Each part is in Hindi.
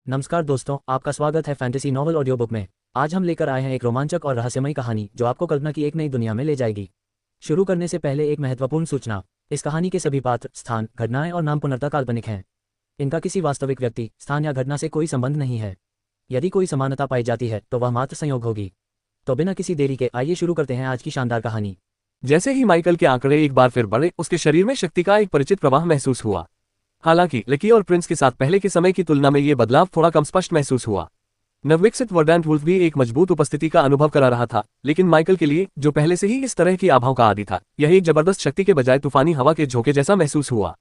नमस्कार दोस्तों, आपका स्वागत है फैंटेसी नॉवल ऑडियो बुक में। आज हम लेकर आए हैं एक रोमांचक और रहस्यमयी कहानी जो आपको कल्पना की एक नई दुनिया में ले जाएगी। शुरू करने से पहले एक महत्वपूर्ण सूचना। इस कहानी के सभी पात्र, स्थान, घटनाएं और नाम पूर्णतः काल्पनिक हैं। इनका किसी वास्तविक व्यक्ति, स्थान या घटना से कोई संबंध नहीं है। यदि कोई समानता पाई जाती है तो वह मात्र संयोग होगी। तो बिना किसी देरी के आइए शुरू करते हैं आज की शानदार कहानी। जैसे ही माइकल के आंकड़े एक बार फिर बढ़े, उसके शरीर में शक्ति का एक परिचित प्रवाह महसूस हुआ। हालांकि लकी और प्रिंस के साथ पहले के समय की तुलना में ये बदलाव थोड़ा कम स्पष्ट महसूस हुआ। नवविकसित वर्डेंट वुल्फ भी एक मजबूत उपस्थिति का अनुभव करा रहा था, लेकिन माइकल के लिए, जो पहले से ही इस तरह की आभाओं का आदी था, यह एक जबरदस्त शक्ति के बजाय तूफानी हवा के झोंके जैसा महसूस हुआ।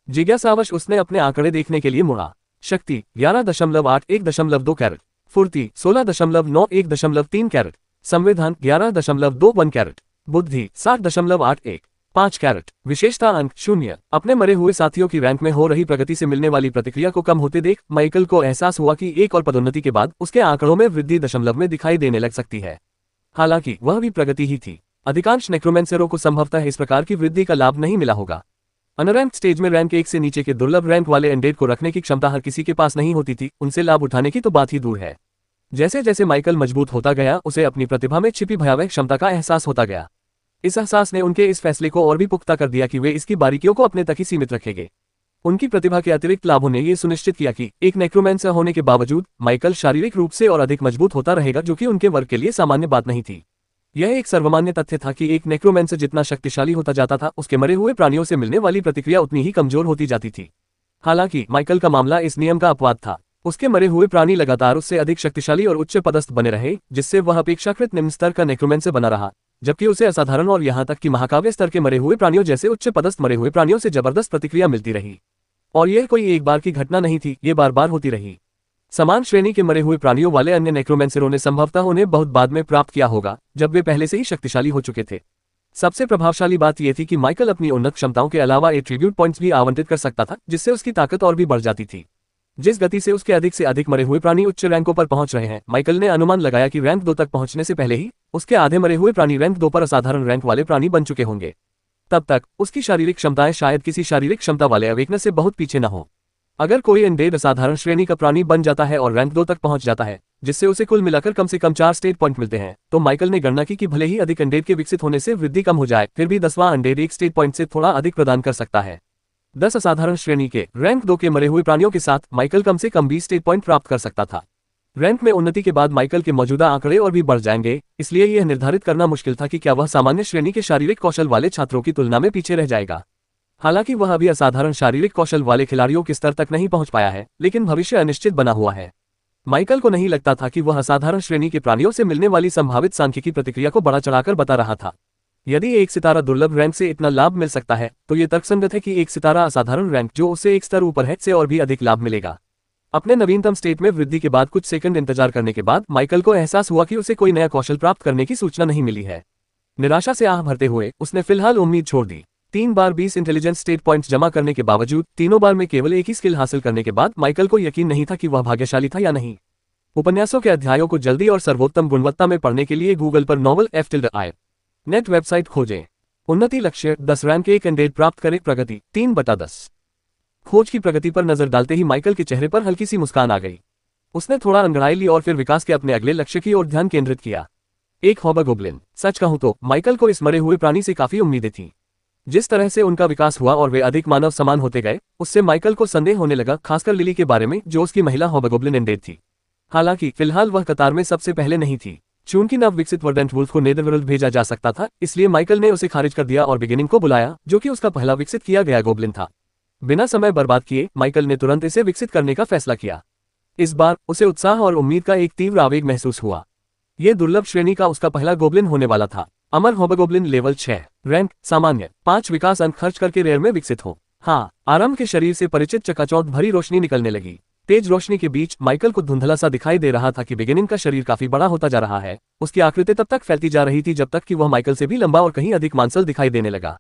जिज्ञासावश उसने अपने आंकड़े देखने के लिए मुड़ा। शक्ति 11.8 कैरेट, फुर्ती 16.9 कैरेट, संविधान 11.21 कैरेट, बुद्धि 7.81 कैरेट, विशेषता अंक 0। अपने मरे हुए साथियों की रैंक में हो रही प्रगति से मिलने वाली प्रतिक्रिया को कम होते देख माइकल को एहसास हुआ कि एक और पदोन्नति के बाद उसके आंकड़ों में वृद्धि दशमलव में दिखाई देने लग सकती है। हालांकि वह भी प्रगति ही थी। अधिकांश नेक्रोमेंसरों को संभवतः इस प्रकार की वृद्धि का लाभ नहीं मिला होगा। अनरैंक स्टेज में रैंक 1 से नीचे के दुर्लभ रैंक वाले एंडेड को रखने की क्षमता हर किसी के पास नहीं होती थी, उनसे लाभ उठाने की तो बात ही दूर है। जैसे जैसे माइकल मजबूत होता गया, उसे अपनी प्रतिभा में छिपी भयावह क्षमता का एहसास होता गया। इस एहसास ने उनके इस फैसले को और भी पुख्ता कर दिया कि वे इसकी बारीकियों को अपने तक ही सीमित रखेंगे। उनकी प्रतिभा के अतिरिक्त लाभों ने यह सुनिश्चित किया कि एक नेक्रोमेंसर होने के बावजूद माइकल शारीरिक रूप से और अधिक मजबूत होता रहेगा, जो कि उनके वर्ग के लिए सामान्य बात नहीं थी। यह एक सर्वमान्य तथ्य था कि एक नेक्रोमेंसर जितना शक्तिशाली होता जाता था, उसके मरे हुए प्राणियों से मिलने वाली प्रतिक्रिया उतनी ही कमजोर होती जाती थी। हालांकि माइकल का मामला इस नियम का अपवाद था। उसके मरे हुए प्राणी लगातार उससे अधिक शक्तिशाली और उच्च पदस्थ बने रहे, जिससे वह अपेक्षाकृत निम्न स्तर का नेक्रोमेंसर बना रहा, जबकि उसे असाधारण और यहां तक कि महाकाव्य स्तर के मरे हुए प्राणियों जैसे उच्च पदस्थ मरे हुए प्राणियों से जबरदस्त प्रतिक्रिया मिलती रही। और यह कोई एक बार की घटना नहीं थी, ये बार बार होती रही। समान श्रेणी के मरे हुए प्राणियों वाले अन्य नेक्रोमेंसरों ने संभवतः उन्हें बहुत बाद में प्राप्त किया होगा, जब वे पहले से ही शक्तिशाली हो चुके थे। सबसे प्रभावशाली बात यह थी कि माइकल अपनी उन्नत क्षमताओं के अलावा एट्रीब्यूट पॉइंट्स भी आवंटित कर सकता था, जिससे उसकी ताकत और भी बढ़ जाती थी। जिस गति से उसके से अधिक मरे हुए प्राणी उच्च रैंकों पर पहुंच रहे हैं, माइकल ने अनुमान लगाया कि रैंक 2 तक पहुंचने से पहले ही उसके आधे मरे हुए प्राणी रैंक 2 पर असाधारण रैंक वाले प्राणी बन चुके होंगे। तब तक उसकी शारीरिक क्षमताएं शायद किसी शारीरिक क्षमता वाले अवेकनेस से बहुत पीछे न हो। अगर कोई एंडेड असाधारण श्रेणी का प्राणी बन जाता है और रैंक 2 तक पहुंच जाता है, जिससे उसे कुल मिलाकर कम से कम 4 स्टेट पॉइंट मिलते हैं, तो माइकल ने गणना की कि भले ही अधिक एंडेड के विकसित होने से वृद्धि कम हो जाए, फिर भी 10वां एंडेड 1 स्टेट पॉइंट से थोड़ा अधिक प्रदान कर सकता है। 10 असाधारण श्रेणी के रैंक 2 के मरे हुए प्राणियों के साथ माइकल कम से कम 20 स्टेट पॉइंट प्राप्त कर सकता था। रैंक में उन्नति के बाद माइकल के मौजूदा आंकड़े और भी बढ़ जाएंगे, इसलिए यह निर्धारित करना मुश्किल था कि क्या वह सामान्य श्रेणी के शारीरिक कौशल वाले छात्रों की तुलना में पीछे रह जाएगा। हालांकि वह अभी असाधारण शारीरिक कौशल वाले खिलाड़ियों के स्तर तक नहीं पहुंच पाया है, लेकिन भविष्य अनिश्चित बना हुआ है। माइकल को नहीं लगता था कि वह असाधारण श्रेणी के प्राणियों से मिलने वाली संभावित सांख्यिकी प्रतिक्रिया को बड़ा चढ़ाकर बता रहा था। यदि एक सितारा दुर्लभ रैंक से इतना लाभ मिल सकता है, तो यह तर्कसंगत है कि एक सितारा असाधारण रैंक, जो उससे एक स्तर ऊपर है, से और भी अधिक लाभ मिलेगा। अपने नवीनतम स्टेट में वृद्धि के बाद कुछ सेकंड इंतजार करने के बाद माइकल को एहसास हुआ कि उसे कोई नया कौशल प्राप्त करने की सूचना नहीं मिली है। निराशा से आह भरते हुए उसने फिलहाल उम्मीद छोड़ दी। 3 बार 20 इंटेलिजेंस स्टेट पॉइंट्स जमा करने के बावजूद तीनों बार में केवल एक ही स्किल हासिल करने के बाद माइकल को यकीन नहीं था कि वह भाग्यशाली था या नहीं। उपन्यासों के अध्यायों को जल्दी और सर्वोत्तम गुणवत्ता में पढ़ने के लिए गूगल पर नॉवल F.I. नेट वेबसाइट खोजें। उन्नति लक्ष्य 10 रैंक 1 एंडेड प्राप्त करें। प्रगति 3/10। खोज की प्रगति पर नजर डालते ही माइकल के चेहरे पर हल्की सी मुस्कान आ गई। उसने थोड़ा अंगड़ाई ली और फिर विकास के अपने अगले लक्ष्य की ओर ध्यान केंद्रित किया। एक हॉबगोब्लिन। सच कहूं तो माइकल को इस मरे हुए प्राणी से काफी उम्मीदें थीं। जिस तरह से उनका विकास हुआ और वे अधिक मानव समान होते गए, उससे माइकल को संदेह होने लगा, खासकर लिली के बारे में, जो उसकी महिला हॉबगोब्लिन एंडेड थी। हालांकि फिलहाल वह कतार में सबसे पहले नहीं थी। चूंकि नव विकसित वर्डेंट वुल्फ को नेदरवर्ल्ड भेजा जा सकता था, इसलिए माइकल ने उसे खारिज कर दिया और बिगिनिंग को बुलाया, जो कि उसका पहला विकसित किया गया गोब्लिन था। बिना समय बर्बाद किए माइकल ने तुरंत इसे विकसित करने का फैसला किया। इस बार उसे उत्साह और उम्मीद का एक तीव्र आवेग महसूस हुआ। यह दुर्लभ श्रेणी का उसका पहला गोब्लिन होने वाला था। अमर हॉबगोब्लिन लेवल 6, रैंक सामान्य, 5 विकास अंक खर्च करके रेयर में विकसित हो। हाँ, आरंभ के शरीर से परिचित चकाचौंध भरी रोशनी निकलने लगी। तेज रोशनी के बीच माइकल को धुंधला सा दिखाई दे रहा था कि बिगिनिंग का शरीर काफी बड़ा होता जा रहा है। उसकी आकृति तब तक फैलती जा रही थी जब तक कि वह माइकल से भी लंबा और कहीं अधिक मांसल दिखाई देने लगा।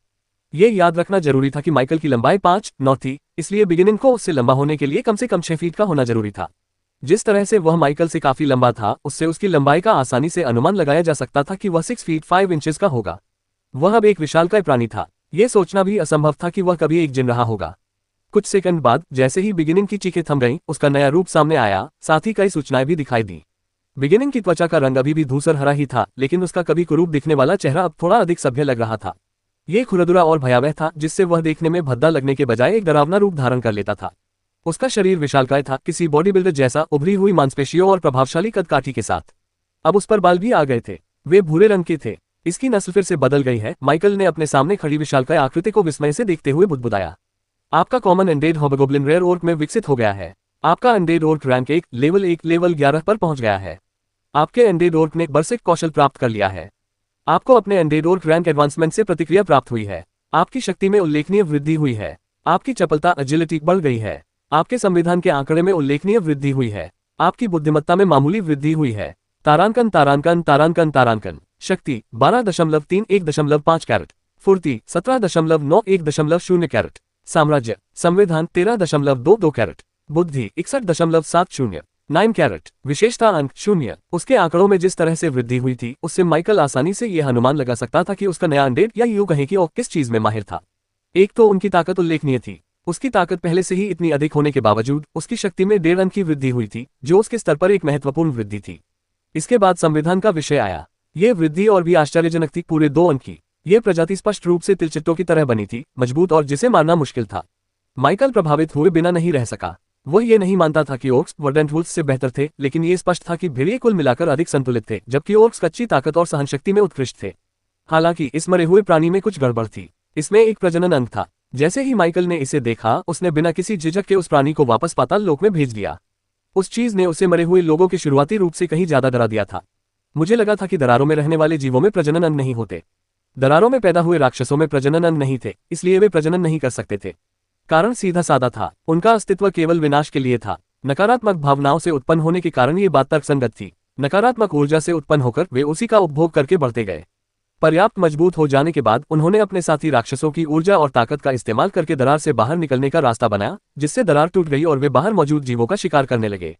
ये याद रखना जरूरी था कि माइकल की लंबाई 5.9 थी, इसलिए बिगिनिंग को उससे लंबा होने के लिए कम से कम 6 फीट का होना जरूरी था। जिस तरह से वह माइकल से काफी लंबा था, उससे उसकी लंबाई का आसानी से अनुमान लगाया जा सकता था कि वह 6 फीट 5 इंचेस का होगा। वह अब एक विशालकाय प्राणी था। यह सोचना भी असंभव था कि वह कभी एक जिन रहा होगा। कुछ सेकंड बाद जैसे ही बिगिनिंग की चीखें थम गईं, उसका नया रूप सामने आया, साथ ही कई सूचनाएं भी दिखाई दी। बिगिनिंग की त्वचा का रंग अभी भी धूसर हरा ही था, लेकिन उसका कभी कुरूप दिखने वाला चेहरा अब थोड़ा अधिक सभ्य लग रहा था। ये खुरदुरा और भयावह था, जिससे वह देखने में भद्दा लगने के बजाय एक डरावना रूप धारण कर लेता था। उसका शरीर विशालकाय था, किसी बॉडी बिल्डर जैसा, उभरी हुई मांसपेशियों और प्रभावशाली कदकाठी के साथ। अब उस पर बाल भी आ गए थे, वे भूरे रंग के थे। इसकी नस्ल फिर से बदल गई है, माइकल ने अपने सामने खड़ी विशालकाय आकृति को विस्मय से देखते हुए बुदबुदाया। आपका common undead hobgoblin rare orc में विकसित हो गया है। आपका अनडेड ओर्क रैंक 1 लेवल 11 पर पहुंच गया है। आपके अनडेड ओर्क ने बरसिक कौशल प्राप्त कर लिया है। आपको अपने अनडेड ओर्क रैंक एडवांसमेंट से प्रतिक्रिया प्राप्त हुई है। आपकी शक्ति में उल्लेखनीय वृद्धि हुई है। आपकी चपलता एजिलिटी बढ़ गई है। आपके संविधान के आंकड़े में उल्लेखनीय वृद्धि हुई है। आपकी बुद्धिमत्ता में मामूली वृद्धि हुई है। तारांकन तारांकन तारांकन तारांकन। शक्ति 12.31.5 कैरेट। फुर्ती 17.91.0 कैरेट। साम्राज्य संविधान 13.22 कैरेट। बुद्धि 61.70 कैरेट। विशेषता अंक 0। उसके आंकड़ों में जिस तरह से वृद्धि हुई थी, उससे माइकल आसानी से यह अनुमान लगा सकता था कि उसका नया अनडेड, या यूं कहें कि वो किस चीज में माहिर था। एक तो उनकी ताकत उल्लेखनीय थी। उसकी ताकत पहले से ही इतनी अधिक होने के बावजूद उसकी शक्ति में 1.5 अंक की वृद्धि हुई थी, जो उसके स्तर पर एक महत्वपूर्ण वृद्धि थी। इसके बाद संविधान का विषय आया। यह वृद्धि और भी आश्चर्यजनक थी, पूरे 2 अंक की। यह प्रजाति स्पष्ट रूप से तिलचिट्टों की तरह बनी थी, मजबूत और जिसे मारना मुश्किल था। माइकल प्रभावित हुए बिना नहीं रह सका। वह यह नहीं मानता था कि ओर्क्स वर्डेंट वुल्फ्स से बेहतर थे, लेकिन यह स्पष्ट था कि भेड़िए कुल मिलाकर अधिक संतुलित थे, जबकि ओर्क्स कच्ची ताकत और सहनशक्ति में उत्कृष्ट थे। हालांकि इस मरे हुए प्राणी में कुछ गड़बड़ थी। इसमें एक प्रजनन अंग था। जैसे ही माइकल ने इसे देखा, उसने बिना किसी झिझक के उस प्राणी को वापस पाताल लोक में भेज दिया। उस चीज ने उसे मरे हुए लोगों के शुरुआती रूप से कहीं ज्यादा डरा दिया था। मुझे लगा था कि दरारों में रहने वाले जीवों में प्रजनन अंग नहीं होते। दरारों में पैदा हुए राक्षसों में प्रजनन अंग नहीं थे, इसलिए वे प्रजनन नहीं कर सकते थे। कारण सीधा साधा था, उनका अस्तित्व केवल विनाश के लिए था। नकारात्मक भावनाओं से उत्पन्न होने के कारण ये बात तर्कसंगत थी। नकारात्मक ऊर्जा से उत्पन्न होकर वे उसी का उपभोग करके बढ़ते गए। पर्याप्त मजबूत हो जाने के बाद उन्होंने अपने साथी राक्षसों की ऊर्जा और ताकत का इस्तेमाल करके दरार से बाहर निकलने का रास्ता बनाया, जिससे दरार टूट गई और वे बाहर मौजूद जीवों का शिकार करने लगे।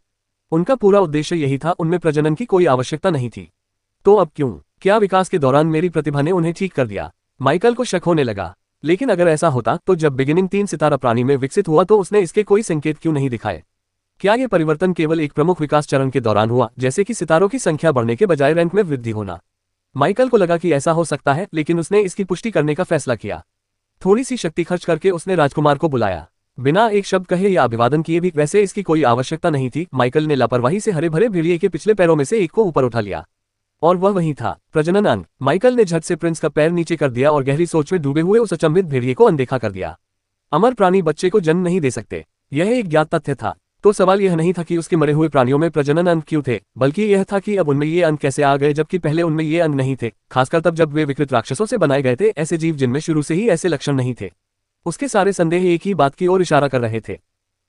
उनका पूरा उद्देश्य यही था, उनमें प्रजनन की कोई आवश्यकता नहीं थी। तो अब क्यों? क्या विकास के दौरान मेरी प्रतिभा ने उन्हें ठीक कर दिया? माइकल को शक होने लगा। लेकिन अगर ऐसा होता तो जब बिगिनिंग 3 सितारा प्राणी में विकसित हुआ तो उसने इसके कोई संकेत क्यों नहीं दिखाए? क्या यह परिवर्तन केवल एक प्रमुख विकास चरण के दौरान हुआ, जैसे कि सितारों की संख्या बढ़ने के बजाय रैंक में वृद्धि होना? माइकल को लगा कि ऐसा हो सकता है, लेकिन उसने इसकी पुष्टि करने का फैसला किया। थोड़ी सी शक्ति खर्च करके उसने राजकुमार को बुलाया। बिना एक शब्द कहे या अभिवादन किए भी वैसे इसकी कोई आवश्यकता नहीं थी। माइकल ने लापरवाही से हरे भरे भेड़िए के पिछले पैरों में से एक को ऊपर उठा लिया, और वह वही था, प्रजनन अंग। माइकल ने झट से प्रिंस का पैर नीचे कर दिया और गहरी सोच में डूबे हुए उस अचंभित भेड़िए को अनदेखा कर दिया। अमर प्राणी बच्चे को जन्म नहीं दे सकते, यह एक ज्ञात तथ्य था। तो सवाल यह नहीं था कि उसके मरे हुए प्राणियों में प्रजनन अंग क्यों थे, बल्कि यह था कि अब उनमें ये अंग कैसे आ गए, जबकि पहले उनमें ये अंग नहीं थे। खासकर तब जब वे विकृत राक्षसों से बनाए गए थे, ऐसे जीव जिनमें शुरू से ही ऐसे लक्षण नहीं थे। उसके सारे संदेह एक ही बात की ओर इशारा कर रहे थे,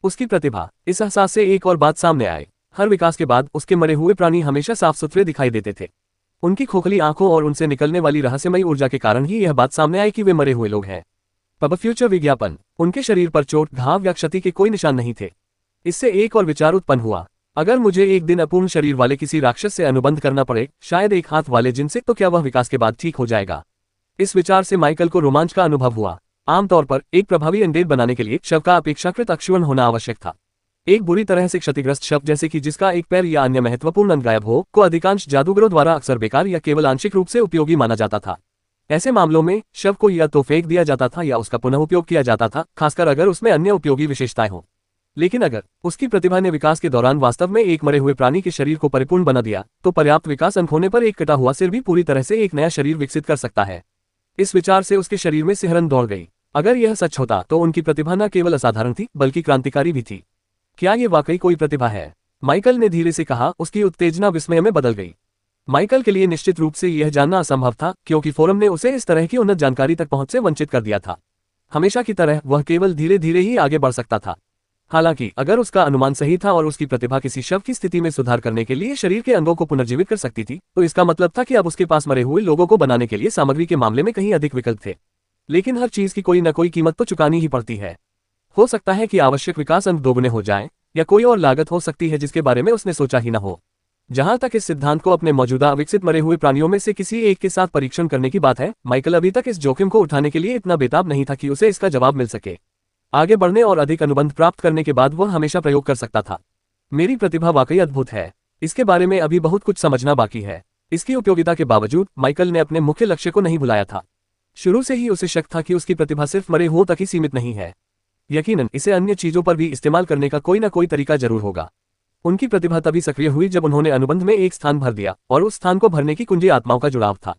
उसकी प्रतिभा। इस एहसास से एक और बात सामने आई। हर विकास के बाद उसके मरे हुए प्राणी हमेशा साफ सुथरे दिखाई देते थे। उनकी खोखली आंखों और उनसे निकलने वाली रहस्यमयी ऊर्जा के कारण ही यह बात सामने आई कि वे मरे हुए लोग हैं। पब फ्यूचर विज्ञापन। उनके शरीर पर चोट, घाव या क्षति के कोई निशान नहीं थे। इससे एक और विचार उत्पन्न हुआ, अगर मुझे एक दिन अपूर्ण शरीर वाले किसी राक्षस से अनुबंध करना पड़े, शायद एक हाथ वाले जिनसे, तो क्या वह विकास के बाद ठीक हो जाएगा? इस विचार से माइकल को रोमांच का अनुभव हुआ। आमतौर पर एक प्रभावी अनडेड बनाने के लिए शव का अपेक्षाकृत अक्षुण्ण होना आवश्यक था। एक बुरी तरह से क्षतिग्रस्त शव, जैसे कि जिसका एक पैर या अन्य महत्वपूर्ण अंग गायब हो, को अधिकांश जादूगरों द्वारा अक्सर बेकार या केवल आंशिक रूप से उपयोगी माना जाता था। ऐसे मामलों में शव को या तो फेंक दिया जाता था या उसका पुनः उपयोग किया जाता था, खासकर अगर उसमें अन्य उपयोगी विशेषताएं हों। लेकिन अगर उसकी प्रतिभा ने विकास के दौरान वास्तव में एक मरे हुए प्राणी के शरीर को परिपूर्ण बना दिया, तो पर्याप्त विकास अंक होने पर एक कटा हुआ सिर भी पूरी तरह से एक नया शरीर विकसित कर सकता है। इस विचार से उसके शरीर में सिहरन दौड़ गई। अगर यह सच होता तो उनकी प्रतिभा न केवल असाधारण थी, बल्कि क्रांतिकारी भी थी। क्या ये वाकई कोई प्रतिभा है? माइकल ने धीरे से कहा। उसकी उत्तेजना विस्मय में बदल गई। माइकल के लिए निश्चित रूप से यह जानना असंभव था, क्योंकि फोरम ने उसे इस तरह की उन्नत जानकारी तक पहुंच से वंचित कर दिया था। हमेशा की तरह वह केवल धीरे धीरे ही आगे बढ़ सकता था। हालांकि अगर उसका अनुमान सही था और उसकी प्रतिभा किसी शव की स्थिति में सुधार करने के लिए शरीर के अंगों को पुनर्जीवित कर सकती थी, तो इसका मतलब था कि अब उसके पास मरे हुए लोगों को बनाने के लिए सामग्री के मामले में कहीं अधिक विकल्प थे। लेकिन हर चीज की कोई न कोई कीमत तो चुकानी ही पड़ती है। हो सकता है कि आवश्यक विकास अंक दोगुने हो जाएं, या कोई और लागत हो सकती है जिसके बारे में उसने सोचा ही न हो। जहां तक इस सिद्धांत को अपने मौजूदा विकसित मरे हुए प्राणियों में से किसी एक के साथ परीक्षण करने की बात है, माइकल अभी तक इस जोखिम को उठाने के लिए इतना बेताब नहीं था कि उसे इसका जवाब मिल सके। आगे बढ़ने और अधिक अनुबंध प्राप्त करने के बाद वह हमेशा प्रयोग कर सकता था। मेरी प्रतिभा वाकई अद्भुत है। इसके बारे में अभी बहुत कुछ समझना बाकी है। इसकी उपयोगिता के बावजूद माइकल ने अपने मुख्य लक्ष्य को नहीं भुलाया था। शुरू से ही उसे शक था कि उसकी प्रतिभा सिर्फ मरे हुओं तक ही सीमित नहीं है। यकीनन इसे अन्य चीजों पर भी इस्तेमाल करने का कोई न कोई तरीका जरूर होगा। उनकी प्रतिभा तभी सक्रिय हुई जब उन्होंने अनुबंध में एक स्थान भर दिया, और उस स्थान को भरने की कुंजी आत्माओं का जुड़ाव था।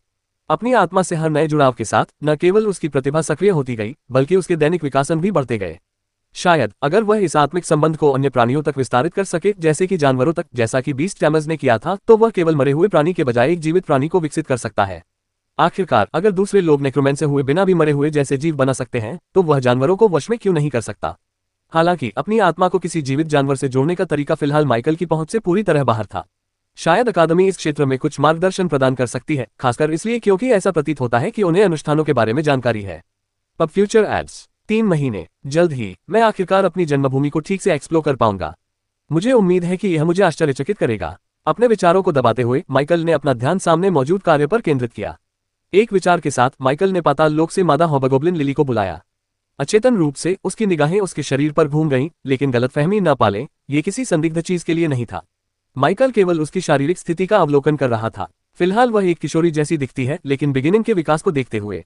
अपनी आत्मा से हर नए जुड़ाव के साथ न केवल उसकी प्रतिभा सक्रिय होती गई, बल्कि उसके दैनिक विकासन भी बढ़ते गए। शायद अगर वह इस आत्मिक संबंध को अन्य प्राणियों तक विस्तारित कर सके, जैसे कि जानवरों तक, जैसा कि बीस्ट चैमर्स ने किया था, तो वह केवल मरे हुए प्राणी के बजाय एक जीवित प्राणी को विकसित कर सकता है। आखिरकार अगर दूसरे लोग नेक्रोमैंस हुए बिना भी मरे हुए जैसे जीव बना सकते हैं, तो वह जानवरों को वश में क्यों नहीं कर सकता। हालांकि अपनी आत्मा को किसी जीवित जानवर से जोड़ने का तरीका फिलहाल माइकल की पहुंच से पूरी तरह बाहर था। शायद अकादमी इस क्षेत्र में कुछ मार्गदर्शन प्रदान कर सकती है, खासकर इसलिए क्योंकि ऐसा प्रतीत होता है कि उन्हें अनुष्ठानों के बारे में जानकारी है। पब फ्यूचर एड्स 3 महीने जल्द ही मैं आखिरकार अपनी जन्मभूमि को ठीक से एक्सप्लोर कर पाऊंगा। मुझे उम्मीद है कि यह मुझे आश्चर्यचकित करेगा। अपने विचारों को दबाते हुए माइकल ने अपना ध्यान सामने मौजूद कार्य पर केंद्रित किया। एक विचार के साथ माइकल ने पाताल लोक से मादा हॉबगोब्लिन लिली को बुलाया। अचेतन रूप से उसकी निगाहें उसके शरीर पर घूम गईं, लेकिन गलतफहमी न पालें, ये किसी संदिग्ध चीज के लिए नहीं था। माइकल केवल उसकी शारीरिक स्थिति का अवलोकन कर रहा था। फिलहाल वह एक किशोरी जैसी दिखती है, लेकिन बिगिनिंग के विकास को देखते हुए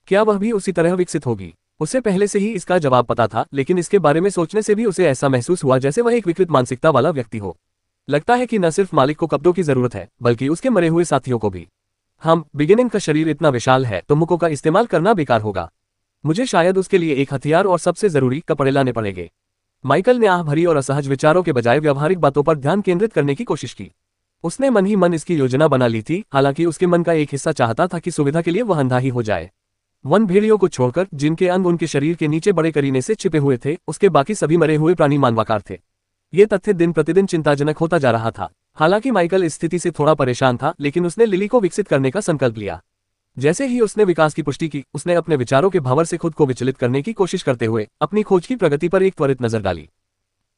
क्या वह भी उसी तरह विकसित होगी? उसे पहले से ही इसका जवाब पता था, लेकिन इसके बारे में सोचने से भी उसे ऐसा महसूस हुआ जैसे वह एक विकृत मानसिकता वाला व्यक्ति हो। लगता है कि न सिर्फ मालिक को कपड़ों की जरूरत है, बल्कि उसके मरे हुए साथियों को भी। बिगिनिंग का शरीर इतना विशाल है तो मुकों का इस्तेमाल करना बेकार होगा। मुझे शायद उसके लिए एक हथियार और सबसे जरूरी कपड़े लाने पड़ेंगे। माइकल ने आह भरी और असहज विचारों के बजाय व्यावहारिक बातों पर ध्यान केंद्रित करने की कोशिश की। उसने मन ही मन इसकी योजना बना ली थी, हालांकि उसके मन का एक हिस्सा चाहता था कि सुविधा के लिए वह अंधा ही हो जाए। वन भेड़ियों को छोड़कर, जिनके अंग उनके शरीर के नीचे बड़े करीने से छिपे हुए थे, उसके बाकी सभी मरे हुए प्राणी मानवाकार थे। ये तथ्य दिन प्रतिदिन चिंताजनक होता जा रहा था। हालांकि माइकल इस स्थिति से थोड़ा परेशान था, लेकिन उसने लिली को विकसित करने का संकल्प लिया। जैसे ही उसने विकास की पुष्टि की, उसने अपने विचारों के भंवर से खुद को विचलित करने की कोशिश करते हुए अपनी खोज की प्रगति पर एक त्वरित नजर डाली।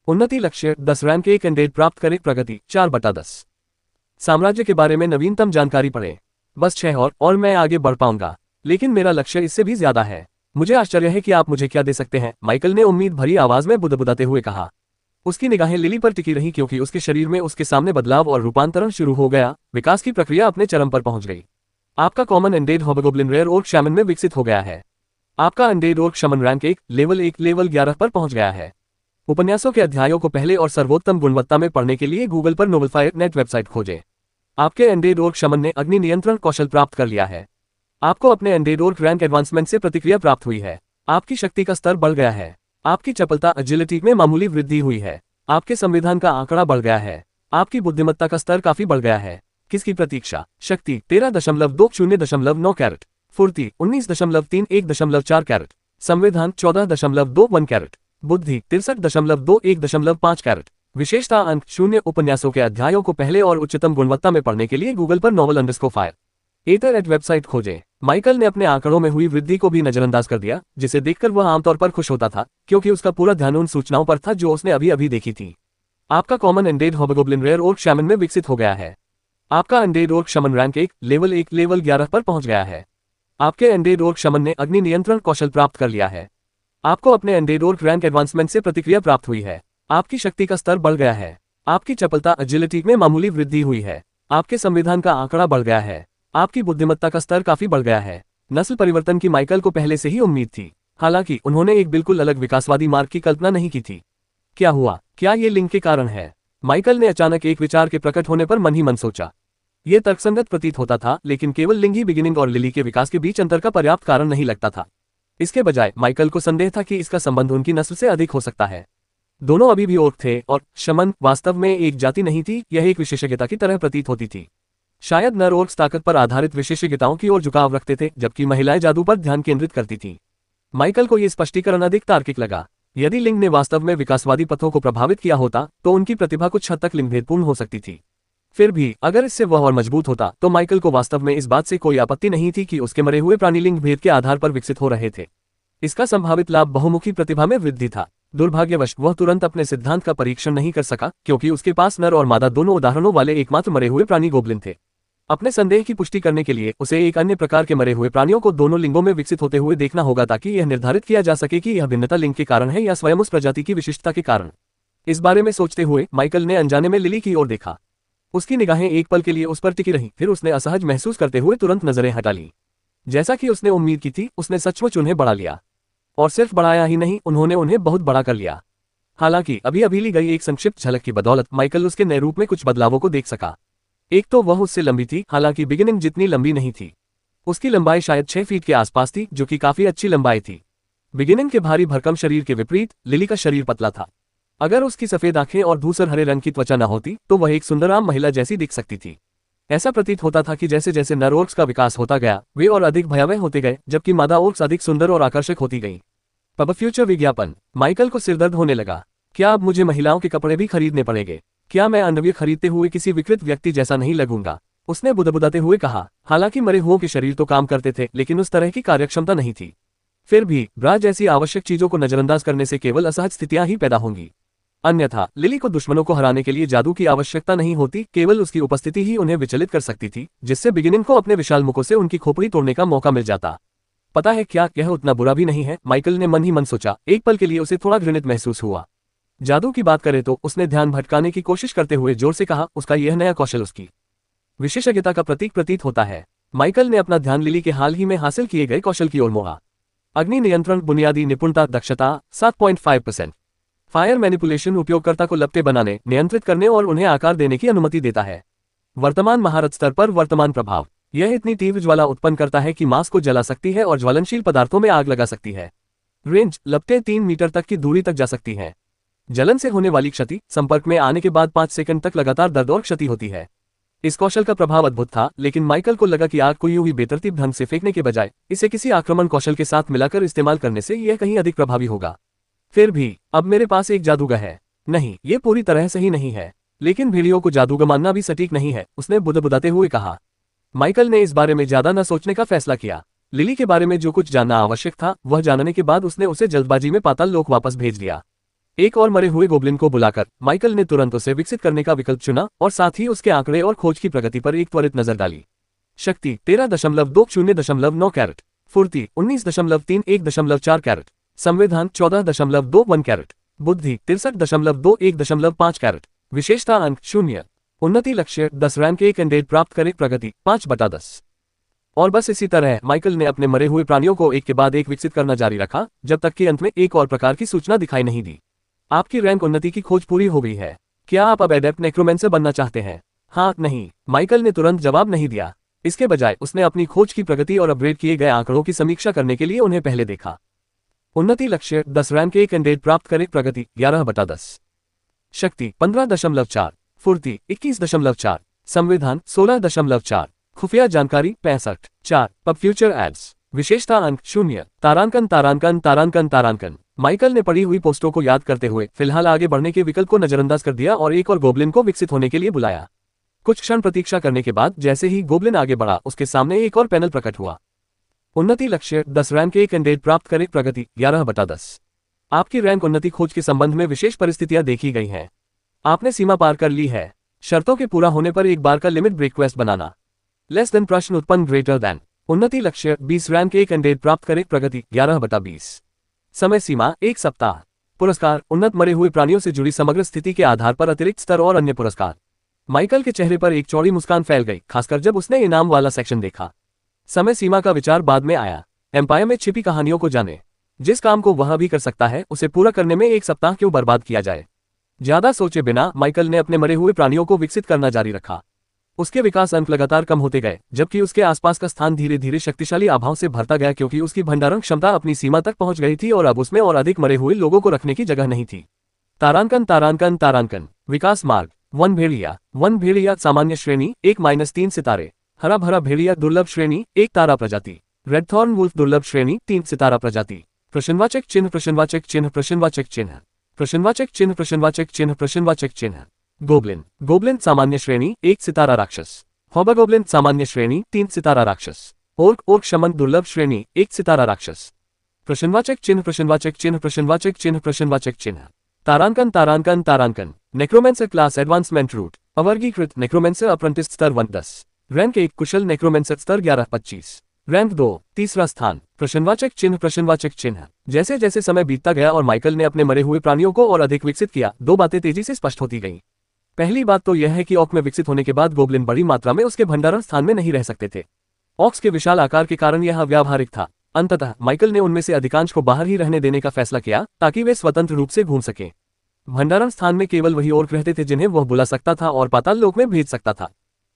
उन्नति लक्ष्य 10 रैंक के कैंडिडेट प्राप्त करें। प्रगति 4/10। साम्राज्य के बारे में नवीनतम जानकारी पढ़ें। बस 6 और मैं आगे बढ़ पाऊंगा, लेकिन मेरा लक्ष्य इससे भी ज्यादा है। मुझे आश्चर्य है कि आप मुझे क्या दे सकते हैं, माइकल ने उम्मीद भरी आवाज में बुदबुदाते हुए कहा। उसकी निगाहें लिली पर टिकी रहीं, क्योंकि उसके शरीर में उसके सामने बदलाव और रूपांतरण शुरू हो गया। विकास की प्रक्रिया अपने चरम पर पहुंच गई। आपका common undead hobgoblin rare orc shaman में विकसित हो गया है। आपका undead orc shaman rank 1 level 11 पर पहुंच गया है। उपन्यासों के अध्यायों को पहले और सर्वोत्तम गुणवत्ता में पढ़ने के लिए गूगल पर नोवेलफायर नेट वेबसाइट खोजें। आपके अनडेड ओर्क शमन ने अग्नि नियंत्रण कौशल प्राप्त कर लिया है। आपको अपने अनडेड ओर्क रैंक एडवांसमेंट से प्रतिक्रिया प्राप्त हुई है। आपकी शक्ति का स्तर बढ़ गया है। आपकी चपलता एजिलिटी में मामूली वृद्धि हुई है। आपके संविधान का आंकड़ा बढ़ गया है। आपकी बुद्धिमत्ता का स्तर काफी बढ़ गया है। किसकी प्रतीक्षा? शक्ति 13.20.9 कैरेट, फुर्ती 19.31.4 कैरेट, संविधान 14.21 कैरेट, बुद्धि 63.21.5 कैरेट। विशेषता अंक 0। उपन्यासों के अध्यायों को पहले और उच्चतम गुणवत्ता में पढ़ने के लिए गूगल पर नोवेल_फायर एट वेबसाइट खोजें। माइकल ने अपने आंकड़ों में हुई वृद्धि को भी नजरअंदाज कर दिया, जिसे देखकर वह आमतौर पर खुश होता था, क्योंकि उसका पूरा ध्यान उन सूचनाओं पर था जो उसने अभी अभी देखी थी। आपका common undead hobgoblin rare orc shaman में विकसित हो गया है। आपका undead orc shaman rank 1 level 11 पर पहुंच गया है। आपके अनडेड ओर्क शमन ने अग्नि नियंत्रण कौशल प्राप्त कर लिया है। आपको अपने अनडेड ओर्क रैंक एडवांसमेंट से प्रतिक्रिया प्राप्त हुई है। आपकी शक्ति का स्तर बढ़ गया है। आपकी चपलता एजिलिटी में मामूली वृद्धि हुई है। आपके संविधान का आंकड़ा बढ़ गया है। आपकी बुद्धिमत्ता का स्तर काफी बढ़ गया है। नस्ल परिवर्तन की माइकल को पहले से ही उम्मीद थी, हालांकि उन्होंने एक बिल्कुल अलग विकासवादी मार्ग की कल्पना नहीं की थी। क्या हुआ? क्या ये लिंग के कारण है? माइकल ने अचानक एक विचार के प्रकट होने पर मन ही मन सोचा। यह तर्कसंगत प्रतीत होता था, लेकिन केवल लिंग ही बिगिनिंग और लिली के विकास के बीच अंतर का पर्याप्त कारण नहीं लगता था। इसके बजाय माइकल को संदेह था कि इसका संबंध उनकी नस्ल से अधिक हो सकता है। दोनों अभी भी ओर्क थे, और शमन वास्तव में एक जाति नहीं थी, यह एक विशेषज्ञता की तरह प्रतीत होती थी। शायद नर ओर्क्स ताकत पर आधारित विशेषज्ञताओं की ओर झुकाव रखते थे, जबकि महिलाएं जादू पर ध्यान केंद्रित करती थीं। माइकल को यह स्पष्टीकरण अधिक तार्किक लगा। यदि लिंग ने वास्तव में विकासवादी पथों को प्रभावित किया होता, तो उनकी प्रतिभा कुछ हद तक लिंगभेदपूर्ण हो सकती थी। फिर भी अगर इससे वह और मजबूत होता, तो माइकल को वास्तव में इस बात से कोई आपत्ति नहीं थी कि उसके मरे हुए प्राणी लिंग भेद के आधार पर विकसित हो रहे थे। इसका संभावित लाभ बहुमुखी प्रतिभा में वृद्धि था। दुर्भाग्यवश वह तुरंत अपने सिद्धांत का परीक्षण नहीं कर सका, क्योंकि उसके पास नर और मादा दोनों उदाहरणों वाले एकमात्र मरे हुए प्राणी गोब्लिन थे। अपने संदेह की पुष्टि करने के लिए उसे एक अन्य प्रकार के मरे हुए प्राणियों को दोनों लिंगों में विकसित होते हुए देखना होगा ताकि यह निर्धारित किया जा सके कि यह भिन्नता लिंग के कारण है या स्वयं उस प्रजाति की विशिष्टता के कारण। इस बारे में सोचते हुए माइकल ने अनजाने में लिली की ओर देखा। उसकी निगाहें एक पल के लिए उस पर टिकी रहीं, फिर उसने असहज महसूस करते हुए तुरंत नजरें हटा ली। जैसा कि उसने उम्मीद की थी, उसने सचमुच उन्हें बढ़ा लिया। और सिर्फ बढ़ाया ही नहीं, उन्होंने उन्हें बहुत बड़ा कर लिया। हालांकि अभी अभी ली गई एक संक्षिप्त झलक की बदौलत माइकल उसके नए रूप में कुछ बदलावों को देख सका। एक तो वह उससे लंबी थी, हालांकि बिगिनिंग जितनी लंबी नहीं थी। उसकी लंबाई शायद 6 फीट के आसपास थी, जो कि काफी अच्छी लंबाई थी। बिगिनिंग के भारी भरकम शरीर के विपरीत लिली का शरीर पतला था। अगर उसकी सफेद आंखें और धूसर हरे रंग की त्वचा न होती तो वह एक सुंदराम महिला जैसी दिख सकती थी। ऐसा प्रतीत होता था कि जैसे जैसे नर ओर्क्स का विकास होता गया, वे और अधिक भयावह होते गए, जबकि मादा ओर्क्स अधिक सुंदर और आकर्षक होती गईं। पब फ्यूचर विज्ञापन। माइकल को सिरदर्द होने लगा। क्या अब मुझे महिलाओं के कपड़े भी खरीदने पड़ेंगे? क्या मैं अंडरवियर खरीदते हुए किसी विकृत व्यक्ति जैसा नहीं लगूंगा? उसने बुदबुदाते हुए कहा। हालांकि मरे हुओं के शरीर तो काम करते थे, लेकिन उस तरह की कार्यक्षमता नहीं थी। फिर भी ब्रा जैसी आवश्यक चीजों को नजरअंदाज करने से केवल असहज स्थितियां ही पैदा होंगी। अन्यथा लिली को दुश्मनों को हराने के लिए जादू की आवश्यकता नहीं होती, केवल उसकी उपस्थिति ही उन्हें विचलित कर सकती थी, जिससे बिगिनिंग को अपने विशाल मुखों से उनकी खोपड़ी तोड़ने का मौका मिल जाता। पता है क्या, यह उतना बुरा भी नहीं है, माइकल ने मन ही मन सोचा। एक पल के लिए उसे थोड़ा घृणित महसूस हुआ। जादू की बात करें तो उसने ध्यान भटकाने की कोशिश करते हुए जोर से कहा, उसका यह नया कौशल उसकी विशेषज्ञता का प्रतीक प्रतीत होता है। माइकल ने अपना ध्यान लिली के हाल ही में हासिल किए गए कौशल की ओर मोड़ा। अग्नि नियंत्रण बुनियादी निपुणता दक्षता 7.5%। फायर मैनिपुलेशन उपयोगकर्ता को लपटे बनाने, नियंत्रित करने और उन्हें आकार देने की अनुमति देता है। वर्तमान महारत स्तर पर वर्तमान प्रभाव। यह इतनी तीव्र ज्वाला उत्पन्न करता है कि मांस को जला सकती है और ज्वलनशील पदार्थों में आग लगा सकती है। रेंज, लपटें 3 मीटर तक की दूरी तक जा सकती हैं। जलन से होने वाली क्षति, संपर्क में आने के बाद 5 सेकंड तक लगातार दर्द और क्षति होती है। इस कौशल का प्रभाव अद्भुत था, लेकिन माइकल को लगा कि आग को यूं ही बेतरतीब ढंग से फेंकने के बजाय इसे किसी आक्रमण कौशल के साथ मिलाकर इस्तेमाल करने से यह कहीं अधिक प्रभावी होगा। फिर भी अब मेरे पास एक जादूगर है। नहीं, ये पूरी तरह सही नहीं है, लेकिन भेड़ियों को जादूगर मानना भी सटीक नहीं है, उसने बुदबुदाते हुए कहा। माइकल ने इस बारे में ज्यादा न सोचने का फैसला किया। लिली के बारे में जो कुछ जानना आवश्यक था, वह जानने के बाद उसने उसे जल्दबाजी में पाताल लोक वापस भेज दिया। एक और मरे हुए गोब्लिन को बुलाकर माइकल ने तुरंत उसे विकसित करने का विकल्प चुना और साथ ही उसके आंकड़े और खोज की प्रगति पर एक त्वरित नजर डाली। शक्ति 13.20.9 कैरेट, फुर्ती 19.31.4 कैरेट, संविधान 14.21 कैरेट, बुद्धि 63.21.5 कैरेट, विशेषता अंक 0, उन्नति लक्ष्य 10 रैंक 1 कैंडिडेट प्राप्त करे, प्रगति 5/10। और बस इसी तरह माइकल ने अपने मरे हुए प्राणियों को एक के बाद एक विकसित करना जारी रखा, जब तक कि अंत में एक और प्रकार की सूचना दिखाई नहीं दी। आपकी रैंक उन्नति की खोज पूरी हो गई है। क्या आप अब एडेप्ट नेक्रोमेंसर बनना चाहते हैं? हाँ, नहीं। माइकल ने तुरंत जवाब नहीं दिया। इसके बजाय उसने अपनी खोज की प्रगति और अपग्रेड किए गए आंकड़ों की समीक्षा करने के लिए उन्हें पहले देखा। उन्नति लक्ष्य 10 रैंक 1 कैंडिडेट प्राप्त करे, प्रगति 11/10, शक्ति 15.4, फुर्ती 21.4, संविधान 16.4, खुफिया जानकारी 65.4, पब फ्यूचर एड्स, विशेषता अंक 0, तारांकन तारांकन तारांकन तारांकन। माइकल ने पड़ी हुई पोस्टों को याद करते हुए फिलहाल आगे बढ़ने के विकल्प को नजरअंदाज कर दिया और एक और गोब्लिन को विकसित होने के लिए बुलाया। कुछ क्षण प्रतीक्षा करने के बाद जैसे ही गोब्लिन आगे बढ़ा, उसके सामने एक और पैनल प्रकट हुआ। उन्नति लक्ष्य 10 रैंक 1 कैंडिडेट प्राप्त करे, प्रगति 11/10। आपकी रैंक उन्नति खोज के संबंध में विशेष परिस्थितियां देखी गई हैं। आपने सीमा पार कर ली है। शर्तों के पूरा होने पर एक बार का लिमिट ब्रेक क्वेस्ट बनाना। लेस देन प्रश्न उत्पन्न ग्रेटर देन। उन्नति लक्ष्य 20 रैंक 1 कैंडिडेट प्राप्त करे, प्रगति 11/20। समय सीमा 1 सप्ताह। पुरस्कार, उन्नत मरे हुए प्राणियों से जुड़ी समग्र स्थिति के आधार पर अतिरिक्त स्तर और अन्य पुरस्कार। माइकल के चेहरे पर एक चौड़ी मुस्कान फैल गई, खासकर जब उसने इनाम वाला सेक्शन देखा। समय सीमा का विचार बाद में आया। एम्पायर में छिपी कहानियों को जाने। जिस काम को वह भी कर सकता है, उसे पूरा करने में 1 सप्ताह क्यों बर्बाद किया जाए? ज्यादा सोचे बिना माइकल ने अपने मरे हुए प्राणियों को विकसित करना जारी रखा। उसके विकास अंक लगातार कम होते गए, जबकि उसके आसपास का स्थान धीरे धीरे शक्तिशाली आभाओं से भरता गया, क्योंकि उसकी भंडारण क्षमता अपनी सीमा तक पहुंच गई थी और अब उसमें और अधिक मरे हुए लोगों को रखने की जगह नहीं थी। तारांकन तारांकन तारांकन। विकास मार्ग। वन भेड़िया सामान्य श्रेणी 1-3 सितारे। हरा भरा भेड़िया दुर्लभ श्रेणी 1 तारा प्रजाति। रेडथॉर्न वुल्फ दुर्लभ श्रेणी 3 सितारा प्रजाति। प्रश्नवाचक चिन्ह प्रश्नवाचक चिन्ह प्रश्नवाचक चिन्ह प्रश्नवाचक चिन्ह प्रश्नवाचक चिन्ह प्रश्नवाचक चिन्ह। गोब्लिन सामान्य श्रेणी 1 सितारा राक्षस। हॉबगोब्लिन सामान्य श्रेणी 3 सितारा राक्षस। ओर्क शमन दुर्लभ श्रेणी 1 सितारा राक्षस। प्रश्नवाचक चिन्ह प्रश्नवाचक चिन्ह प्रश्नवाचक चिन्ह प्रश्नवाचक चिन्ह। तारांकन तारांकन तारांकन। Necromancer class advancement root. अवर्गीकृत नेक्रोमेंसर अप्रेंटिस स्तर 1-10। रैंक 1 कुशल नेक्रोमेंसर स्तर 11-25। रैंक 2 तीसरा स्थान प्रश्नवाचक चिन्ह। जैसे जैसे समय बीतता गया और माइकल ने अपने मरे हुए प्राणियों को और अधिक विकसित किया, दो बातें तेजी से स्पष्ट होती गईं। पहली बात तो यह है कि ऑक में विकसित होने के बाद गोब्लिन बड़ी मात्रा में उसके भंडारण स्थान में नहीं रह सकते थे। ऑक्स के विशाल आकार के कारण यह व्यावहारिक था। अंततः माइकल ने उनमें से अधिकांश को बाहर ही रहने देने का फैसला किया ताकि वे स्वतंत्र रूप से घूम सकें। भंडारण स्थान में केवल वही ओर्क रहते थे जिन्हें वह बुला सकता था और पाताल लोक में भेज सकता था।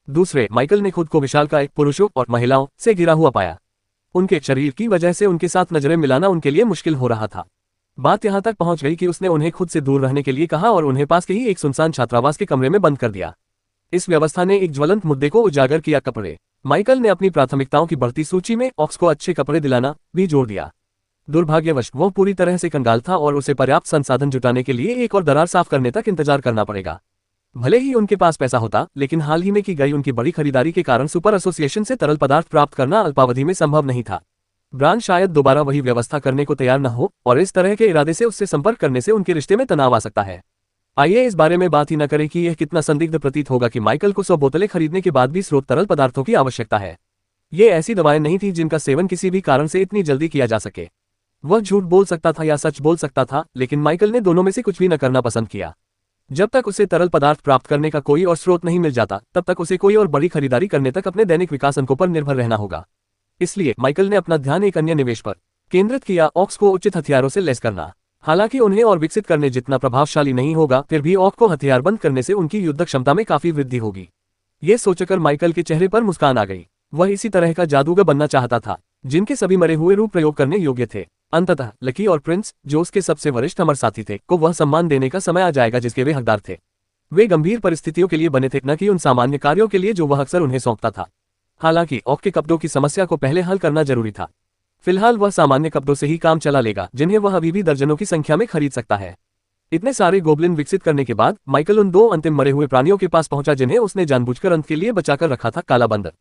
दूसरे, माइकल ने खुद को विशालकाय पुरुषों और महिलाओं से घिरा हुआ पाया। उनके शरीर की वजह से उनके साथ नजरें मिलाना उनके लिए मुश्किल हो रहा था। बात यहां तक पहुंच गई कि उसने उन्हें खुद से दूर रहने के लिए कहा और उन्हें पास के ही एक सुनसान छात्रावास के कमरे में बंद कर दिया। इस व्यवस्था ने एक ज्वलंत मुद्दे को उजागर किया, कपड़े। माइकल ने अपनी प्राथमिकताओं की बढ़ती सूची में ऑक्स को अच्छे कपड़े दिलाना भी जोड़ दिया। दुर्भाग्यवश वह पूरी तरह से कंगाल था और उसे पर्याप्त संसाधन जुटाने के लिए एक और दरार साफ करने तक इंतजार करना पड़ेगा। भले ही उनके पास पैसा होता, लेकिन हाल ही में की गई उनकी बड़ी खरीदारी के कारण सुपर एसोसिएशन से तरल पदार्थ प्राप्त करना अल्पावधि में संभव नहीं था। ब्रांड शायद दोबारा वही व्यवस्था करने को तैयार न हो और इस तरह के इरादे से उससे संपर्क करने से उनके रिश्ते में तनाव आ सकता है। आइए इस बारे में बात ही न करें कि यह कितना संदिग्ध प्रतीत होगा कि माइकल को 100 बोतलें खरीदने के बाद भी स्रोत तरल पदार्थों की आवश्यकता है। ये ऐसी दवाएं नहीं थी जिनका सेवन किसी भी कारण से इतनी जल्दी किया जा सके। वह झूठ बोल सकता था या सच बोल सकता था, लेकिन माइकल ने दोनों में से कुछ भी न करना पसंद किया। जब तक उसे तरल पदार्थ प्राप्त करने का कोई और स्रोत नहीं मिल जाता, तब तक उसे कोई और बड़ी खरीदारी करने तक अपने दैनिक विकास अंकों पर निर्भर रहना होगा। इसलिए माइकल ने अपना ध्यान एक अन्य निवेश पर केंद्रित किया, ऑक्स को उचित हथियारों से लैस करना। हालांकि उन्हें और विकसित करने जितना प्रभावशाली नहीं होगा, फिर भी ऑक को हथियारबंद करने से उनकी युद्धक क्षमता में काफी वृद्धि होगी। ये सोचकर माइकल के चेहरे पर मुस्कान आ गई। वह इसी तरह का जादूगर बनना चाहता था जिनके सभी मरे हुए रूप प्रयोग करने योग्य थे। अंततः लकी और प्रिंस, जो उसके सबसे वरिष्ठ अमर साथी थे, को वह सम्मान देने का समय आ जाएगा जिसके वे हकदार थे। वे गंभीर परिस्थितियों के लिए बने थे, न कि उन सामान्य कार्यों के लिए जो वह अक्सर उन्हें सौंपता था। हालांकि ऑक के कपड़ों की समस्या को पहले हल करना जरूरी था। फिलहाल वह सामान्य कपड़ों से ही काम चला लेगा, जिन्हें वह अभी भी दर्जनों की संख्या में खरीद सकता है। इतने सारे गोब्लिन विकसित करने के बाद माइकल उन दो अंतिम मरे हुए प्राणियों के पास पहुंचा जिन्हें उसने जानबूझकर अंत के लिए बचाकर रखा था। काला बंदर।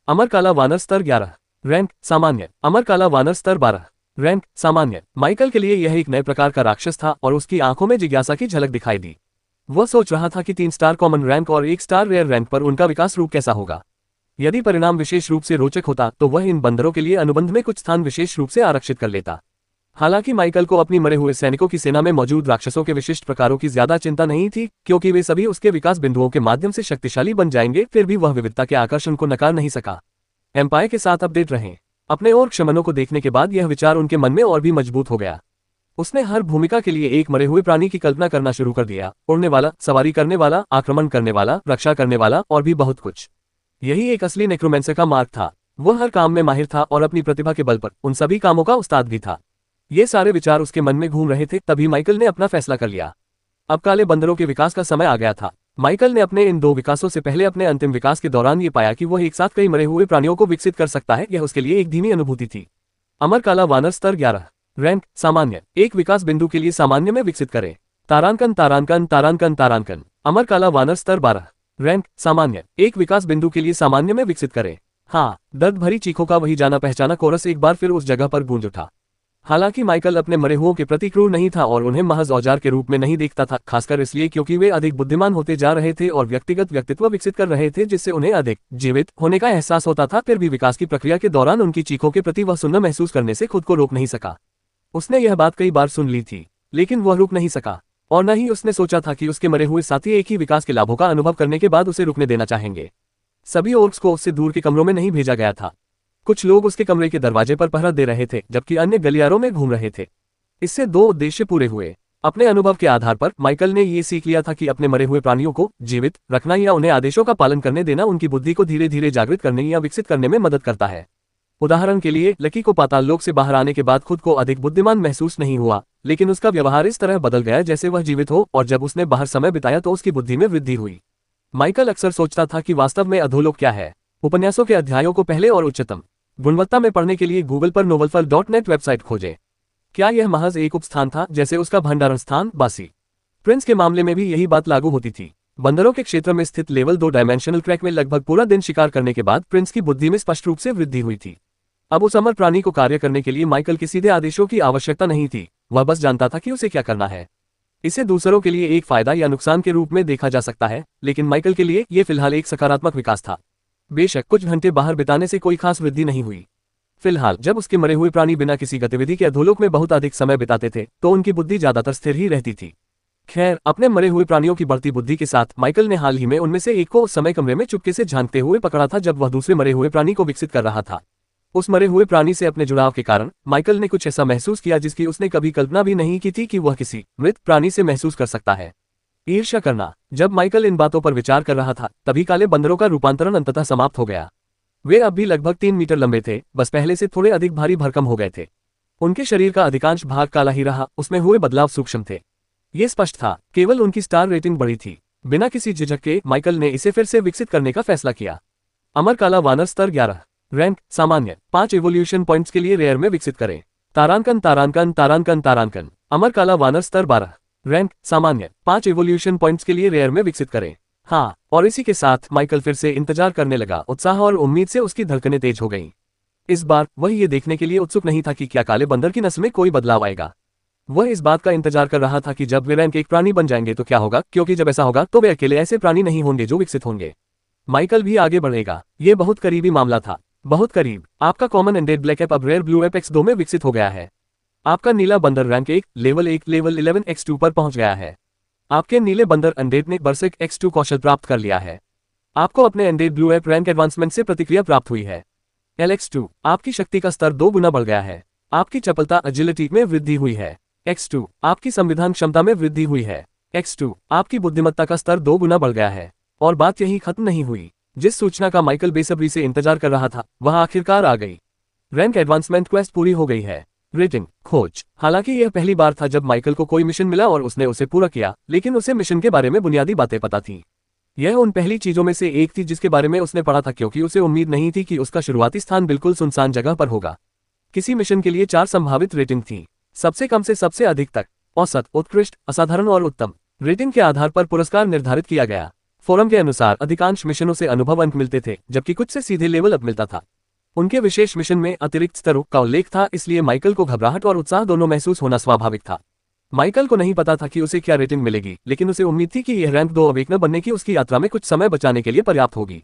अमर काला वानर स्तर 11। रैंक सामान्य। अमर काला वानर स्तर 12। रैंक सामान्य। माइकल के लिए यह एक नए प्रकार का राक्षस था और उसकी आंखों में जिज्ञासा की झलक दिखाई दी। वह सोच रहा था कि 3 स्टार कॉमन रैंक और 1 स्टार रेयर रैंक पर उनका विकास रूप कैसा होगा। यदि परिणाम विशेष रूप से रोचक होता तो वह इन बंदरों के लिए अनुबंध में कुछ स्थान विशेष रूप से आरक्षित कर लेता। हालांकि माइकल को अपनी मरे हुए सैनिकों की सेना में मौजूद राक्षसों के विशिष्ट प्रकारों की ज्यादा चिंता नहीं थी, क्योंकि वे सभी उसके विकास बिंदुओं के माध्यम से शक्तिशाली बन जाएंगे। फिर भी वह विविधता के आकर्षण को नकार नहीं सका। एम्पायर के साथ अपडेट रहें। अपने और क्षमनों को देखने के बाद यह विचार उनके मन में और भी मजबूत हो गया। उसने हर भूमिका के लिए एक मरे हुए प्राणी की कल्पना करना शुरू कर दिया। उड़ने वाला, सवारी करने वाला, आक्रमण करने वाला, रक्षा करने वाला और भी बहुत कुछ। यही एक असली नेक्रोमेंसर का मार्ग था। वह हर काम में माहिर था और अपनी प्रतिभा के बल पर उन सभी कामों का उस्ताद भी था। ये सारे विचार उसके मन में घूम रहे थे, तभी माइकल ने अपना फैसला कर लिया। अब काले बंदरों के विकास का समय आ गया था। माइकल ने अपने इन 2 विकासों से पहले अपने अंतिम विकास के दौरान ये पाया कि वह एक साथ कई मरे हुए प्राणियों को विकसित कर सकता है। यह उसके लिए एक धीमी अनुभूति थी। अमर काला वानर स्तर 11। रैंक सामान्य। एक विकास बिंदु के लिए सामान्य में विकसित करें। तारांकन तारांकन तारांकन तारांकन। अमर काला वानर स्तर 12। रैंक सामान्य। एक विकास बिंदु के लिए सामान्य में विकसित करें। हाँ, दर्द भरी चीखों का वही जाना पहचाना कोरस एक बार फिर उस जगह पर गूंज उठा। हालांकि माइकल अपने मरे हुओं के प्रति क्रूर नहीं था और उन्हें महज औजार के रूप में नहीं देखता था, खासकर इसलिए क्योंकि वे अधिक बुद्धिमान होते जा रहे थे और व्यक्तिगत व्यक्तित्व विकसित कर रहे थे जिससे उन्हें अधिक जीवित होने का एहसास होता था। फिर भी विकास की प्रक्रिया के दौरान उनकी चीखों के प्रति वह सुनना महसूस करने से खुद को रोक नहीं सका। उसने यह बात कई बार सुन ली थी, लेकिन वह रुक नहीं सका और न ही उसने सोचा था कि उसके मरे हुए साथी एक ही विकास के लाभों का अनुभव करने के बाद उसे रुकने देना चाहेंगे। सभी ओर्क्स को उससे दूर के कमरों में नहीं भेजा गया था। कुछ लोग उसके कमरे के दरवाजे पर पहरा दे रहे थे, जबकि अन्य गलियारों में घूम रहे थे। इससे 2 उद्देश्य पूरे हुए। अपने अनुभव के आधार पर माइकल ने ये सीख लिया था कि अपने मरे हुए प्राणियों को जीवित रखना या उन्हें आदेशों का पालन करने देना उनकी बुद्धि को धीरे धीरे जागृत करने या विकसित करने में मदद करता है। उदाहरण के लिए, लकी को पाताल लोक से बाहर आने के बाद खुद को अधिक बुद्धिमान महसूस नहीं हुआ, लेकिन उसका व्यवहार इस तरह बदल गया जैसे वह जीवित हो, और जब उसने बाहर समय बिताया तो उसकी बुद्धि में वृद्धि हुई। माइकल अक्सर सोचता था कि वास्तव में अधोलोक क्या है। उपन्यासों के अध्यायों को पहले और उच्चतम गुणवत्ता में पढ़ने के लिए गूगल पर novelful.net वेबसाइट खोजें। क्या यह महज एक उपस्थान था, जैसे उसका भंडारण स्थान बासी? प्रिंस के मामले में भी यही बात लागू होती थी। बंदरों के क्षेत्र में स्थित लेवल 2 डायमेंशनल ट्रैक में लगभग पूरा दिन शिकार करने के बाद प्रिंस की बुद्धि में स्पष्ट रूप से वृद्धि हुई थी। अब उस अमर प्राणी को कार्य करने के लिए माइकल के सीधे आदेशों की आवश्यकता नहीं थी। वह बस जानता था कि उसे क्या करना है। इसे दूसरों के लिए एक फायदा या नुकसान के रूप में देखा जा सकता है, लेकिन माइकल के लिए यह फिलहाल एक सकारात्मक विकास था। बेशक कुछ घंटे बाहर बिताने से कोई खास वृद्धि नहीं हुई। फिलहाल जब उसके मरे हुए प्राणी बिना किसी गतिविधि के अधोलोक में बहुत अधिक समय बिताते थे तो उनकी बुद्धि ज्यादातर स्थिर ही रहती थी। खैर, अपने मरे हुए प्राणियों की बढ़ती बुद्धि के साथ माइकल ने हाल ही में उनमें से एक को उस समय कमरे में चुपके से झांकते हुए पकड़ा था जब वह दूसरे मरे हुए प्राणी को विकसित कर रहा था। उस मरे हुए प्राणी से अपने जुड़ाव के कारण माइकल ने कुछ ऐसा महसूस किया जिसकी उसने कभी कल्पना भी नहीं की थी कि वह किसी मृत प्राणी से महसूस कर सकता है। ईर्ष्या करना। जब माइकल इन बातों पर विचार कर रहा था तभी काले बंदरों का रूपांतरण अंततः समाप्त हो गया। वे अब भी लगभग 3 मीटर लंबे थे, बस पहले से थोड़े अधिक भारी भरकम हो गए थे। उनके शरीर का अधिकांश भाग काला ही रहा, उसमें हुए बदलाव सूक्ष्म थे। ये स्पष्ट था, केवल उनकी स्टार रेटिंग बढ़ी थी। बिना किसी झिझक के माइकल ने इसे फिर से विकसित करने का फैसला किया। अमर काला वानर स्तर 11, रैंक सामान्य, 5 एवोल्यूशन पॉइंट्स के लिए रेयर में विकसित करें। तारांकन तारांकन तारांकन तारांकन। अमर काला वानर स्तर 12, रैंक सामान्य, 5 एवोल्यूशन पॉइंट्स के लिए रेयर में विकसित करें। हाँ, और इसी के साथ माइकल फिर से इंतजार करने लगा। उत्साह और उम्मीद से उसकी धड़कनें तेज हो गईं। इस बार वह ये देखने के लिए उत्सुक नहीं था कि क्या काले बंदर की नस्ल में कोई बदलाव आएगा। वह इस बात का इंतजार कर रहा था कि जब वे रैंक 1 प्राणी बन जाएंगे तो क्या होगा, क्योंकि जब ऐसा होगा तो वे अकेले ऐसे प्राणी नहीं होंगे जो विकसित होंगे। माइकल भी आगे बढ़ेगा। ये बहुत करीबी मामला था, बहुत करीब। आपका कॉमन एंडेड ब्लैक एप अब रेयर ब्लू एप X2 में विकसित हो गया है। आपका नीला बंदर रैंक 1 लेवल 11 X2 पर पहुंच गया है। आपके नीले बंदर अनडेड ने बरसेक X2 कौशल प्राप्त कर लिया है। आपको अपने undead blue app rank advancement से प्रतिक्रिया प्राप्त हुई है। LX2, आपकी शक्ति का स्तर 2 गुना बढ़ गया है। आपकी चपलता एजिलिटी में वृद्धि हुई है। X2, आपकी संविधान क्षमता में वृद्धि हुई है। X2, आपकी बुद्धिमत्ता का स्तर 2 गुना बढ़ गया है। और बात यही खत्म नहीं हुई। जिस सूचना का माइकल बेसब्री से इंतजार कर रहा था वह आखिरकार आ गई। रैंक एडवांसमेंट क्वेस्ट पूरी हो गई है। रेटिंग, खोज। हालांकि यह पहली बार था जब माइकल को कोई मिशन मिला और उसने उसे पूरा किया, लेकिन उसे मिशन के बारे में बुनियादी बातें पता थी। यह उन पहली चीजों में से एक थी जिसके बारे में उसने पढ़ा था, क्योंकि उसे उम्मीद नहीं थी कि उसका शुरुआती स्थान बिल्कुल सुनसान जगह पर होगा। किसी मिशन के लिए 4 संभावित रेटिंग थी, सबसे कम से सबसे अधिक तक, औसत, उत्कृष्ट, असाधारण और उत्तम। रेटिंग के आधार पर पुरस्कार निर्धारित किया गया। फोरम के अनुसार अधिकांश मिशनों से अनुभव अंक मिलते थे, जबकि कुछ से सीधे लेवल अप मिलता था। उनके विशेष मिशन में अतिरिक्त स्तरों का उल्लेख था, इसलिए माइकल को घबराहट और उत्साह दोनों महसूस होना स्वाभाविक था। माइकल को नहीं पता था कि उसे क्या रेटिंग मिलेगी, लेकिन उसे उम्मीद थी कि यह रैंक 2 अवेकनर बनने की उसकी यात्रा में कुछ समय बचाने के लिए पर्याप्त होगी।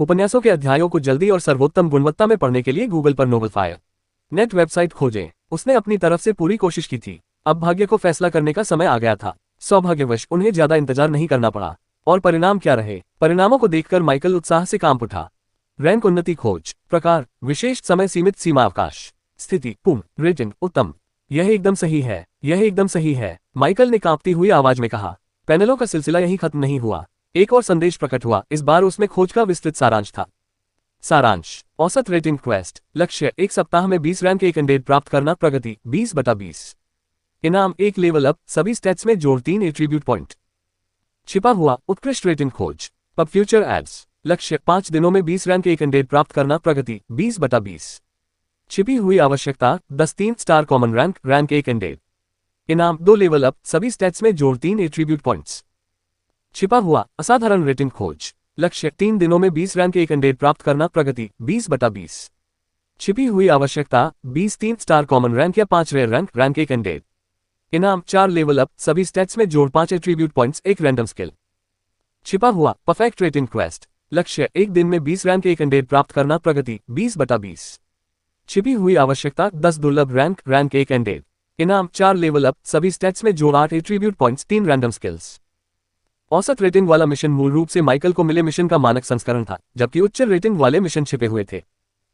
उपन्यासों के अध्यायों को जल्दी और सर्वोत्तम गुणवत्ता में पढ़ने के लिए गूगल पर नोवेलफायर नेट वेबसाइट खोजें। उसने अपनी तरफ से पूरी कोशिश की थी। अब भाग्य को फैसला करने का समय आ गया था। सौभाग्यवश उन्हें ज्यादा इंतजार नहीं करना पड़ा। और परिणाम क्या रहे? परिणामों को देखकर माइकल उत्साह से कांप उठा। रैंक उन्नति खोज, प्रकार विशेष समय सीमित सीमा अवकाश, स्थिति पूर्ण, रेटिंग उत्तम। यह एकदम सही है, यह एकदम सही है, माइकल ने कांपती हुई आवाज में कहा। पैनलों का सिलसिला यही खत्म नहीं हुआ। एक और संदेश प्रकट हुआ। इस बार उसमें खोज का विस्तृत सारांश था। सारांश, औसत रेटिंग क्वेस्ट, लक्ष्य 1 सप्ताह में 20 रैंक 1 अंडेड प्राप्त करना, प्रगति 20/20। इनाम 1 लेवल अप, सभी स्टेट्स में जोड़ 3 एट्रीब्यूट पॉइंट। छिपा हुआ उत्कृष्ट रेटिंग खोज, पब फ्यूचर एड्स, लक्ष्य 5 दिनों में 20 रैंक 1 अंडेड प्राप्त करना, प्रगति 20/20। छिपी हुई आवश्यकता 10 3 स्टार कॉमन रैंक 1 अंडेड। इनाम 2 लेवल अप, सभी स्टेट्स में जोड़ 3 एट्रीब्यूट पॉइंट्स। छिपा हुआ असाधारण रेटिंग खोज, लक्ष्य 3 दिनों में 20 रैंक 1 अंडेड प्राप्त करना, प्रगति 20/20। छिपी हुई आवश्यकता 20 3 स्टार कॉमन रैंक या 5 रेयर रैंक 1 अंडेड। इनाम 4 लेवल अप, सभी स्टेट्स में जोड़ 5 एट्रीब्यूट पॉइंट्स, 1 रैंडम स्किल। छिपा हुआ परफेक्ट रेटिंग क्वेस्ट, लक्ष्य 1 दिन में 20 रैंक 1 अंडेड प्राप्त करना, प्रगति 20/20। छिपी हुई आवश्यकता 10 दुर्लभ रैंक 1 अंडेड। इनाम 4 लेवल अप, सभी स्टेट्स में जोड़ 8 एट्रीब्यूट पॉइंट्स, 3 रैंडम स्किल्स। औसत रेटिंग वाला मिशन मूल रूप से माइकल को मिले मिशन का मानक संस्करण था, जबकि उच्च रेटिंग वाले मिशन छिपे हुए थे।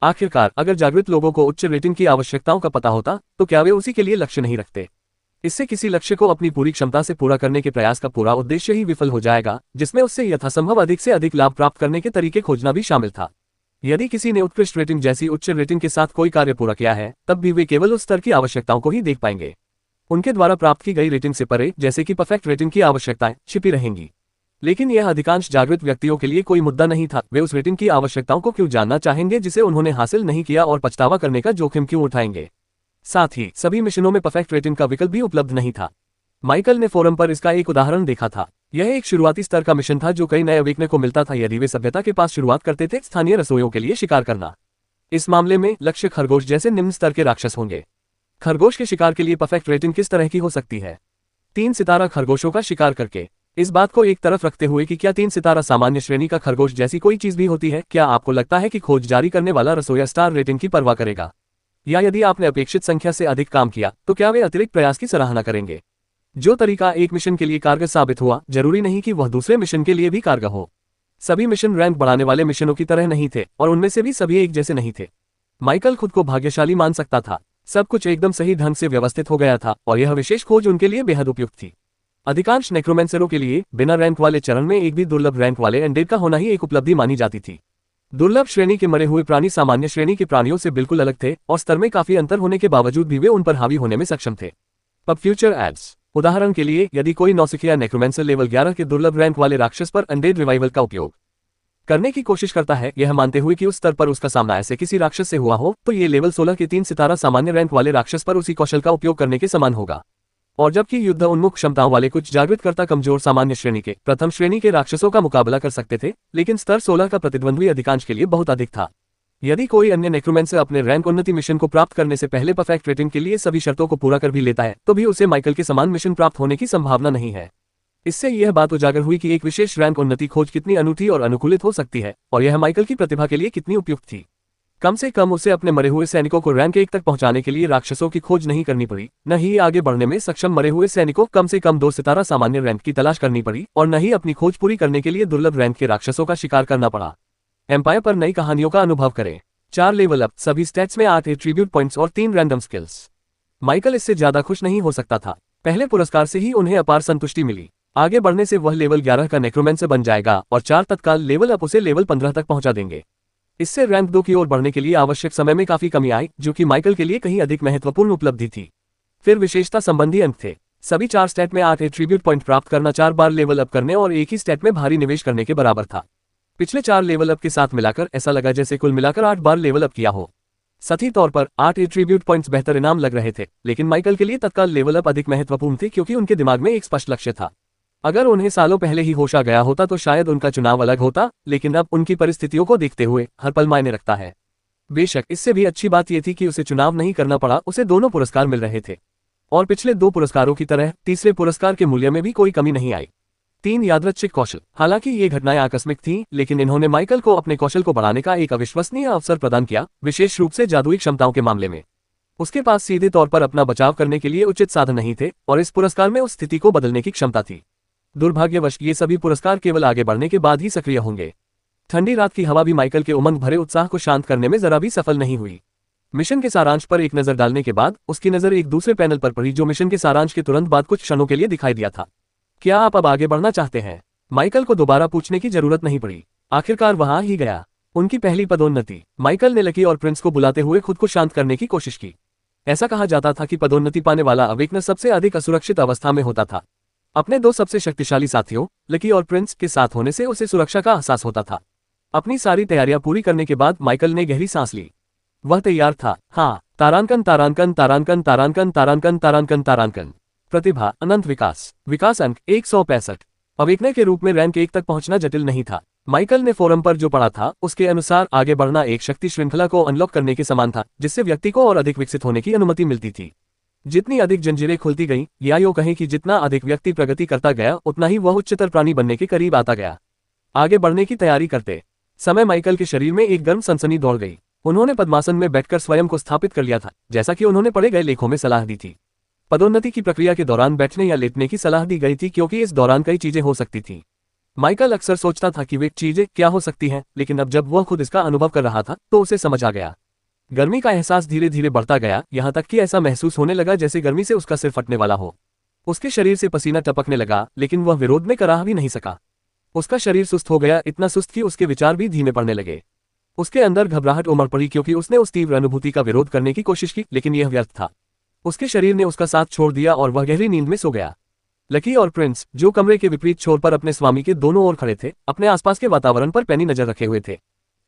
आखिरकार अगर जागृत लोगों को उच्च रेटिंग की आवश्यकताओं का पता होता तो क्या वे उसी के लिए लक्ष्य नहीं रखते? इससे किसी लक्ष्य को अपनी पूरी क्षमता से पूरा करने के प्रयास का पूरा उद्देश्य ही विफल हो जाएगा, जिसमें उससे यथासंभव अधिक से अधिक लाभ प्राप्त करने के तरीके खोजना भी शामिल था। यदि किसी ने उत्कृष्ट रेटिंग जैसी उच्च रेटिंग के साथ कोई कार्य पूरा किया है, तब भी वे केवल उस स्तर की आवश्यकताओं को ही देख पाएंगे। उनके द्वारा प्राप्त की गई रेटिंग से परे, जैसे कि परफेक्ट रेटिंग की आवश्यकताएं, छिपी रहेंगी। लेकिन यह अधिकांश जागृत व्यक्तियों के लिए कोई मुद्दा नहीं था। वे उस रेटिंग की आवश्यकताओं को क्यों जानना चाहेंगे जिसे उन्होंने हासिल नहीं किया, और पछतावा करने का जोखिम क्यों उठाएंगे? साथ ही सभी मिशनों में परफेक्ट रेटिंग का विकल्प भी उपलब्ध नहीं था। माइकल ने फोरम पर इसका एक उदाहरण देखा था। यह एक शुरुआती स्तर का मिशन था जो कई नए अवेकनर को मिलता था यदि वे सभ्यता के पास शुरुआत करते थे स्थानीय रसोइयों के लिए शिकार करना। इस मामले में लक्ष्य खरगोश जैसे निम्न स्तर के राक्षस होंगे। खरगोश के शिकार के लिए परफेक्ट रेटिंग किस तरह की हो सकती है? 3 सितारा खरगोशों का शिकार करके इस बात को एक तरफ रखते हुए कि क्या 3 सितारा सामान्य श्रेणी का खरगोश जैसी कोई चीज भी होती है, क्या आपको लगता है कि खोज जारी करने वाला रसोइया स्टार रेटिंग की परवाह करेगा? या यदि आपने अपेक्षित संख्या से अधिक काम किया तो क्या वे अतिरिक्त प्रयास की सराहना करेंगे? जो तरीका एक मिशन के लिए कारगर साबित हुआ, जरूरी नहीं कि वह दूसरे मिशन के लिए भी कारगर हो। सभी मिशन रैंक बढ़ाने वाले मिशनों की तरह नहीं थे और उनमें से भी सभी एक जैसे नहीं थे। माइकल खुद को भाग्यशाली मान सकता था। सब कुछ एकदम सही ढंग से व्यवस्थित हो गया था और यह विशेष खोज उनके लिए बेहद उपयुक्त थी। अधिकांश नेक्रोमेंसरों के लिए बिना रैंक वाले चरण में एक भी दुर्लभ रैंक वाले अनडेड का होना ही एक उपलब्धि मानी जाती थी। दुर्लभ श्रेणी के मरे हुए प्राणी सामान्य श्रेणी के प्राणियों से बिल्कुल अलग थे और स्तर में काफी अंतर होने के बावजूद भी वे उन पर हावी होने में सक्षम थे। अब फ्यूचर एड्स, उदाहरण के लिए यदि कोई नौसिखिया नेक्रोमेंसर लेवल 11 के दुर्लभ रैंक वाले राक्षस पर अनडेड रिवाइवल का उपयोग करने की कोशिश करता है, यह मानते हुए कि उस स्तर पर उसका सामना ऐसे किसी राक्षस से हुआ हो, तो ये लेवल 16 के 3 सितारा सामान्य रैंक वाले राक्षस पर उसी कौशल का उपयोग करने के समान होगा। और जबकि युद्ध उन्मुख क्षमताओं वाले कुछ जागृतकर्ता कमजोर सामान्य श्रेणी के प्रथम श्रेणी के राक्षसों का मुकाबला कर सकते थे, लेकिन स्तर 16 का प्रतिद्वंद्वी अधिकांश के लिए बहुत अधिक था। यदि कोई अन्य नेक्रोमेंसर अपने रैंक उन्नति मिशन को प्राप्त करने से पहले परफेक्ट रेटिंग के लिए सभी शर्तों को पूरा कर भी लेता है, तो भी उसे माइकल के समान मिशन प्राप्त होने की संभावना नहीं है। इससे यह बात उजागर हुई कि एक विशेष रैंक उन्नति खोज कितनी अनूठी और अनुकूलित हो सकती है और यह माइकल की प्रतिभा के लिए कितनी उपयुक्त थी। कम से कम उसे अपने मरे हुए सैनिकों को रैंक 1 तक पहुंचाने के लिए राक्षसों की खोज नहीं करनी पड़ी, न ही आगे बढ़ने में सक्षम मरे हुए सैनिकों कम से कम 2 सितारा सामान्य रैंक की तलाश करनी पड़ी और न ही अपनी खोज पूरी करने के लिए दुर्लभ रैंक के राक्षसों का शिकार करना पड़ा। एम्पायर पर नई कहानियों का अनुभव करें। 4 लेवल अप, सभी स्टैट्स में 8 एट्रीब्यूट पॉइंट्स और 3 रैंडम स्किल्स। माइकल इससे ज्यादा खुश नहीं हो सकता था। पहले पुरस्कार से ही उन्हें अपार संतुष्टि मिली। आगे बढ़ने से वह लेवल 11 का नेक्रोमेंसर बन जाएगा और 4 तत्काल लेवल अप उसे लेवल 15 तक पहुंचा देंगे। इससे रैंक 2 की ओर बढ़ने के लिए आवश्यक समय में काफी कमी आई, जो कि माइकल के लिए कहीं अधिक महत्वपूर्ण उपलब्धि थी। फिर विशेषता संबंधी अंक थे। सभी 4 स्टैट में 8 एट्रीब्यूट पॉइंट प्राप्त करना 4 बार लेवल अप करने और एक ही स्टैट में भारी निवेश करने के बराबर था। पिछले 4 लेवल अप के साथ मिलाकर ऐसा लगा जैसे कुल मिलाकर 8 बार लेवल अप किया हो। सही तौर पर 8 एट्रीब्यूट पॉइंट्स बेहतर इनाम लग रहे थे, लेकिन माइकल के लिए तत्काल लेवल अप अधिक महत्वपूर्ण थे क्योंकि उनके दिमाग में एक स्पष्ट लक्ष्य था। अगर उन्हें सालों पहले ही होश आ गया होता तो शायद उनका चुनाव अलग होता, लेकिन अब उनकी परिस्थितियों को देखते हुए हर पल मायने रखता है। बेशक इससे भी अच्छी बात यह थी कि उसे चुनाव नहीं करना पड़ा, उसे दोनों पुरस्कार मिल रहे थे और पिछले 2 पुरस्कारों की तरह तीसरे पुरस्कार के मूल्य में भी कोई कमी नहीं आई। 3 यादृच्छिक कौशल। हालांकि ये घटनाएं आकस्मिक थीं, लेकिन इन्होंने माइकल को अपने कौशल को बढ़ाने का एक अविश्वसनीय अवसर प्रदान किया, विशेष रूप से जादुई क्षमताओं के मामले में। उसके पास सीधे तौर पर अपना बचाव करने के लिए उचित साधन नहीं थे और इस पुरस्कार में उस स्थिति को बदलने की क्षमता थी। दुर्भाग्यवश ये सभी पुरस्कार केवल आगे बढ़ने के बाद ही सक्रिय होंगे। ठंडी रात की हवा भी माइकल के उमंग भरे उत्साह को शांत करने में जरा भी सफल नहीं हुई। मिशन के सारांश पर एक नजर डालने के बाद उसकी नजर एक दूसरे पैनल पर पड़ी जो मिशन के सारांश के तुरंत बाद कुछ क्षणों के लिए दिखाई दिया था। क्या आप अब आगे बढ़ना चाहते हैं? माइकल को दोबारा पूछने की जरूरत नहीं पड़ी। आखिरकार वहां ही गया उनकी पहली पदोन्नति। माइकल ने लकी और प्रिंस को बुलाते हुए खुद को शांत करने की कोशिश की। ऐसा कहा जाता था कि पदोन्नति पाने वाला अवेकनर सबसे अधिक असुरक्षित अवस्था में होता था। अपने 2 सबसे शक्तिशाली साथियों लकी और प्रिंस के साथ होने से उसे सुरक्षा का एहसास होता था। अपनी सारी तैयारियां पूरी करने के बाद माइकल ने गहरी सांस ली। वह तैयार था। हाँ, तारांकन तारांकन तारांकन तारांकन तारांकन तारांकन तारांकन। प्रतिभा अनंत विकास। विकास अंक 165। अवेकनर के रूप में रैंक 1 तक पहुंचना जटिल नहीं था। माइकल ने फोरम पर जो पढ़ा था उसके अनुसार आगे बढ़ना एक शक्ति श्रृंखला को अनलॉक करने के समान था, जिससे व्यक्ति को और अधिक विकसित होने की अनुमति मिलती थी। जितनी अधिक जंजीरें खुलती गईं, या यूं कहें कि जितना अधिक व्यक्ति प्रगति करता गया उतना ही वह उच्चतर प्राणी बनने के करीब आता गया। आगे बढ़ने की तैयारी करते समय माइकल के शरीर में एक गर्म सनसनी दौड़ गई। उन्होंने पद्मासन में बैठकर स्वयं को स्थापित कर लिया था, जैसा कि उन्होंने पढ़े गए लेखों में सलाह दी थी। पदोन्नति की प्रक्रिया के दौरान बैठने या लेटने की सलाह दी गई थी क्योंकि इस दौरान कई चीजें हो सकती थीं। माइकल अक्सर सोचता था कि वे चीजें क्या हो सकती हैं, लेकिन अब जब वह खुद इसका अनुभव कर रहा था तो उसे समझ आ गया। गर्मी का एहसास धीरे धीरे बढ़ता गया, यहाँ तक कि ऐसा महसूस होने लगा जैसे गर्मी से उसका सिर फटने वाला हो। उसके शरीर से पसीना टपकने लगा, लेकिन वह विरोध में कराह भी नहीं सका। उसका शरीर सुस्त हो गया, इतना सुस्त कि उसके विचार भी धीमे पड़ने लगे। उसके अंदर घबराहट उमड़ पड़ी क्योंकि उसने उस तीव्र अनुभूति का विरोध करने की कोशिश की, लेकिन यह व्यर्थ था। उसके शरीर ने उसका साथ छोड़ दिया और वह गहरी नींद में सो गया। लकी और प्रिंस, जो कमरे के विपरीत छोर पर अपने स्वामी के दोनों ओर खड़े थे, अपने आसपास के वातावरण पर पैनी नजर रखे हुए थे।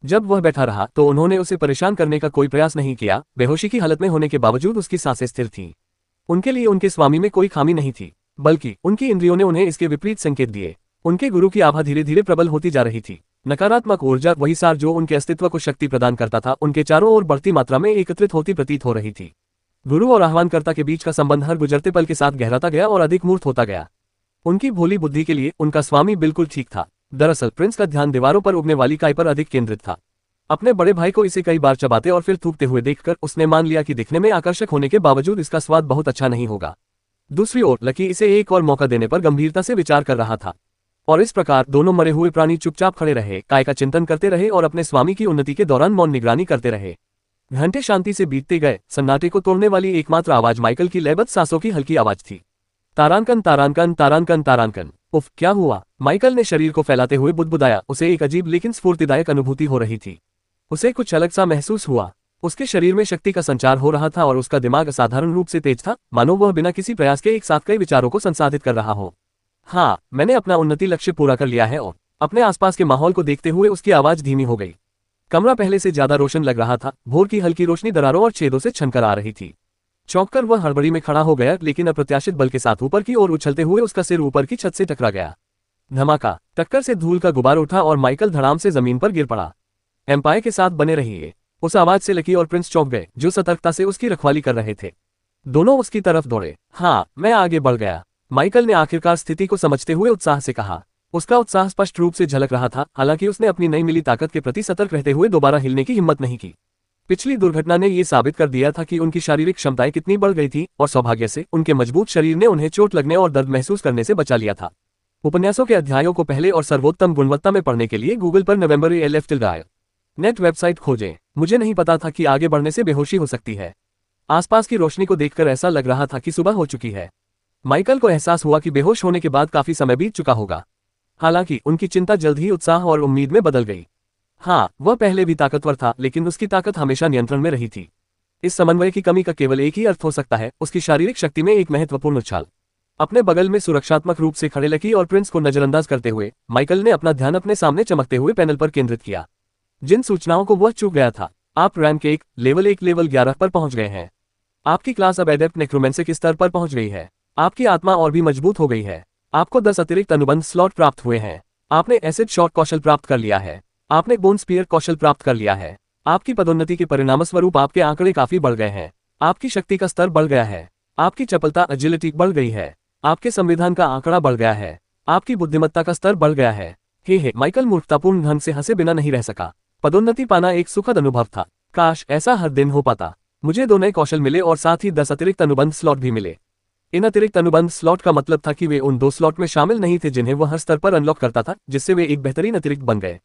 जब वह बैठा रहा तो उन्होंने उसे परेशान करने का कोई प्रयास नहीं किया। बेहोशी की हालत में होने के बावजूद उसकी सांसें स्थिर थीं। उनके लिए उनके स्वामी में कोई खामी नहीं थी, बल्कि उनकी इंद्रियों ने उन्हें इसके विपरीत संकेत दिए। उनके गुरु की आभा धीरे धीरे प्रबल होती जा रही थी। नकारात्मक ऊर्जा, वही सार जो उनके अस्तित्व को शक्ति प्रदान करता था, उनके चारों ओर बढ़ती मात्रा में एकत्रित होती प्रतीत हो रही थी। गुरु और आह्वानकर्ता के बीच का संबंध हर गुजरते पल के साथ गहराता गया और अधिक मूर्त होता गया। उनकी भोली बुद्धि के लिए उनका स्वामी बिल्कुल ठीक था। दरअसल प्रिंस का ध्यान दीवारों पर उगने वाली काई पर अधिक केंद्रित था। अपने बड़े भाई को इसे कई बार चबाते और फिर थूकते हुए देखकर उसने मान लिया कि दिखने में आकर्षक होने के बावजूद इसका स्वाद बहुत अच्छा नहीं होगा। दूसरी ओर लकी इसे एक और मौका देने पर गंभीरता से विचार कर रहा था, और इस प्रकार दोनों मरे हुए प्राणी चुपचाप खड़े रहे, काय का चिंतन करते रहे और अपने स्वामी की उन्नति के दौरान मौन निगरानी करते रहे। घंटे शांति से बीतते गए। सन्नाटे को तोड़ने वाली एकमात्र आवाज माइकल की लयबद्ध सांसों की हल्की आवाज थी। तारांकन तारांकन तारांकन तारांकन। उफ, क्या हुआ? माइकल ने शरीर को फैलाते हुए बुदबुदाया। उसे एक अजीब लेकिन स्फूर्तिदायक अनुभूति हो रही थी। उसे कुछ अलग सा महसूस हुआ। उसके शरीर में शक्ति का संचार हो रहा था और उसका दिमाग असाधारण रूप से तेज था, मानो वह बिना किसी प्रयास के एक साथ कई विचारों को संसाधित कर रहा हो। हाँ, मैंने अपना उन्नति लक्ष्य पूरा कर लिया है। और अपने आसपास के माहौल को देखते हुए उसकी आवाज धीमी हो गई। कमरा पहले से ज्यादा रोशन लग रहा था। भोर की हल्की रोशनी दरारों और छेदों से छनकर आ रही थी। चौंककर वह हड़बड़ी में खड़ा हो गया, लेकिन अप्रत्याशित बल के साथ ऊपर की ओर उछलते हुए उसका सिर ऊपर की छत से टकरा गया। धमाका! टक्कर से धूल का गुबार उठा और माइकल धड़ाम से जमीन पर गिर पड़ा। एम्पायर के साथ बने रहिए। उस आवाज से लकी और प्रिंस चौंक गए, जो सतर्कता से उसकी रखवाली कर रहे थे। दोनों उसकी तरफ दौड़े। हाँ, मैं आगे बढ़ गया, माइकल ने आखिरकार स्थिति को समझते हुए उत्साह से कहा। उसका उत्साह स्पष्ट रूप से झलक रहा था, हालांकि उसने अपनी नई मिली ताकत के प्रति सतर्क रहते हुए दोबारा हिलने की हिम्मत नहीं की। पिछली दुर्घटना ने यह साबित कर दिया था कि उनकी शारीरिक क्षमताएं कितनी बढ़ गई थी, और सौभाग्य से उनके मजबूत शरीर ने उन्हें चोट लगने और दर्द महसूस करने से बचा लिया था। उपन्यासों के अध्यायों को पहले और सर्वोत्तम गुणवत्ता में पढ़ने के लिए गूगल पर नवंबर LF नेट वेबसाइट खोजें। मुझे नहीं पता था कि आगे बढ़ने से बेहोशी हो सकती है। आसपास की रोशनी को देखकर ऐसा लग रहा था कि सुबह हो चुकी है। माइकल को एहसास हुआ कि बेहोश होने के बाद काफी समय बीत चुका होगा। हालांकि उनकी चिंता जल्द ही उत्साह और उम्मीद में बदल गई। हाँ, वह पहले भी ताकतवर था, लेकिन उसकी ताकत हमेशा नियंत्रण में रही थी। इस समन्वय की कमी का केवल एक ही अर्थ हो सकता है, उसकी शारीरिक शक्ति में एक महत्वपूर्ण उछाल। अपने बगल में सुरक्षात्मक रूप से खड़े लकी और प्रिंस को नजरअंदाज करते हुए माइकल ने अपना ध्यान अपने सामने चमकते हुए पैनल पर केंद्रित किया, जिन सूचनाओं को वह चूक गया था। आप रैंक 1 लेवल 11 पर पहुंच गए हैं। आपकी क्लास अब एडेप्ट नेक्रोमेंसी के स्तर पर पहुंच गई है। आपकी आत्मा और भी मजबूत हो गई है। आपको 10 अतिरिक्त अनुबंध स्लॉट प्राप्त हुए हैं। आपने एसिड शॉट कौशल प्राप्त कर लिया है। आपने बोन स्पीयर कौशल प्राप्त कर लिया है। आपकी पदोन्नति के परिणामस्वरूप आपके आंकड़े काफी बढ़ गए हैं। आपकी शक्ति का स्तर बढ़ गया है। आपकी चपलता एजिलिटी बढ़ गई है। आपके संविधान का आंकड़ा बढ़ गया है। आपकी बुद्धिमत्ता का स्तर बढ़ गया है। हे माइकल मूर्खतापूर्ण ढंग से हंसे बिना नहीं रह सका। पदोन्नति पाना एक सुखद अनुभव था। काश ऐसा हर दिन हो पाता। मुझे 2 नए कौशल मिले और साथ ही 10 अतिरिक्त अनुबंध स्लॉट भी मिले। इन अतिरिक्त अनुबंध स्लॉट का मतलब था कि वे उन 2 स्लॉट में शामिल नहीं थे जिन्हें वह हर स्तर पर अनलॉक करता था, जिससे वे एक बेहतरीन अतिरिक्त बन गए।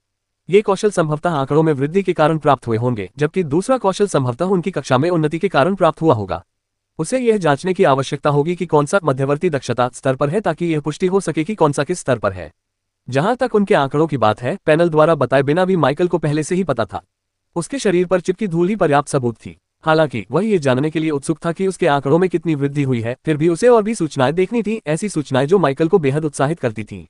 ये कौशल संभवतः आंकड़ों में वृद्धि के कारण प्राप्त हुए होंगे, जबकि दूसरा कौशल संभवतः उनकी कक्षा में उन्नति के कारण प्राप्त हुआ होगा। उसे यह जांचने की आवश्यकता होगी कि कौन सा मध्यवर्ती दक्षता स्तर पर है, ताकि यह पुष्टि हो सके कि कौन सा किस स्तर पर है। जहां तक उनके आंकड़ों की बात है, पैनल द्वारा बताए बिना भी माइकल को पहले से ही पता था। उसके शरीर पर चिपकी धूल ही पर्याप्त सबूत थी। हालांकि वह ये जानने के लिए उत्सुक था कि उसके आंकड़ों में कितनी वृद्धि हुई है। फिर भी उसे और भी सूचनाएं देखनी थी, ऐसी सूचनाएं जो माइकल को बेहद उत्साहित करती थीं।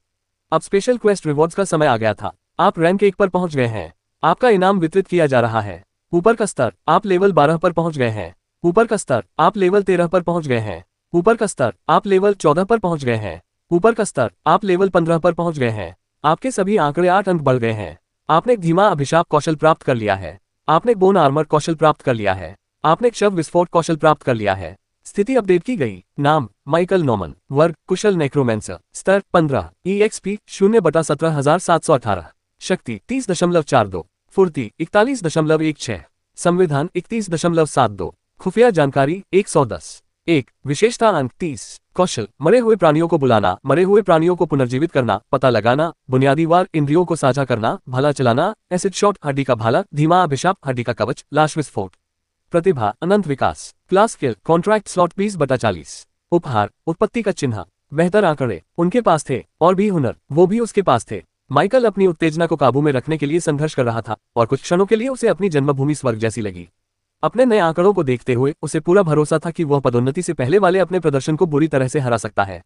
अब स्पेशल क्वेस्ट रिवॉर्ड्स का समय आ गया था। आप रैंक 1 पर पहुंच गए हैं। आपका इनाम वितरित किया जा रहा है। ऊपर का स्तर, आप लेवल 12 पर पहुंच गए हैं। ऊपर का स्तर, आप लेवल 13 पर पहुंच गए हैं। ऊपर का स्तर, आप लेवल 14 पर पहुंच गए हैं। ऊपर का स्तर, आप लेवल 15 पर पहुंच गए हैं। आपके सभी आंकड़े 8 अंक बढ़ गए हैं। आपने एक धीमा अभिशाप कौशल प्राप्त कर लिया है। आपने बोन आर्मर कौशल प्राप्त कर लिया है। आपने शव विस्फोट कौशल प्राप्त कर लिया है। स्थिति अपडेट की गई। नाम माइकल नॉमन। वर्ग कुशल नेक्रोमेंसर। स्तर 15। EXP 0/17718। शक्ति 30.42। फुर्ती 41.16। संविधान 31.72। खुफिया जानकारी 110। 1 विशेषता अंक 30। कौशल मरे हुए प्राणियों को बुलाना, मरे हुए प्राणियों को पुनर्जीवित करना, पता लगाना, बुनियादी वार इंद्रियों को साझा करना, भाला चलाना, एसिड शॉट हड्डी का भाला, धीमा अभिशाप हड्डी का कवच, लाश विस्फोट। प्रतिभा अनंत विकास। Class skill contract slot 20/40। उपहार उत्पत्ति का चिन्ह। बेहतर आंकड़े उनके पास थे, और भी हुनर, वो भी उसके पास थे। माइकल अपनी उत्तेजना को काबू में रखने के लिए संघर्ष कर रहा था, और कुछ क्षणों के लिए उसे अपनी जन्मभूमि स्वर्ग जैसी लगी। अपने नए आंकड़ों को देखते हुए उसे पूरा भरोसा था कि वह पदोन्नति से पहले वाले अपने प्रदर्शन को बुरी तरह से हरा सकता है।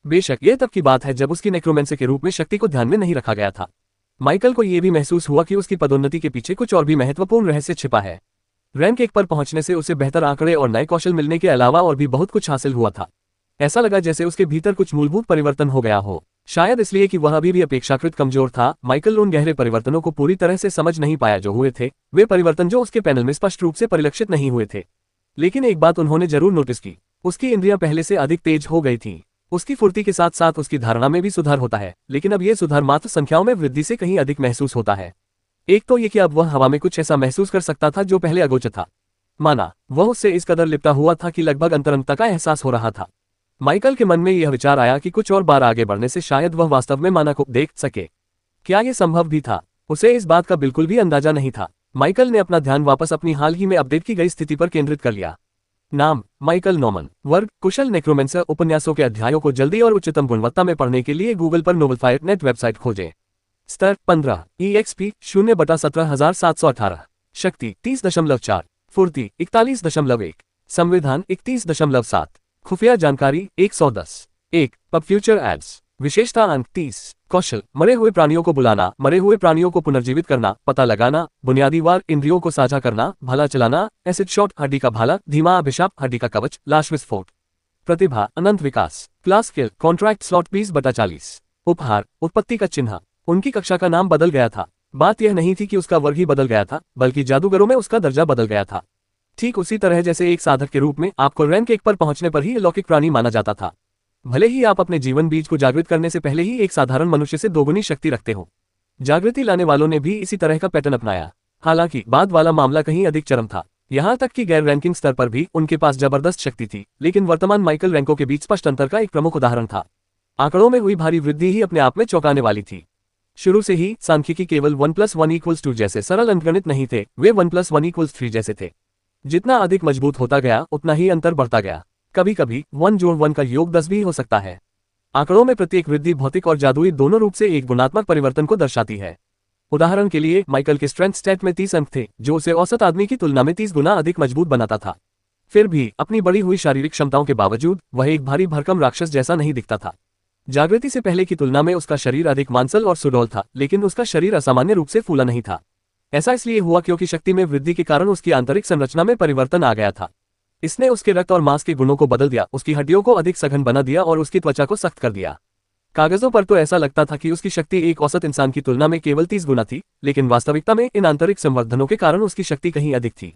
बेशक यह तब की बात है जब उसकी नेक्रोमेंसी के रूप में शक्ति को ध्यान में नहीं रखा गया था। माइकल को यह भी महसूस हुआ कि उसकी पदोन्नति के पीछे कुछ और भी महत्वपूर्ण रहस्य छिपा है। रैंक 1 पर पहुंचने से उसे बेहतर आंकड़े और नए कौशल मिलने के अलावा और भी बहुत कुछ हासिल हुआ था। ऐसा लगा जैसे उसके भीतर कुछ मूलभूत परिवर्तन हो गया हो। शायद इसलिए कि वह अभी भी अपेक्षाकृत कमजोर था। माइकल उन गहरे परिवर्तनों को पूरी तरह से समझ नहीं पाया जो हुए थे, वे परिवर्तन जो उसके पैनल में स्पष्ट रूप से परिलक्षित नहीं हुए थे। लेकिन एक बात उन्होंने जरूर नोटिस की, उसकी इंद्रियां पहले से अधिक तेज हो गई थीं। उसकी फुर्ती के साथ साथ उसकी धारणा में भी सुधार होता है, लेकिन अब यह सुधार मात्र संख्याओं में वृद्धि से कहीं अधिक महसूस होता है। एक तो ये कि अब वह हवा में कुछ ऐसा महसूस कर सकता था जो पहले अगोचर था। माना वह उससे इस कदर लिपटा हुआ था कि लगभग अंतरंगता का एहसास हो रहा था। माइकल के मन में यह विचार आया कि कुछ और बार आगे बढ़ने से शायद वह वास्तव में माना को देख सके। क्या यह संभव भी था? उसे इस बात का बिल्कुल भी अंदाजा नहीं था। माइकल ने अपना ध्यान वापस अपनी हाल ही में अपडेट की गई स्थिति पर केंद्रित कर लिया। नाम माइकल नॉमन। वर्ग कुशल नेक्रोमेंसर। उपन्यासों के अध्यायों को जल्दी और उच्चतम गुणवत्ता में पढ़ने के लिए गूगल पर नोवेलफायर नेट वेबसाइट खोजें। स्तर 15। EXP 0/17718। शक्ति 30.4। फुर्ती 41.1। संविधान 31.7। खुफिया जानकारी 110। 1 पब फ्यूचर एड्स। विशेषता अंक 30। कौशल मरे हुए प्राणियों को बुलाना, मरे हुए प्राणियों को पुनर्जीवित करना, पता लगाना, बुनियादी वार इंद्रियों को साझा करना, भाला चलाना, एसिड शॉट हड्डी का भाला, धीमा अभिशाप हड्डी का कवच, लाश विस्फोट। प्रतिभा अनंत विकास। Class skill contract slot 20/40। उपहार उत्पत्ति का चिन्ह। उनकी कक्षा का नाम बदल गया था। बात यह नहीं थी कि उसका वर्ग ही बदल गया था, बल्कि जादूगरों में उसका दर्जा बदल गया था। ठीक उसी तरह जैसे एक साधक के रूप में आपको रैंक 1 पर पहुंचने पर ही अलौकिक प्राणी माना जाता था, भले ही आप अपने जीवन बीज को जागृत करने से पहले ही एक साधारण मनुष्य से दोगुनी शक्ति रखते हो। जागृति लाने वालों ने भी इसी तरह का पैटर्न अपनाया। हालांकि बाद वाला मामला कहीं अधिक चरम था। यहां तक कि गैर रैंकिंग स्तर पर भी उनके पास जबरदस्त शक्ति थी, लेकिन वर्तमान माइकल रैंकों के बीच स्पष्ट अंतर का एक प्रमुख उदाहरण था। आंकड़ों में हुई भारी वृद्धि ही अपने आप में चौंकाने वाली थी। शुरू से ही सांख्यिकी केवल 1+1=2 जैसे सरल अंकगणित नहीं थे, वे 1+1=3 जैसे थे। जितना अधिक मजबूत होता गया उतना ही अंतर बढ़ता गया। कभी कभी 1 जोड़ 1 का योग 10 भी हो सकता है। आंकड़ों में प्रत्येक वृद्धि भौतिक और जादुई दोनों रूप से एक गुणात्मक परिवर्तन को दर्शाती है। उदाहरण के लिए माइकल के स्ट्रेंथ स्टैट में 30 अंक थे, जो उसे औसत आदमी की तुलना में 30 गुना अधिक मजबूत बनाता था। फिर भी अपनी बढ़ी हुई शारीरिक क्षमताओं के बावजूद वह एक भारी भरकम राक्षस जैसा नहीं दिखता था। जागृति से पहले की तुलना में उसका शरीर अधिक मांसल और सुडौल था, लेकिन उसका शरीर असामान्य रूप से फूला नहीं था। ऐसा इसलिए हुआ क्योंकि शक्ति में वृद्धि के कारण उसकी आंतरिक संरचना में परिवर्तन आ गया था। इसने उसके रक्त और मांस के गुणों को बदल दिया, उसकी हड्डियों को अधिक सघन बना दिया और उसकी त्वचा को सख्त कर दिया। कागजों पर तो ऐसा लगता था कि उसकी शक्ति एक औसत इंसान की तुलना में केवल 30 गुना थी, लेकिन वास्तविकता में इन आंतरिक संवर्धनों के कारण उसकी शक्ति कहीं अधिक थी।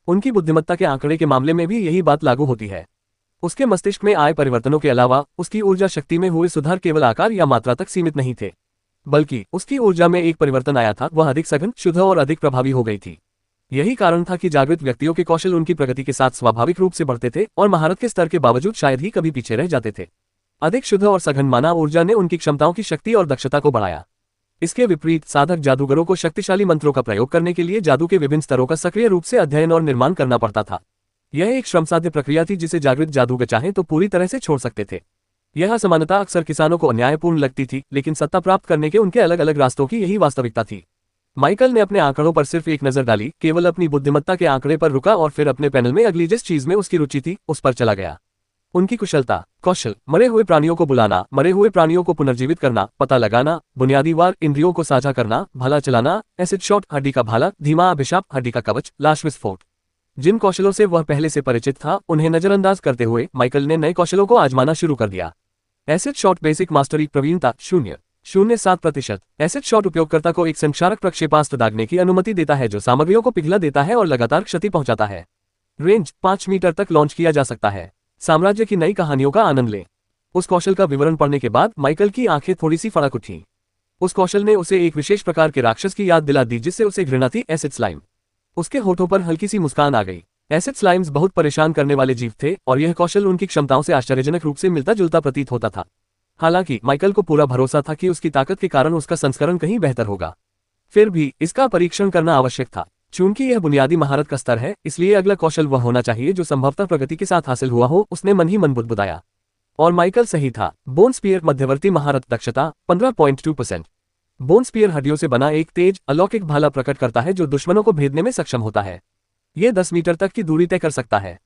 उनकी बुद्धिमत्ता के आंकड़े के मामले में भी यही बात लागू होती है। उसके मस्तिष्क में आए परिवर्तनों के अलावा उसकी ऊर्जा शक्ति में हुए सुधार केवल आकार या मात्रा तक सीमित नहीं थे, बल्कि उसकी ऊर्जा में एक परिवर्तन आया था, वह अधिक सघन, शुद्ध और अधिक प्रभावी हो गई थी। यही कारण था कि जागृत व्यक्तियों के कौशल उनकी प्रगति के साथ स्वाभाविक रूप से बढ़ते थे और महारत के स्तर के बावजूद शायद ही कभी पीछे रह जाते थे। अधिक शुद्ध और सघन माना ऊर्जा ने उनकी क्षमताओं की शक्ति और दक्षता को बढ़ाया। इसके विपरीत साधक जादूगरों को शक्तिशाली मंत्रों का प्रयोग करने के लिए जादू के विभिन्न स्तरों का सक्रिय रूप से अध्ययन और निर्माण करना पड़ता था। यह एक श्रमसाध्य प्रक्रिया थी जिसे जागृत जादूगर चाहे तो पूरी तरह से छोड़ सकते थे। यह असमानता अक्सर किसानों को अन्यायपूर्ण लगती थी, लेकिन सत्ता प्राप्त करने के उनके अलग अलग रास्तों की यही वास्तविकता थी। माइकल ने अपने आंकड़ों पर सिर्फ एक नजर डाली, केवल अपनी बुद्धिमत्ता के आंकड़े पर रुका और फिर अपने पैनल में अगली जिस चीज में उसकी रुचि थी उस पर चला गया। उनकी कुशलता। कौशल मरे हुए प्राणियों को बुलाना, मरे हुए प्राणियों को पुनर्जीवित करना, पता लगाना, बुनियादी वार इंद्रियों को साझा करना, भाला चलाना, एसिड शॉट हड्डी का भाला, धीमा अभिशाप हड्डी का कवच, लाश विस्फोट। जिन कौशलों से वह पहले से परिचित था उन्हें नजरअंदाज करते हुए माइकल ने नए कौशलों को आजमाना शुरू कर दिया। एसिड शॉट बेसिक मास्टरी प्रवीणता 0.07%। एसिड शॉट उपयोगकर्ता को एक संक्षारक प्रक्षेपास्त्र दागने की अनुमति देता है जो सामग्रियों को पिघला देता है और लगातार क्षति पहुंचाता है। रेंज 5 मीटर तक लॉन्च किया जा सकता है। साम्राज्य की नई कहानियों का आनंद लें। उस कौशल का विवरण पढ़ने के बाद माइकल की आंखें थोड़ी सी फड़क उठीं। उस कौशल ने उसे एक विशेष प्रकार के राक्षस की याद दिला दी जिससे उसे घृणा थी, एसिड स्लाइम। उसके होठों पर हल्की सी मुस्कान आ गई। एसिड स्लाइम्स बहुत परेशान करने वाले जीव थे और यह कौशल उनकी क्षमताओं से आश्चर्यजनक रूप से मिलता जुलता प्रतीत होता था। हालांकि माइकल को पूरा भरोसा था कि उसकी ताकत के कारण उसका संस्करण कहीं बेहतर होगा। फिर भी इसका परीक्षण करना आवश्यक था। चूंकि यह बुनियादी महारत का स्तर है, इसलिए अगला कौशल वह होना चाहिए जो संभवतः प्रगति के साथ हासिल हुआ हो। उसने मन ही मन बुदबुदाया और माइकल सही था। बोन स्पीयर मध्यवर्ती महारत दक्षता 15.2%। बोन स्पीयर हड्डियों से बना एक तेज अलौकिक भाला प्रकट करता है जो दुश्मनों को भेदने में सक्षम होता है। यह 10 मीटर तक की दूरी तय कर सकता है।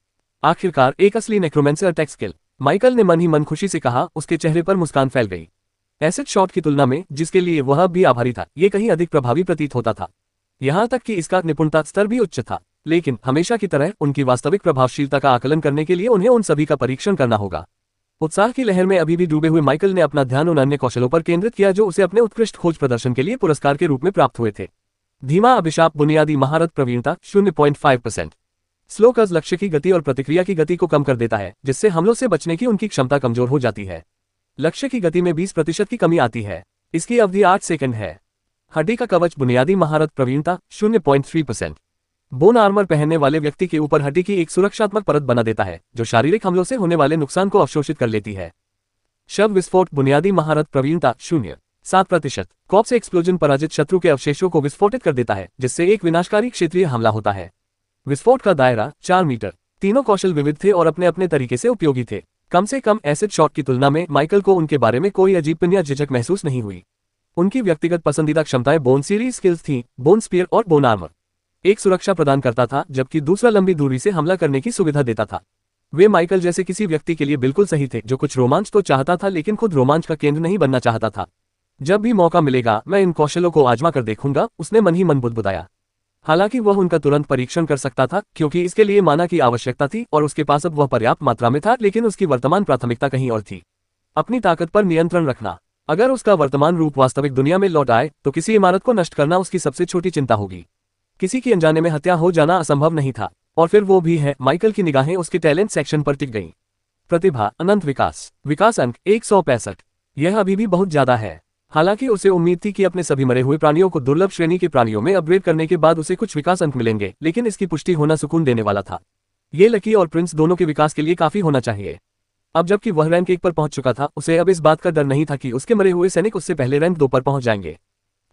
आखिरकार एक असली नेक्रोमेंसर अटैक स्किल, माइकल ने मन ही मन खुशी से कहा। उसके चेहरे पर मुस्कान फैल गई। एसिड शॉट की तुलना में, जिसके लिए वह भी आभारी था, यह कहीं अधिक प्रभावी प्रतीत होता था। यहां तक कि इसका निपुणता स्तर भी उच्च था। लेकिन हमेशा की तरह उनकी वास्तविक प्रभावशीलता का आकलन करने के लिए उन्हें उन सभी का परीक्षण करना होगा। उत्साह की लहर में अभी भी डूबे हुए माइकल ने अपना ध्यान उन अन्य कौशलों पर केंद्रित किया जो उसे अपने उत्कृष्ट खोज प्रदर्शन के लिए पुरस्कार के रूप में प्राप्त हुए थे। धीमा अभिशाप बुनियादी महारत प्रवीणता 0.5%। स्लो कर्ज लक्ष्य की गति और प्रतिक्रिया की गति को कम कर देता है, जिससे हमलों से बचने की उनकी क्षमता कमजोर हो जाती है। लक्ष्य की गति में 20% की कमी आती है। इसकी अवधि 8 सेकंड है। हड्डी का कवच बुनियादी महारत प्रवीणता 0.3%। बोन आर्मर पहनने वाले व्यक्ति के ऊपर हड्डी की एक सुरक्षात्मक परत बना देता है जो शारीरिक हमलों से होने वाले नुकसान को अवशोषित कर लेती है। शव विस्फोट बुनियादी महारत प्रवीणता 0.7%। कॉप्स एक्सप्लोजन पराजित शत्रु के अवशेषों को विस्फोटित कर देता है जिससे एक विनाशकारी क्षेत्रीय हमला होता है। विस्फोट का दायरा 4 मीटर। तीनों कौशल विविध थे और अपने अपने तरीके से उपयोगी थे। कम से कम एसिड शॉट की तुलना में माइकल को उनके बारे में कोई अजीबपन या झिझक महसूस नहीं हुई। उनकी व्यक्तिगत पसंदीदा क्षमताएं बोन सीरीज स्किल्स थीं, बोन स्पीयर और बोन आर्मर। एक सुरक्षा प्रदान करता था जबकि दूसरा लंबी दूरी से हमला करने की सुविधा देता था। वे माइकल जैसे किसी व्यक्ति के लिए बिल्कुल सही थे जो कुछ रोमांच तो चाहता था लेकिन खुद रोमांच का केंद्र नहीं बनना चाहता था। जब भी मौका मिलेगा मैं इन कौशलों को आजमा कर देखूंगा, उसने मन ही मन बुदबुदाया। हालांकि वह उनका तुरंत परीक्षण कर सकता था क्योंकि इसके लिए माना की आवश्यकता थी और उसके पास अब वह पर्याप्त मात्रा में था, लेकिन उसकी वर्तमान प्राथमिकता कहीं और थी। अपनी ताकत पर नियंत्रण रखना। अगर उसका वर्तमान रूप वास्तविक दुनिया में लौट आए तो किसी इमारत को नष्ट करना उसकी सबसे छोटी चिंता होगी। किसी की अनजाने में हत्या हो जाना असंभव नहीं था। और फिर वो भी है, माइकल की निगाहें उसके टैलेंट सेक्शन पर टिक गईं। प्रतिभा अनंत विकास अंक 165। यह अभी भी बहुत ज्यादा है। हालांकि उसे उम्मीद थी कि अपने सभी मरे हुए प्राणियों को दुर्लभ श्रेणी के प्राणियों में अपग्रेड करने के बाद उसे कुछ विकास अंक मिलेंगे, लेकिन इसकी पुष्टि होना सुकून देने वाला था। ये लकी और प्रिंस दोनों के विकास के लिए काफी होना चाहिए। अब जबकि वह रैंक 1 पर पहुंच चुका था, उसे अब इस बात का डर नहीं था कि उसके मरे हुए सैनिक उससे पहले रैंक 2 पर पहुंच जाएंगे।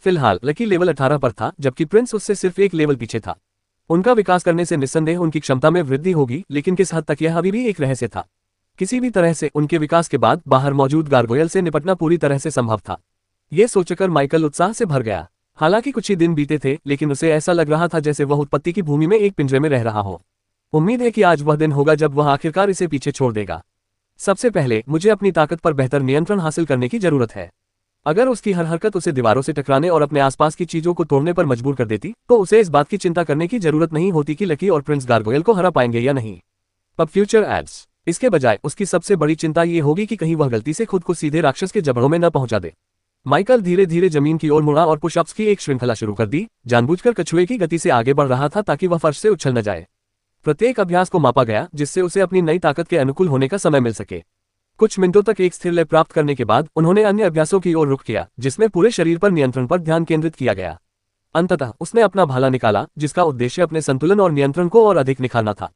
फिलहाल लकी लेवल 18 पर था जबकि प्रिंस उससे सिर्फ एक लेवल पीछे था। उनका विकास करने से निस्संदेह उनकी क्षमता में वृद्धि होगी, लेकिन किस हद तक यह अभी भी एक रहस्य था। किसी भी तरह से उनके विकास के बाद बाहर मौजूद गार्गोयल से निपटना पूरी तरह से संभव था। ये सोचकर माइकल उत्साह से भर गया। हालांकि कुछ ही दिन बीते थे, लेकिन उसे ऐसा लग रहा था जैसे वह उत्पत्ति की भूमि में एक पिंजरे में रह रहा हो। उम्मीद है कि आज वह दिन होगा जब वह आखिरकार इसे पीछे छोड़ देगा। सबसे पहले मुझे अपनी ताकत पर बेहतर नियंत्रण हासिल करने की जरूरत है। अगर उसकी हर हरकत उसे दीवारों से टकराने और अपने आसपास की चीजों को तोड़ने पर मजबूर कर देती, तो उसे इस बात की चिंता करने की जरूरत नहीं होती कि लकी और प्रिंस गार्गोयल को हरा पाएंगे या नहीं। अब फ्यूचर एड्स। इसके बजाय उसकी सबसे बड़ी चिंता ये होगी कि कहीं वह गलती से खुद को सीधे राक्षस के जबड़ों में न पहुंचा दे। माइकल धीरे धीरे जमीन की ओर मुड़ा और पुशअप्स की एक श्रृंखला शुरू कर दी। जानबूझकर कछुए की गति से आगे बढ़ रहा था ताकि वह फर्श से उछल न जाए। प्रत्येक अभ्यास को मापा गया जिससे उसे अपनी नई ताकत के अनुकूल होने का समय मिल सके। कुछ मिनटों तक एक स्थिर लय प्राप्त करने के बाद उन्होंने अन्य अभ्यासों की ओर रुख किया जिसमें पूरे शरीर पर नियंत्रण पर ध्यान केंद्रित किया गया। अंततः उसने अपना भाला निकाला जिसका उद्देश्य अपने संतुलन और नियंत्रण को और अधिक निखारना था।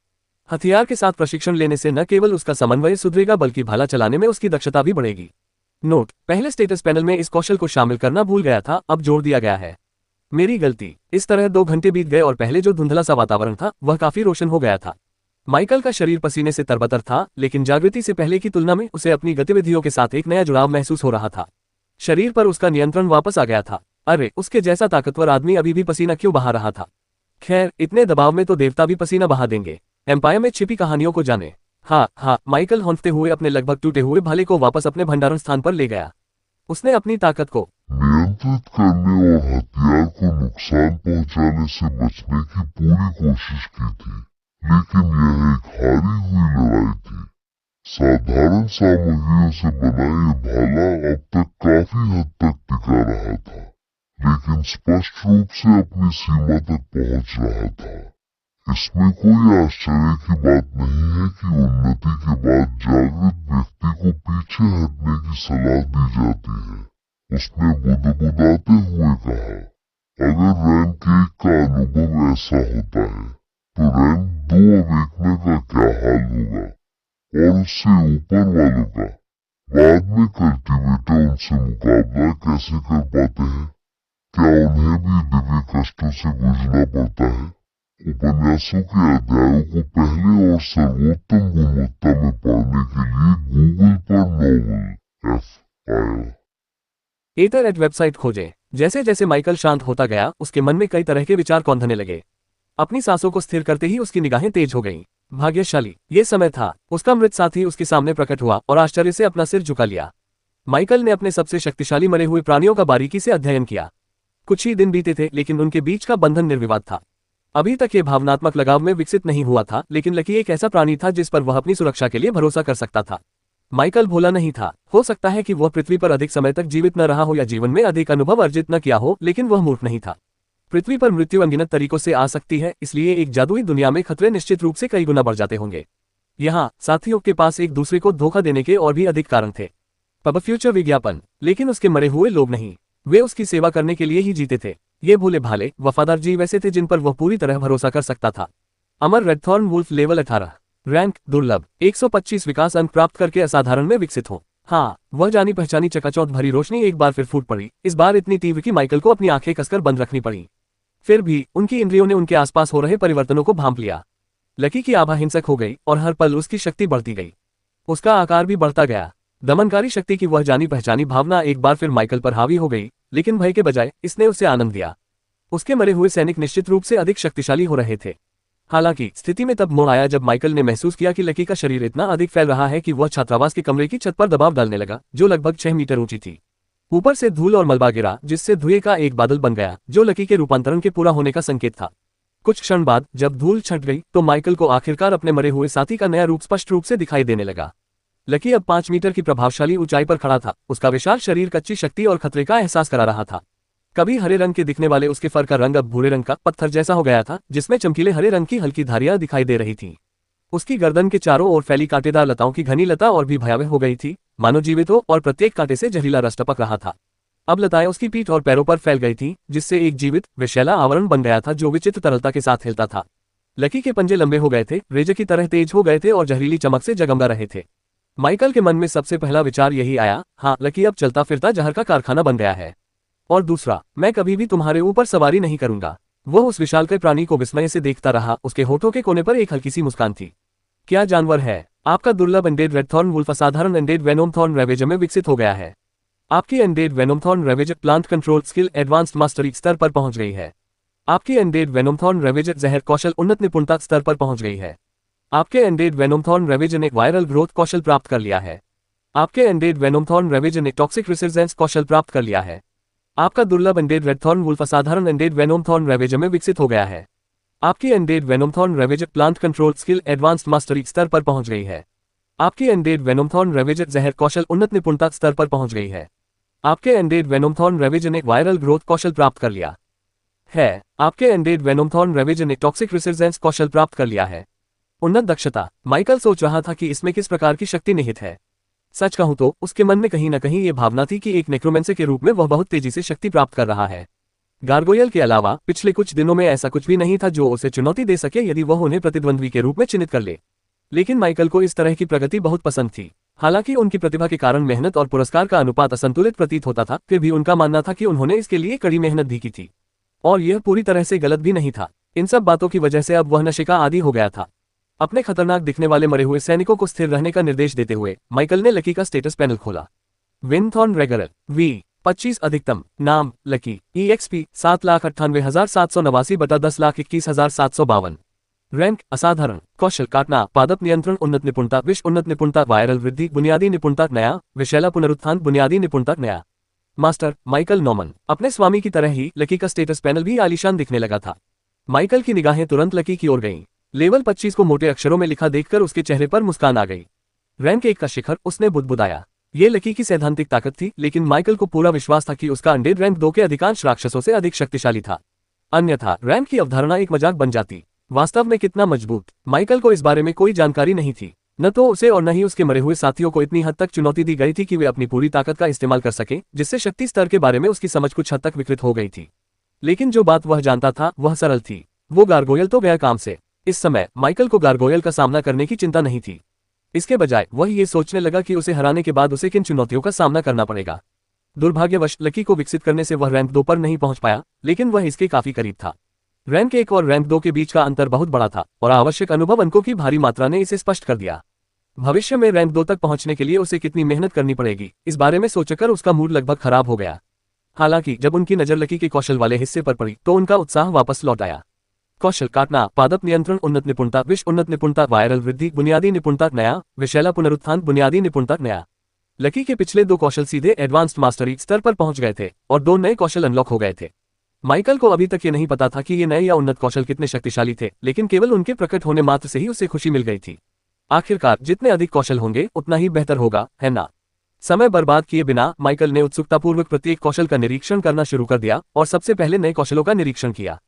हथियार के साथ प्रशिक्षण लेने से न केवल उसका समन्वय सुधरेगा बल्कि भाला चलाने में उसकी दक्षता भी बढ़ेगी। नोट: पहले स्टेटस पैनल में इस कौशल को शामिल करना भूल गया था, अब जोड़ दिया गया है। मेरी गलती। इस तरह 2 घंटे बीत गए और पहले जो धुंधला सा वातावरण था वह काफी रोशन हो गया था। माइकल का शरीर पसीने से तरबतर था, लेकिन जागृति से पहले की तुलना में उसे अपनी गतिविधियों के साथ एक नया जुड़ाव महसूस हो रहा था। शरीर पर उसका नियंत्रण वापस आ गया था। अरे, उसके जैसा ताकतवर आदमी अभी भी पसीना क्यों बहा रहा था? खैर, इतने दबाव में तो देवता भी पसीना बहा देंगे। एम्पायर में छिपी कहानियों को जाने। हाँ, माइकल हौंकते हुए अपने लगभग टूटे हुए भाले को वापस अपने भंडारण स्थान पर ले गया। उसने अपनी ताकत को नियंत्रित करने और हथियार को नुकसान पहुंचाने से बचने की पूरी कोशिश की थी, लेकिन यह एक हारी हुई लड़ाई थी। साधारण सामग्रियों से बना ये भाला अब तक काफी हद तक टिका रहा था, लेकिन स्पष्ट रूप से अपनी सीमा तक पहुंच रहा था। इसमें कोई आश्चर्य की बात नहीं है कि उन्नति के बाद जागृत व्यक्ति को पीछे हटने की सलाह दी जाती है। उसने बुदबुदाते हुए कहा, अगर रैंक 1 का अनुभव ऐसा होता है तो रैंक 2 अवेकने का क्या हाल होगा, और उससे ऊपर वालों का? बाद में कल्टिवेटर उनसे मुकाबला कैसे कर पाते हैं? क्या उन्हें भी दिव्य कष्टों से गूंजना पड़ता है? उपन्यासों के अध्यायों को पहले और सर्वोत्तम गुणवत्ता में पढ़ने के लिए गूगल पर नॉवल F एथरएड वेबसाइट खोजें। जैसे जैसे माइकल शांत होता गया उसके मन में कई तरह के विचार कौंधने लगे। अपनी सांसों को स्थिर करते ही उसकी निगाहें तेज हो गईं। भाग्यशाली ये समय था। उसका मृत साथी उसके सामने प्रकट हुआ और आश्चर्य से अपना सिर झुका लिया। माइकल ने अपने सबसे शक्तिशाली मरे हुए प्राणियों का बारीकी से अध्ययन किया। कुछ ही दिन बीते थे, लेकिन उनके बीच का बंधन निर्विवाद था। अभी तक ये भावनात्मक लगाव में विकसित नहीं हुआ था, लेकिन लकी एक ऐसा प्राणी था जिस पर वह अपनी सुरक्षा के लिए भरोसा कर सकता था। माइकल भोला नहीं था। हो सकता है कि वह पृथ्वी पर अधिक समय तक जीवित न रहा हो या जीवन में अधिक अनुभव अर्जित न किया हो, लेकिन वह मूर्ख नहीं था। पृथ्वी पर मृत्यु अनगिनत तरीकों से आ सकती है, इसलिए एक जादुई दुनिया में खतरे निश्चित रूप से कई गुना बढ़ जाते होंगे। यहाँ साथियों के पास एक दूसरे को धोखा देने के और भी अधिक कारण थे। पब फ्यूचर विज्ञापन। लेकिन उसके मरे हुए लोग नहीं, वे उसकी सेवा करने के लिए ही जीते थे। ये भोले भाले वफादार जीव ऐसे थे जिन पर वह पूरी तरह भरोसा कर सकता था। अमर रेडथॉर्न वुल्फ लेवल 18, रैंक दुर्लभ, 125 विकास अंक प्राप्त करके असाधारण में विकसित हो। हाँ, वह जानी पहचानी चकाचौंध भरी रोशनी एक बार फिर फूट पड़ी, इस बार इतनी तीव्र कि माइकल को अपनी आंखें कसकर बंद रखनी पड़ी। फिर भी उनकी इंद्रियों ने उनके आसपास हो रहे परिवर्तनों को भांप लिया। लकी की आभा हिंसक हो गई और हर पल उसकी शक्ति बढ़ती गई। उसका आकार भी बढ़ता गया। दमनकारी शक्ति की वह जानी पहचानी भावना एक बार फिर माइकल पर हावी हो गई, लेकिन भय के बजाय इसने उसे आनंद दिया। उसके मरे हुए सैनिक निश्चित रूप से अधिक शक्तिशाली हो रहे थे। हालांकि स्थिति में तब मोड़ आया जब माइकल ने महसूस किया कि लकी का शरीर इतना अधिक फैल रहा है कि वह छात्रावास के कमरे की छत पर दबाव डालने लगा, जो लगभग 6 मीटर ऊंची थी। ऊपर से धूल और मलबा गिरा, जिससे धुएं का एक बादल बन गया, जो लकी के रूपांतरण के पूरा होने का संकेत था। कुछ क्षण बाद जब धूल छंट गई तो माइकल को आखिरकार अपने मरे हुए साथी का नया रूप स्पष्ट रूप से दिखाई देने लगा। लकी अब 5 मीटर की प्रभावशाली ऊंचाई पर खड़ा था। उसका विशाल शरीर कच्ची शक्ति और खतरे का एहसास करा रहा था। कभी हरे रंग के दिखने वाले उसके फर का रंग अब भूरे रंग का पत्थर जैसा हो गया था, जिसमें चमकीले हरे रंग की हल्की धारियां दिखाई दे रही थीं। उसकी गर्दन के चारों ओर फैली कांटेदार लताओं की घनी लता और भी भयावह हो गई थी, मानो जीवित हो, और प्रत्येक कांटे से जहरीला रस टपक रहा था। अब लताएं उसकी पीठ और पैरों पर फैल गई थीं, जिससे एक जीवित विषैला आवरण बन गया था जो विचित्र तरलता के साथ हिलता था। लकी के पंजे लंबे हो गए थे, रेजे की तरह तेज हो गए थे और जहरीली चमक से जगमगा रहे थे। माइकल के मन में सबसे पहला विचार यही आया, हाँ, लकी अब चलता फिरता जहर का कारखाना बन गया है। और दूसरा, मैं कभी भी तुम्हारे ऊपर सवारी नहीं करूंगा। वह उस विशालकाय प्राणी को विस्मय से देखता रहा। उसके होठों के कोने पर एक हल्की सी मुस्कान थी। क्या जानवर है! आपका दुर्लभ अनडेड रेडथॉर्न वुल्फ असाधारण अनडेड वेनोम थॉर्न रेवेज में विकसित हो गया है। आपकी undead Venom thorn ravage plant control skill advanced mastery स्तर पर पहुंच गई है। आपकी अनडेड वेनोम थॉर्न रेवेज जहर कौशल उन्नत निपुणता स्तर पर पहुंच गई है। आपके अनडेड वेनोम थॉर्न रेवेज ने वायरल ग्रोथ कौशल प्राप्त कर लिया है। आपके अनडेड वेनोम थॉर्न रेवेज ने टॉक्सिक रेसिस्टेंस कौशल प्राप्त कर लिया है। आपका दुर्लभ अनडेड रेडथॉर्न वुल्फ असाधारण अनडेड वेनोम थॉर्न रेवेज में विकसित हो गया है। आपकी undead Venom thorn ravage plant control skill advanced mastery स्तर पर पहुंच गई है। आपकी अनडेड वेनोम थॉर्न रेवेज जहर कौशल उन्नत निपुणता स्तर पर पहुंच गई है। आपके अनडेड वेनोम थॉर्न रेवेज ने वायरल ग्रोथ कौशल प्राप्त कर लिया है। आपके अनडेड वेनोम थॉर्न रेवेज ने टॉक्सिक रेसिस्टेंस कौशल प्राप्त कर लिया है। उन्नत दक्षता। माइकल सोच रहा था कि इसमें किस प्रकार की शक्ति निहित है। सच कहूं तो उसके मन में कहीं न कहीं ये भावना थी कि एक नेक्रोमेंसर के रूप में वह बहुत तेजी से शक्ति प्राप्त कर रहा है। गार्गोयल के अलावा पिछले कुछ दिनों में ऐसा कुछ भी नहीं था जो उसे चुनौती दे सके यदि वह उन्हें प्रतिद्वंद्वी के रूप में चिन्हित कर ले। लेकिन माइकल को इस तरह की प्रगति बहुत पसंद थी। हालांकि उनकी प्रतिभा के कारण मेहनत और पुरस्कार का अनुपात असंतुलित प्रतीत होता था, फिर भी उनका मानना था कि उन्होंने इसके लिए कड़ी मेहनत भी की थी। और यह पूरी तरह से गलत भी नहीं था। इन सब बातों की वजह से अब वह नशे का आदी हो गया था। अपने खतरनाक दिखने वाले मरे हुए सैनिकों को स्थिर रहने का निर्देश देते हुए माइकल ने लकी का स्टेटस पैनल खोला। विनथॉर्न रेगरल V25 अधिकतम। नाम लकी। EXP 7,98,789 बटा 10,21,752। रैंक असाधारण। कौशल काटना, पादप नियंत्रण उन्नत निपुणता, विष उन्नत निपुणता, वायरल वृद्धि बुनियादी निपुणता नया, विषैला पुनरुत्थान बुनियादी निपुणता नया। Master Michael नॉमन। अपने स्वामी की तरह ही लकी का स्टेटस पैनल भी आलीशान दिखने लगा था। माइकल की निगाहें तुरंत लकी की ओर गईं। लेवल 25 को मोटे अक्षरों में लिखा देखकर उसके चेहरे पर मुस्कान आ गई। रैंक 1 का शिखर, उसने बुदबुदाया। ये लकी की सैद्धांतिक ताकत थी, लेकिन माइकल को पूरा विश्वास था कि उसका अनडेड रैंक 2 के अधिकांश राक्षसों से अधिक शक्तिशाली था। अन्यथा रैंक की अवधारणा एक मजाक बन जाती। वास्तव में कितना मजबूत, माइकल को इस बारे में कोई जानकारी नहीं थी। न तो उसे और न ही उसके मरे हुए साथियों को इतनी हद तक चुनौती दी गई थी कि वे अपनी पूरी ताकत का इस्तेमाल कर सकें, जिससे शक्ति स्तर के बारे में उसकी समझ कुछ हद तक विकृत हो गई थी। लेकिन जो बात वह जानता था वह सरल थी। वो गार्गोयल तो गया काम से। इस समय माइकल को गार्गोयल का सामना करने की चिंता नहीं थी। इसके बजाय वह ये सोचने लगा कि उसे हराने के बाद उसे किन चुनौतियों का सामना करना पड़ेगा। दुर्भाग्यवश लकी को विकसित करने से वह रैंक 2 पर नहीं पहुंच पाया, लेकिन वह इसके काफी करीब था। रैंक 1 और रैंक 2 के बीच का अंतर बहुत बड़ा था और आवश्यक अनुभव अंकों की भारी मात्रा ने इसे स्पष्ट कर दिया। भविष्य में रैंक 2 तक पहुंचने के लिए उसे कितनी मेहनत करनी पड़ेगी, इस बारे में सोचकर उसका मूड लगभग खराब हो गया। हालांकि जब उनकी नजर लकी के कौशल वाले हिस्से पर पड़ी तो उनका उत्साह वापस लौट आया। कौशल काटना, पादप नियंत्रण उन्नत निपुणता, विष उन्नत निपुणता, वायरल वृद्धि बुनियादी निपुणता नया, विषैला पुनरुत्थान बुनियादी निपुणता नया। लकी के पिछले 2 कौशल सीधे एडवांस्ड मास्टरी स्तर पर पहुंच गए थे और 2 नए कौशल अनलॉक हो गए थे। माइकल को अभी तक ये नहीं पता था कि ये नए या उन्नत कौशल कितने शक्तिशाली थे, लेकिन केवल उनके प्रकट होने मात्र से ही उसे खुशी मिल गई थी। आखिरकार जितने अधिक कौशल होंगे उतना ही बेहतर होगा, है ना? समय बर्बाद किए बिना माइकल ने उत्सुकतापूर्वक प्रत्येक कौशल का निरीक्षण करना शुरू कर दिया और सबसे पहले नए कौशलों का निरीक्षण किया।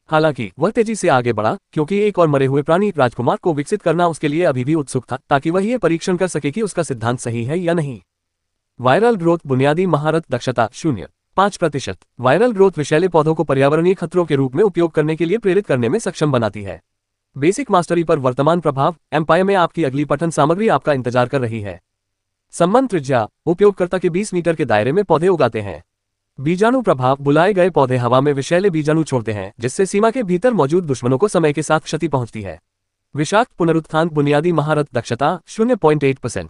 हालांकि वह तेजी से आगे बढ़ा, क्योंकि एक और मरे हुए प्राणी राजकुमार को विकसित करना उसके लिए अभी भी उत्सुक था, ताकि वह ये परीक्षण कर सके कि उसका सिद्धांत सही है या नहीं। वायरल ग्रोथ बुनियादी महारत दक्षता 0.5%। वायरल ग्रोथ विषैले पौधों को पर्यावरणीय खतरों के रूप में उपयोग करने के लिए प्रेरित करने में सक्षम बनाती है। बेसिक मास्टरी पर वर्तमान प्रभाव एम्पायर में आपकी अगली पठन सामग्री आपका इंतजार कर रही है। संबंध त्रिज्या उपयोगकर्ता के 20 मीटर के दायरे में पौधे उगाते हैं। बीजाणु प्रभाव बुलाए गए पौधे हवा में विषैले बीजाणु छोड़ते हैं, जिससे सीमा के भीतर मौजूद दुश्मनों को समय के साथ क्षति पहुंचती है। विषाक्त पुनरुत्थान बुनियादी महारत दक्षता 0.8%।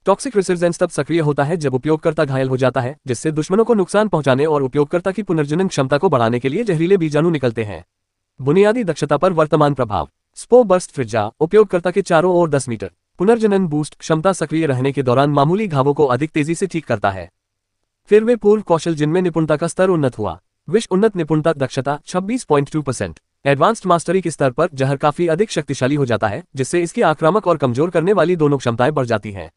टॉक्सिक रिसर्जेंस तब सक्रिय होता है जब उपयोगकर्ता घायल हो जाता है, जिससे दुश्मनों को नुकसान पहुंचाने और उपयोगकर्ता की पुनर्जनन क्षमता को बढ़ाने के लिए जहरीले बीजाणु निकलते हैं। बुनियादी दक्षता पर वर्तमान प्रभाव स्पो बर्स्ट त्रिज्या उपयोगकर्ता के चारों ओर 10 मीटर। पुनर्जनन बूस्ट क्षमता सक्रिय रहने के दौरान मामूली घावों को अधिक तेजी से ठीक करता है। फिर वे पूर्व कौशल जिनमें निपुणता का स्तर उन्नत हुआ। विश्व उन्नत निपुणता दक्षता 26.2%। एडवांस्ड मास्टरी के स्तर पर जहर काफी अधिक शक्तिशाली हो जाता है, जिससे इसकी आक्रामक और कमजोर करने वाली दोनों क्षमताएं बढ़ जाती हैं।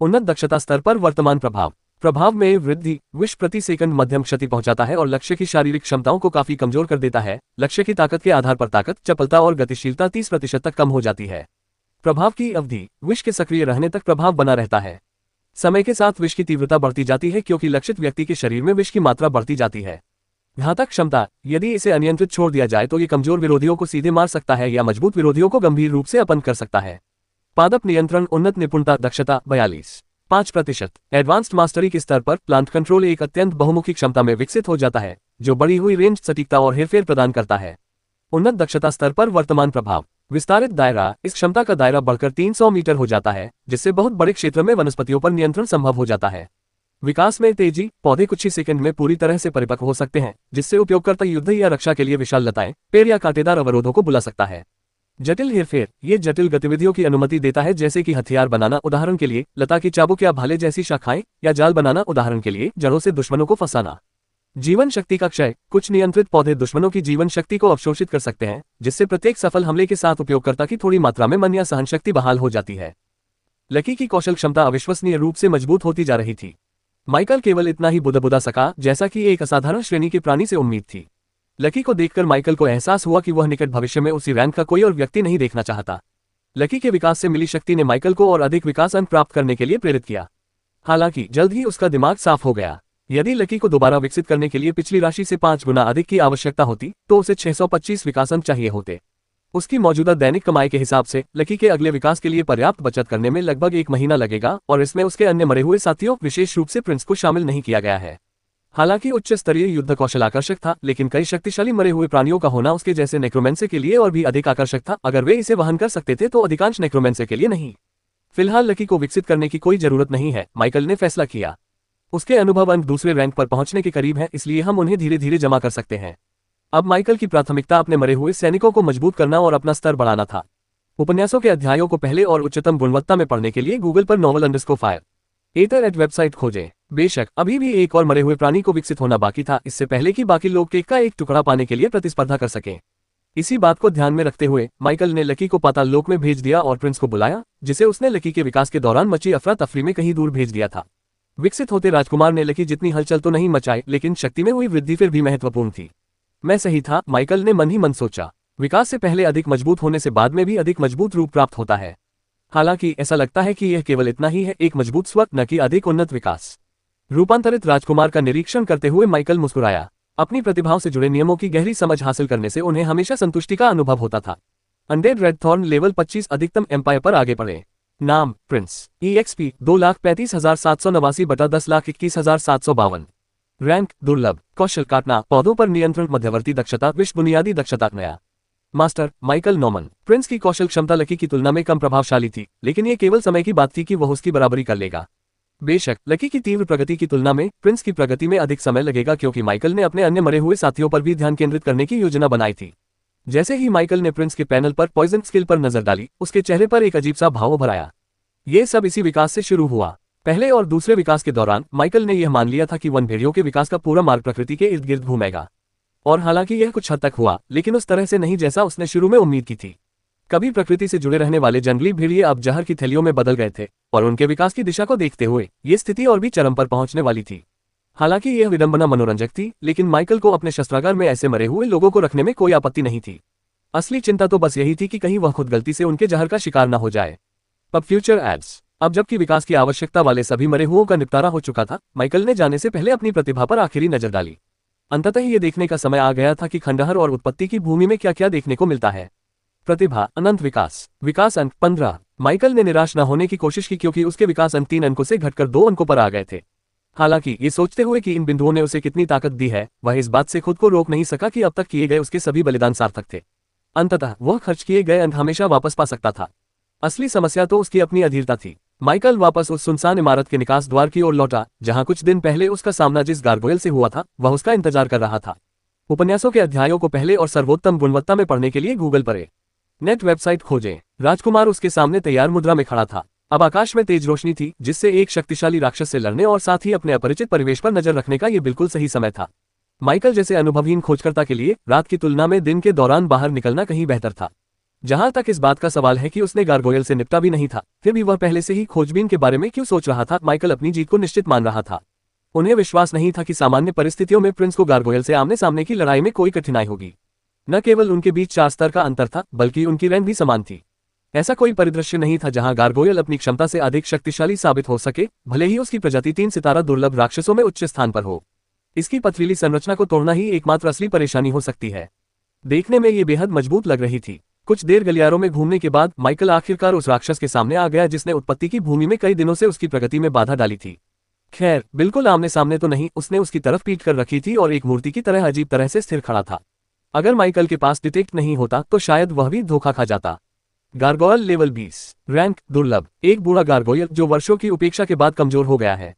उन्नत दक्षता स्तर पर वर्तमान प्रभाव में वृद्धि विश्व प्रति सेकंड मध्यम क्षति पहुंचाता है और लक्ष्य की शारीरिक क्षमताओं को काफी कमजोर कर देता है। लक्ष्य की ताकत के आधार पर ताकत, चपलता और गतिशीलता 30% तक कम हो जाती है। प्रभाव की अवधि विष के सक्रिय रहने तक प्रभाव बना रहता है। समय के साथ विष की तीव्रता बढ़ती जाती है क्योंकि लक्षित व्यक्ति के शरीर में विष की मात्रा बढ़ती जाती है। घातक क्षमता यदि इसे अनियंत्रित छोड़ दिया जाए तो ये कमजोर विरोधियों को सीधे मार सकता है या मजबूत विरोधियों को गंभीर रूप से अपंग कर सकता है। पादप नियंत्रण उन्नत निपुणता दक्षता 42.5%। एडवांस्ड मास्टरी के स्तर पर प्लांट कंट्रोल एक अत्यंत बहुमुखी क्षमता में विकसित हो जाता है, जो बढ़ी हुई रेंज, सटीकता और हेरफेर प्रदान करता है। उन्नत दक्षता स्तर पर वर्तमान प्रभाव विस्तारित दायरा इस क्षमता का दायरा बढ़कर 300 मीटर हो जाता है, जिससे बहुत बड़े क्षेत्र में वनस्पतियों पर नियंत्रण संभव हो जाता है। विकास में तेजी पौधे कुछ ही सेकंड में पूरी तरह से परिपक्व हो सकते हैं, जिससे उपयोगकर्ता युद्ध या रक्षा के लिए विशाल लताएं, पेड़ या कांटेदार अवरोधों को बुला सकता है। जटिल हेरफेर ये जटिल गतिविधियों की अनुमति देता है, जैसे कि हथियार बनाना उदाहरण के लिए लता की चाबुक या भाले जैसी शाखाएं, या जाल बनाना उदाहरण के लिए जड़ों से दुश्मनों को फंसाना। जीवन शक्ति का क्षय कुछ नियंत्रित पौधे दुश्मनों की जीवन शक्ति को अवशोषित कर सकते हैं, जिससे प्रत्येक सफल हमले के साथ उपयोगकर्ता की थोड़ी मात्रा में मन या सहनशक्ति बहाल हो जाती है। लकी की कौशल क्षमता अविश्वसनीय रूप से मजबूत होती जा रही थी। माइकल केवल इतना ही बुदबुदा सका जैसा कि एक असाधारण श्रेणी के प्राणी से उम्मीद थी। लकी को देखकर माइकल को एहसास हुआ कि वह निकट भविष्य में उसी रैंक का कोई और व्यक्ति नहीं देखना चाहता। लकी के विकास से मिली शक्ति ने माइकल को और अधिक विकास अंक प्राप्त करने के लिए प्रेरित किया। हालांकि जल्द ही उसका दिमाग साफ हो गया। यदि लकी को दोबारा विकसित करने के लिए पिछली राशि से 5 गुना अधिक की आवश्यकता होती तो उसे 625 विकास अंक चाहिए होते। उसकी मौजूदा दैनिक कमाई के हिसाब से लकी के अगले विकास के लिए पर्याप्त बचत करने में लगभग 1 महीना लगेगा, और इसमें उसके अन्य मरे हुए साथियों विशेष रूप से प्रिंस को शामिल नहीं किया गया है। हालांकि उच्च स्तरीय युद्ध कौशल आकर्षक था, लेकिन कई शक्तिशाली मरे हुए प्राणियों का होना उसके जैसे नेक्रोमेंसे के लिए और भी अधिक आकर्षक था। अगर वे इसे वहन कर सकते थे तो अधिकांश नेक्रोमेंसे के लिए नहीं। फिलहाल लकी को विकसित करने की कोई जरूरत नहीं है, माइकल ने फैसला किया। उसके अनुभव अंक दूसरे रैंक पर पहुंचने के करीब है, इसलिए हम उन्हें धीरे धीरे जमा कर सकते हैं। अब माइकल की प्राथमिकता अपने मरे हुए सैनिकों को मजबूत करना और अपना स्तर बढ़ाना था। उपन्यासों के अध्यायों को पहले और उच्चतम गुणवत्ता में पढ़ने के लिए गूगल पर novel_fire एथर वेबसाइट खोजें। बेशक अभी भी एक और मरे हुए प्राणी को विकसित होना बाकी था, इससे पहले कि बाकी लोग केक का एक टुकड़ा पाने के लिए प्रतिस्पर्धा कर सकें। इसी बात को ध्यान में रखते हुए माइकल ने लकी को पाताल लोक में भेज दिया और प्रिंस को बुलाया, जिसे उसने लकी के विकास के दौरान मची अफरा तफरी में कहीं दूर भेज दिया था। विकसित होते राजकुमार ने लकी जितनी हलचल तो नहीं मचाई, लेकिन शक्ति में हुई वृद्धि फिर भी महत्वपूर्ण थी। मैं सही था, माइकल ने मन ही मन सोचा। विकास से पहले अधिक मजबूत होने से बाद में भी अधिक मजबूत रूप प्राप्त होता है। हालांकि ऐसा लगता है कि यह केवल इतना ही है, एक मजबूत स्वर, न कि अधिक उन्नत विकास। रूपांतरित राजकुमार का निरीक्षण करते हुए माइकल मुस्कुराया। अपनी प्रतिभाओं से जुड़े नियमों की गहरी समझ हासिल करने से उन्हें हमेशा संतुष्टि का अनुभव होता था। अनडेड रेड थॉर्न लेवल 25 अधिकतम एम्पायर पर आगे बढ़े। नाम प्रिंस। EXP 2,35,789 बटा 10,21,752। रैंक दुर्लभ। कौशल काटना, पौधों पर नियंत्रण, मध्यवर्ती दक्षता, विश्व बुनियादी दक्षता। नया मास्टर माइकल नॉमन। प्रिंस की कौशल क्षमता लकी की तुलना में कम प्रभावशाली थी, लेकिन यह केवल समय की बात थी कि वह उसकी बराबरी कर लेगा। बेशक लकी की तीव्र प्रगति की तुलना में प्रिंस की प्रगति में अधिक समय लगेगा, क्योंकि माइकल ने अपने अन्य मरे हुए साथियों पर भी ध्यान केंद्रित करने की योजना बनाई थी। जैसे ही माइकल ने प्रिंस के पैनल पर पॉइजन स्किल पर नजर डाली, उसके चेहरे पर एक अजीब सा भाव उभर आया। ये सब इसी विकास से शुरू हुआ। पहले और दूसरे विकास के दौरान माइकल ने यह मान लिया था कि वन भेड़ियों के विकास का पूरा मार्ग प्रकृति के इर्द गिर्द घूमेगा, और हालांकि यह कुछ हद तक हुआ, लेकिन उस तरह से नहीं जैसा उसने शुरू में उम्मीद की थी। कभी प्रकृति से जुड़े रहने वाले जंगली भेड़िए अब जहर की थैलियों में बदल गए थे, और उनके विकास की दिशा को देखते हुए ये स्थिति और भी चरम पर पहुंचने वाली थी। हालांकि यह विडंबना मनोरंजक थी, लेकिन माइकल को अपने शस्त्रागार में ऐसे मरे हुए लोगों को रखने में कोई आपत्ति नहीं थी। असली चिंता तो बस यही थी कि कहीं वह खुद गलती से उनके जहर का शिकार न हो जाए। अब फ्यूचर एड्स। अब जबकि विकास की आवश्यकता वाले सभी मरे हुओं का निपटारा हो चुका था, माइकल ने जाने से पहले अपनी प्रतिभा पर आखिरी नजर डाली। अंततः ये देखने का समय आ गया था कि खंडहर और उत्पत्ति की भूमि में क्या क्या देखने को मिलता है। प्रतिभा अनंत, विकास अंक 15। माइकल ने निराश न होने की कोशिश की क्योंकि उसके विकास अंक 3 अंकों से घटकर 2 अंकों पर आ गए थे। हालांकि ये सोचते हुए कि इन बिंदुओं ने उसे कितनी ताकत दी है, वह इस बात से खुद को रोक नहीं सका कि अब तक किए गए उसके सभी बलिदान सार्थक थे। अंततः वह खर्च किए गए अंक हमेशा वापस पा सकता था। असली समस्या तो उसकी अपनी अधीरता थी। माइकल वापस उस सुनसान इमारत के निकास द्वार की ओर लौटा, जहां कुछ दिन पहले उसका सामना जिस गारगोयल से हुआ था, वह उसका इंतजार कर रहा था। उपन्यासों के अध्यायों को पहले और सर्वोत्तम गुणवत्ता में पढ़ने के लिए गूगल पर नेट वेबसाइट खोजें। राजकुमार उसके सामने तैयार मुद्रा में खड़ा था। अब आकाश में तेज रोशनी थी, जिससे एक शक्तिशाली राक्षस से लड़ने और साथ ही अपने अपरिचित परिवेश पर नजर रखने का यह बिल्कुल सही समय था। माइकल जैसे अनुभवहीन खोजकर्ता के लिए रात की तुलना में दिन के दौरान बाहर निकलना कहीं बेहतर था। जहां तक इस बात का सवाल है कि उसने गारगोयल से निपटा भी नहीं था, फिर भी वह पहले से ही खोजबीन के बारे में क्यों सोच रहा था। माइकल अपनी जीत को निश्चित मान रहा था। उन्हें विश्वास नहीं था कि सामान्य परिस्थितियों में प्रिंस को गारगोयल से आमने सामने की लड़ाई में कोई कठिनाई होगी। न केवल उनके बीच 4 स्तर का अंतर था, बल्कि उनकी रैंक भी समान थी। ऐसा कोई परिदृश्य नहीं था जहां गारगोयल अपनी क्षमता से अधिक शक्तिशाली साबित हो सके, भले ही उसकी प्रजाति 3 सितारा दुर्लभ राक्षसों में उच्च स्थान पर हो। इसकी पथरीली संरचना को तोड़ना ही एकमात्र असली परेशानी हो सकती है। देखने में ये बेहद मजबूत लग रही थी। कुछ देर गलियारों में घूमने के बाद माइकल आखिरकार उस राक्षस के सामने आ गया जिसने उत्पत्ति की भूमि में कई दिनों से उसकी प्रगति में बाधा डाली थी। खैर, बिल्कुल आमने सामने तो नहीं, उसने उसकी तरफ पीट कर रखी थी और एक मूर्ति की तरह अजीब तरह से स्थिर खड़ा था। अगर माइकल के पास डिटेक्ट नहीं होता तो शायद वह भी धोखा खा जाता। गारगोयल लेवल 20, रैंक दुर्लभ, एक बूढ़ा गारगोयल जो वर्षों की उपेक्षा के बाद कमजोर हो गया है।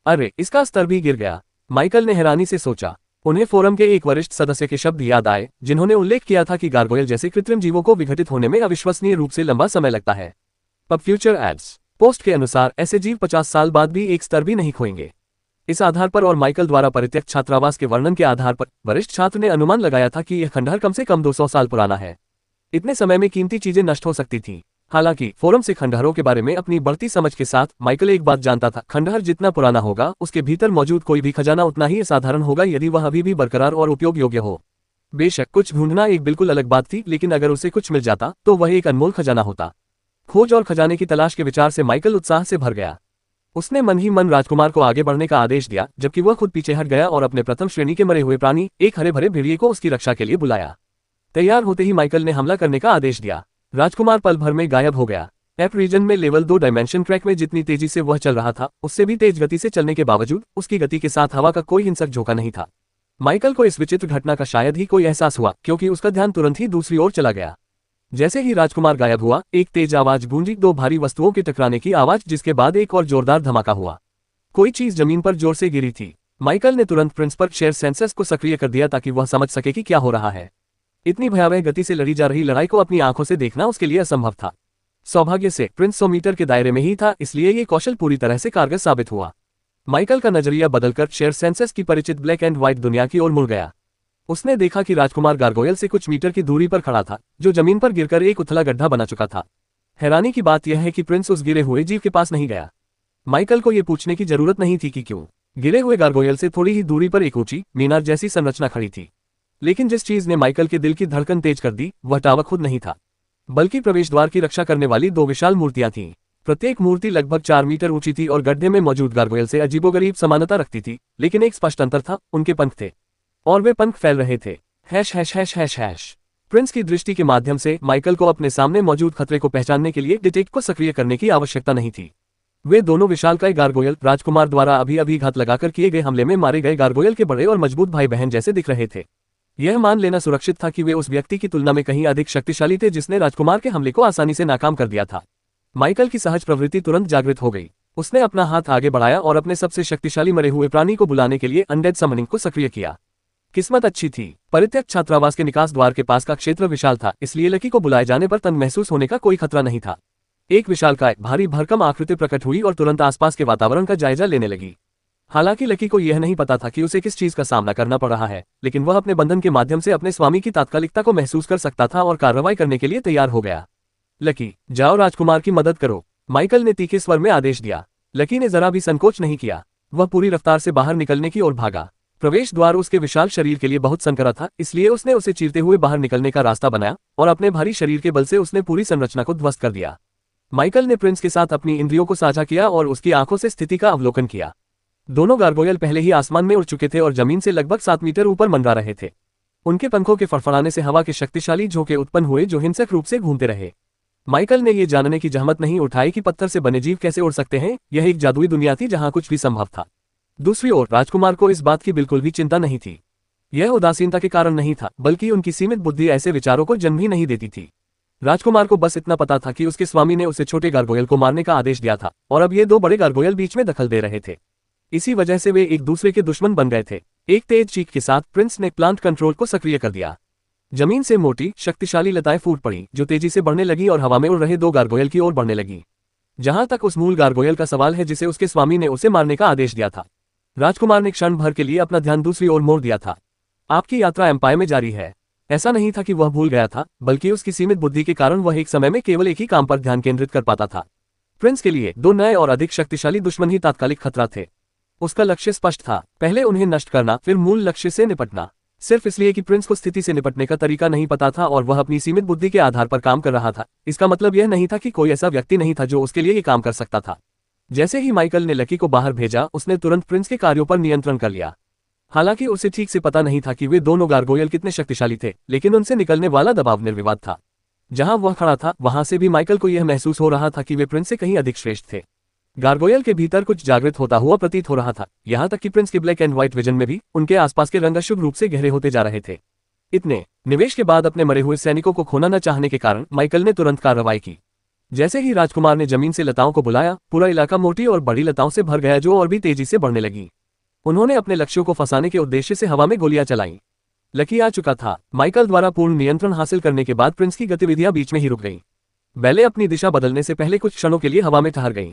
अरे, इसका स्तर भी गिर गया, माइकल ने हैरानी से सोचा। उन्हें फोरम के एक वरिष्ठ सदस्य के शब्द याद आए, जिन्होंने उल्लेख किया था कि गारगोयल जैसे कृत्रिम जीवों को विघटित होने में अविश्वसनीय रूप से लंबा समय लगता है। पब फ्यूचर एड्स पोस्ट के अनुसार ऐसे जीव 50 साल बाद भी एक स्तर भी नहीं खोएंगे। इस आधार पर और माइकल द्वारा परित्यक्त छात्रावास के वर्णन के आधार पर वरिष्ठ छात्र ने अनुमान लगाया था कि यह खंडहर कम से कम 200 साल पुराना है। इतने समय में कीमती चीजें नष्ट हो सकती थीं। हालांकि फोरम से खंडहरों के बारे में अपनी बढ़ती समझ के साथ माइकल एक बात जानता था, खंडहर जितना पुराना होगा उसके भीतर मौजूद कोई भी खजाना उतना ही असाधारण होगा यदि वह अभी भी बरकरार और उपयोग योग्य हो। बेशक कुछ ढूंढना एक बिल्कुल अलग बात थी, लेकिन अगर उसे कुछ मिल जाता तो वह एक अनमोल खजाना होता। खोज और खजाने की तलाश के विचार से माइकल उत्साह से भर गया। उसने मन ही मन राजकुमार को आगे बढ़ने का आदेश दिया, जबकि वह खुद पीछे हट गया और अपने प्रथम श्रेणी के मरे हुए प्राणी, एक हरे भरे भेड़िए को उसकी रक्षा के लिए बुलाया। तैयार होते ही माइकल ने हमला करने का आदेश दिया। राजकुमार पल भर में गायब हो गया। एप रीजन में लेवल 2 डायमेंशन ट्रैक में जितनी तेजी से वह चल रहा था, उससे भी तेज गति से चलने के बावजूद उसकी गति के साथ हवा का कोई हिंसक झोंका नहीं था। माइकल को इस विचित्र घटना का शायद ही कोई एहसास हुआ, क्योंकि उसका ध्यान तुरंत ही दूसरी ओर चला गया। जैसे ही राजकुमार गायब हुआ, एक तेज आवाज गूंजी, 2 भारी वस्तुओं के टकराने की आवाज, जिसके बाद एक और जोरदार धमाका हुआ। कोई चीज जमीन पर जोर से गिरी थी। माइकल ने तुरंत प्रिंस पर शेयर सेंसर्स को सक्रिय कर दिया ताकि वह समझ सके कि क्या हो रहा है। इतनी भयावह गति से लड़ी जा रही लड़ाई को अपनी आंखों से देखना उसके लिए असंभव था। सौभाग्य से प्रिंस 100 मीटर के दायरे में ही था, इसलिए ये कौशल पूरी तरह से कारगर साबित हुआ। माइकल का नजरिया बदलकर शेयर सेंसर्स की परिचित ब्लैक एंड व्हाइट दुनिया की ओर मुड़ गया। उसने देखा कि राजकुमार गारगोयल से कुछ मीटर की दूरी पर खड़ा था, जो जमीन पर गिरकर एक उथला गड्ढा बना चुका था। हैरानी की बात यह है कि प्रिंस उस गिरे हुए जीव के पास नहीं गया। माइकल को यह पूछने की जरूरत नहीं थी कि क्यों। गिरे हुए गारगोयल से थोड़ी ही दूरी पर एक ऊंची मीनार जैसी संरचना खड़ी थी। लेकिन जिस चीज ने माइकल के दिल की धड़कन तेज कर दी, वह टावर खुद नहीं था, बल्कि प्रवेश द्वार की रक्षा करने वाली 2 विशाल मूर्तियां थीं। प्रत्येक मूर्ति लगभग 4 मीटर ऊंची थी और गड्ढे में मौजूद गारगोयल से अजीबोगरीब समानता रखती थी, लेकिन एक स्पष्ट अंतर था, उनके पंख थे और वे पंख फैल रहे थे। #####। प्रिंस की दृष्टि के माध्यम से माइकल को अपने सामने मौजूद खतरे को पहचानने के लिए डिटेक्ट को सक्रिय करने की आवश्यकता नहीं थी। वे दोनों विशालकाय गारगोयल राजकुमार द्वारा अभी घात लगाकर किए गए हमले में मारे गए गारगोयल के बड़े और मजबूत भाई बहन जैसे दिख रहे थे। यह मान लेना सुरक्षित था कि वे उस व्यक्ति की तुलना में कहीं अधिक शक्तिशाली थे जिसने राजकुमार के हमले को आसानी से नाकाम कर दिया था। माइकल की सहज प्रवृत्ति तुरंत जागृत हो गई। उसने अपना हाथ आगे बढ़ाया और अपने सबसे शक्तिशाली मरे हुए प्राणी को बुलाने के लिए अनडेड समनिंग को सक्रिय किया। किस्मत अच्छी थी, परित्यक्त छात्रावास के निकास द्वार के पास का क्षेत्र विशाल था, इसलिए लकी को बुलाए जाने पर तंग महसूस होने का कोई खतरा नहीं था। एक विशालकाय भारी भरकम आकृति प्रकट हुई और तुरंत आसपास के वातावरण का जायजा लेने लगी। हालांकि लकी को यह नहीं पता था कि उसे किस चीज का सामना करना पड़ रहा है, लेकिन वह अपने बंधन के माध्यम से अपने स्वामी की तात्कालिकता को महसूस कर सकता था और कार्रवाई करने के लिए तैयार हो गया। लकी, जाओ राजकुमार की मदद करो, माइकल ने तीखे स्वर में आदेश दिया। लकी ने जरा भी संकोच नहीं किया। वह पूरी रफ्तार से बाहर निकलने की ओर भागा। प्रवेश द्वार उसके विशाल शरीर के लिए बहुत संकरा था, इसलिए उसने उसे चीरते हुए बाहर निकलने का रास्ता बनाया और अपने भारी शरीर के बल से उसने पूरी संरचना को ध्वस्त कर दिया। माइकल ने प्रिंस के साथ अपनी इंद्रियों को साझा किया और उसकी आंखों से स्थिति का अवलोकन किया। दोनों गार्गोयल पहले ही आसमान में उड़ चुके थे और जमीन से लगभग 7 मीटर ऊपर मंडरा रहे थे। उनके पंखों के फड़फड़ाने से हवा के शक्तिशाली झोंके उत्पन्न हुए जो हिंसक रूप से घूमते रहे। माइकल ने यह जानने की जहमत नहीं उठाई कि पत्थर से बने जीव कैसे उड़ सकते हैं। यह एक जादुई दुनिया थी जहां कुछ भी संभव था। दूसरी ओर राजकुमार को इस बात की बिल्कुल भी चिंता नहीं थी। यह उदासीनता के कारण नहीं था, बल्कि उनकी सीमित बुद्धि ऐसे विचारों को जन्म ही नहीं देती थी। राजकुमार को बस इतना पता था कि उसके स्वामी ने उसे छोटे गार्गोयल को मारने का आदेश दिया था और अब ये दो बड़े गार्गोयल बीच में दखल दे रहे थे। इसी वजह से वे एक दूसरे के दुश्मन बन गए थे। एक तेज चीख के साथ प्रिंस ने प्लांट कंट्रोल को सक्रिय कर दिया। जमीन से मोटी शक्तिशाली लताएं फूट पड़ी जो तेजी से बढ़ने लगी और हवा में उड़ रहे दो गार्गोयल की ओर बढ़ने लगी। जहां तक उस मूल गार्गोयल का सवाल है जिसे उसके स्वामी ने उसे मारने का आदेश दिया था, राजकुमार ने क्षण भर के लिए अपना ध्यान दूसरी ओर मोड़ दिया था। आपकी यात्रा एम्पायर में जारी है। ऐसा नहीं था कि वह भूल गया था, बल्कि उसकी सीमित बुद्धि के कारण वह एक समय में केवल एक ही काम पर ध्यान केंद्रित कर पाता था। प्रिंस के लिए दो नए और अधिक शक्तिशाली दुश्मन ही तात्कालिक खतरा थे। उसका लक्ष्य स्पष्ट था, पहले उन्हें नष्ट करना, फिर मूल लक्ष्य से निपटना। सिर्फ इसलिए कि प्रिंस को स्थिति से निपटने का तरीका नहीं पता था और वह अपनी सीमित बुद्धि के आधार पर काम कर रहा था, इसका मतलब यह नहीं था कि कोई ऐसा व्यक्ति नहीं था जो उसके लिए ये काम कर सकता था। जैसे ही माइकल ने लकी को बाहर भेजा, उसने तुरंत प्रिंस के कार्यों पर नियंत्रण कर लिया। हालांकि उसे ठीक से पता नहीं था कि वे दोनों गार्गोयल कितने शक्तिशाली थे, लेकिन उनसे निकलने वाला दबाव निर्विवाद था। जहां वह खड़ा था वहां से भी माइकल को यह महसूस हो रहा था कि वे प्रिंस से कहीं अधिक श्रेष्ठ थे। गार्गोयल के भीतर कुछ जागृत होता हुआ प्रतीत हो रहा था, यहां तक कि प्रिंस के ब्लैक एंड व्हाइट विजन में भी उनके आसपास के रंग अशुभ रूप से गहरे होते जा रहे थे। इतने निवेश के बाद अपने मरे हुए सैनिकों को खोना न चाहने के कारण माइकल ने तुरंत कार्रवाई की। जैसे ही राजकुमार ने जमीन से लताओं को बुलाया, पूरा इलाका मोटी और बड़ी लताओं से भर गया जो और भी तेजी से बढ़ने लगी। उन्होंने अपने लक्ष्यों को फंसाने के उद्देश्य से हवा में गोलियां चलाईं। लकी आ चुका था। माइकल द्वारा पूर्ण नियंत्रण हासिल करने के बाद प्रिंस की गतिविधियां बीच में ही रुक गईं। बैलें अपनी दिशा बदलने से पहले कुछ क्षणों के लिए हवा में ठहर गईं।